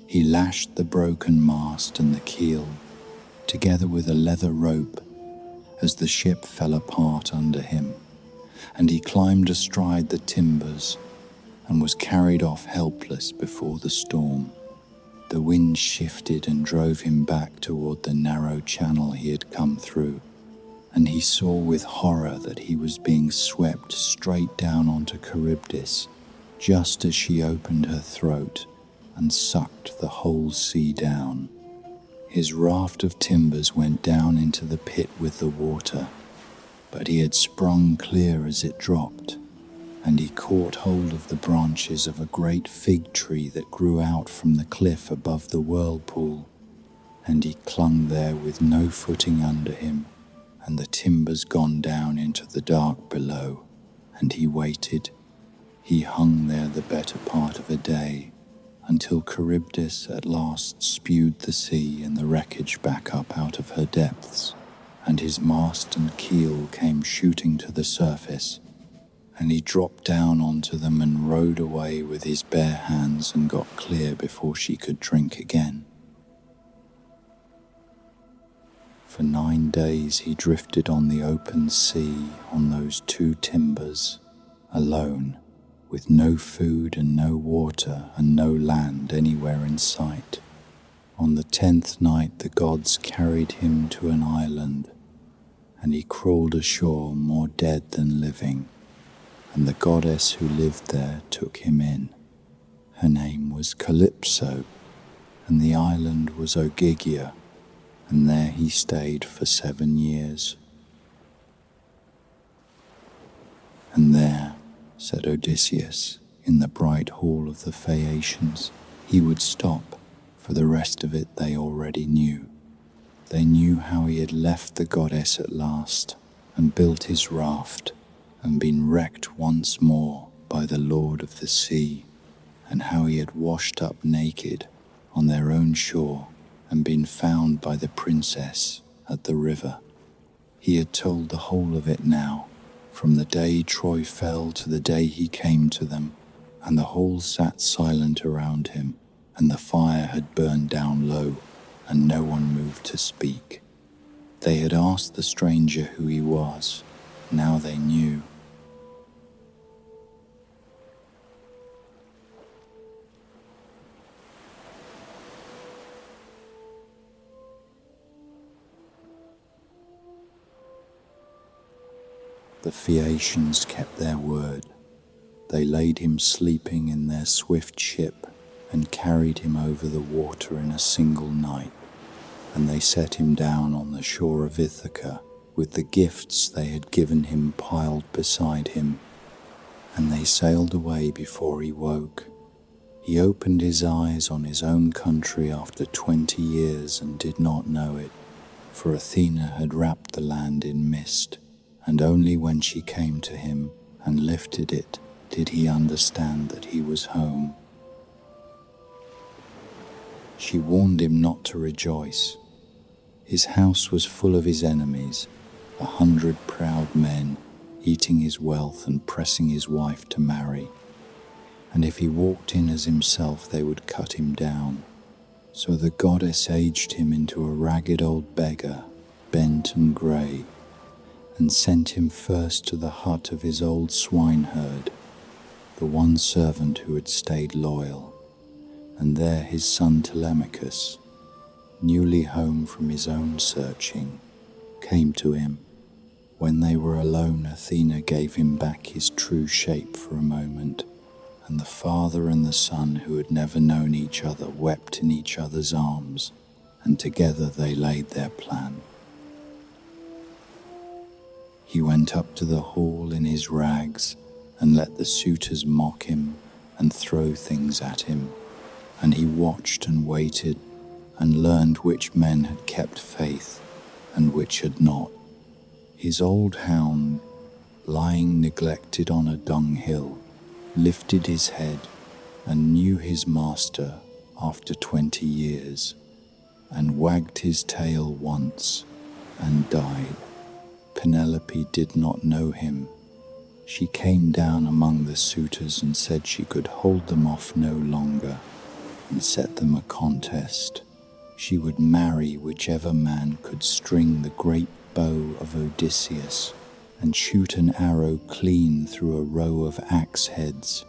He lashed the broken mast and the keel, together with a leather rope, as the ship fell apart under him, and he climbed astride the timbers and was carried off helpless before the storm. The wind shifted and drove him back toward the narrow channel he had come through, and he saw with horror that he was being swept straight down onto Charybdis, just as she opened her throat and sucked the whole sea down. His raft of timbers went down into the pit with the water, but he had sprung clear as it dropped, and he caught hold of the branches of a great fig tree that grew out from the cliff above the whirlpool, and he clung there with no footing under him, and the timbers gone down into the dark below, and he waited. He hung there the better part of a day, until Charybdis at last spewed the sea and the wreckage back up out of her depths, and his mast and keel came shooting to the surface, and he dropped down onto them and rowed away with his bare hands and got clear before she could drink again. For 9 days he drifted on the open sea on those 2 timbers, alone, with no food and no water and no land anywhere in sight. On the 10th night the gods carried him to an island, and he crawled ashore more dead than living, and the goddess who lived there took him in. Her name was Calypso, and the island was Ogygia, and there he stayed for 7 years. And there, said Odysseus, in the bright hall of the Phaeacians, he would stop, for the rest of it they already knew. They knew how he had left the goddess at last, and built his raft, and been wrecked once more by the Lord of the Sea, and how he had washed up naked on their own shore, and been found by the princess at the river. He had told the whole of it now, from the day Troy fell to the day he came to them, and the whole sat silent around him, and the fire had burned down low, and no one moved to speak. They had asked the stranger who he was. Now they knew. The Phaeacians kept their word. They laid him sleeping in their swift ship and carried him over the water in a single night, and they set him down on the shore of Ithaca with the gifts they had given him piled beside him, and they sailed away before he woke. He opened his eyes on his own country after 20 years and did not know it, for Athena had wrapped the land in mist, and only when she came to him and lifted it did he understand that he was home. She warned him not to rejoice. His house was full of his enemies, 100 proud men, eating his wealth and pressing his wife to marry. And if he walked in as himself, they would cut him down. So the goddess aged him into a ragged old beggar, bent and grey, and sent him first to the hut of his old swineherd, the one servant who had stayed loyal, and there his son Telemachus, newly home from his own searching, came to him. When they were alone, Athena gave him back his true shape for a moment, and the father and the son who had never known each other wept in each other's arms, and together they laid their plan. He went up to the hall in his rags and let the suitors mock him and throw things at him, and he watched and waited and learned which men had kept faith and which had not. His old hound, lying neglected on a dunghill, lifted his head and knew his master after 20 years, and wagged his tail once and died. Penelope did not know him. She came down among the suitors and said she could hold them off no longer, and set them a contest. She would marry whichever man could string the great bow of Odysseus and shoot an arrow clean through a row of axe heads,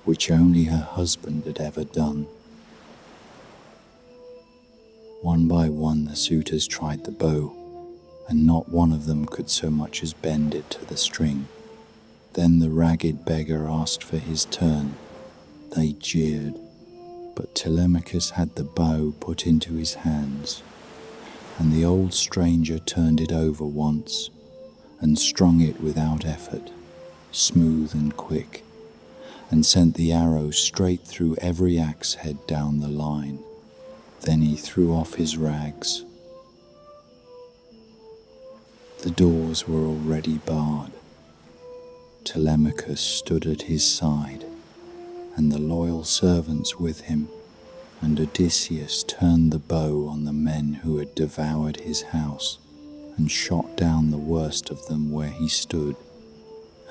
which only her husband had ever done. One by one the suitors tried the bow, and not one of them could so much as bend it to the string. Then the ragged beggar asked for his turn. They jeered, but Telemachus had the bow put into his hands, and the old stranger turned it over once and strung it without effort, smooth and quick, and sent the arrow straight through every axe head down the line. Then he threw off his rags. The doors were already barred. Telemachus stood at his side, and the loyal servants with him, and Odysseus turned the bow on the men who had devoured his house, and shot down the worst of them where he stood.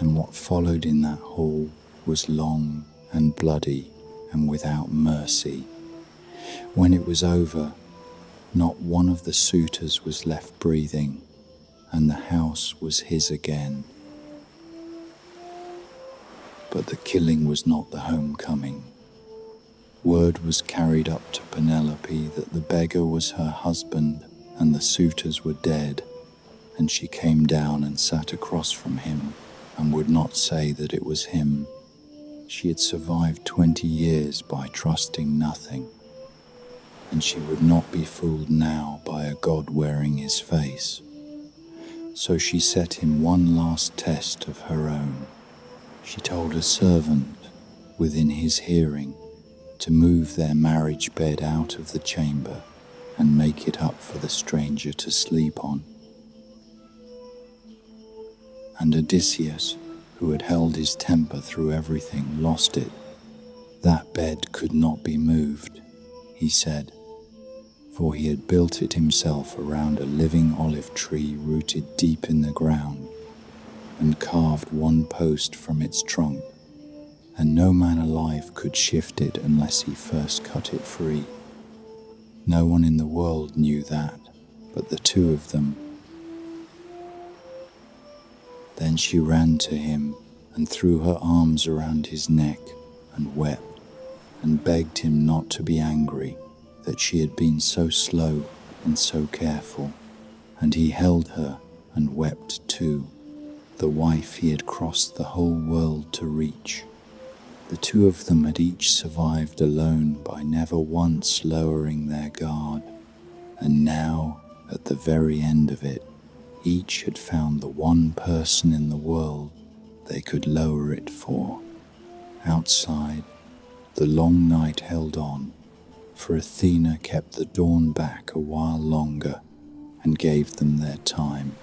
And what followed in that hall was long and bloody and without mercy. When it was over, not one of the suitors was left breathing, and the house was his again. But the killing was not the homecoming. Word was carried up to Penelope that the beggar was her husband and the suitors were dead, and she came down and sat across from him and would not say that it was him. She had survived 20 years by trusting nothing, and she would not be fooled now by a god wearing his face. So she set him one last test of her own. She told a servant within his hearing to move their marriage bed out of the chamber and make it up for the stranger to sleep on. And Odysseus, who had held his temper through everything, lost it. That bed could not be moved, he said, for he had built it himself around a living olive tree rooted deep in the ground, and carved one post from its trunk, and no man alive could shift it unless he first cut it free. No one in the world knew that, but the two of them. Then she ran to him and threw her arms around his neck and wept, and begged him not to be angry that she had been so slow and so careful. And he held her and wept too, the wife he had crossed the whole world to reach. The two of them had each survived alone by never once lowering their guard, and now, at the very end of it, each had found the one person in the world they could lower it for. Outside, the long night held on, for Athena kept the dawn back a while longer and gave them their time.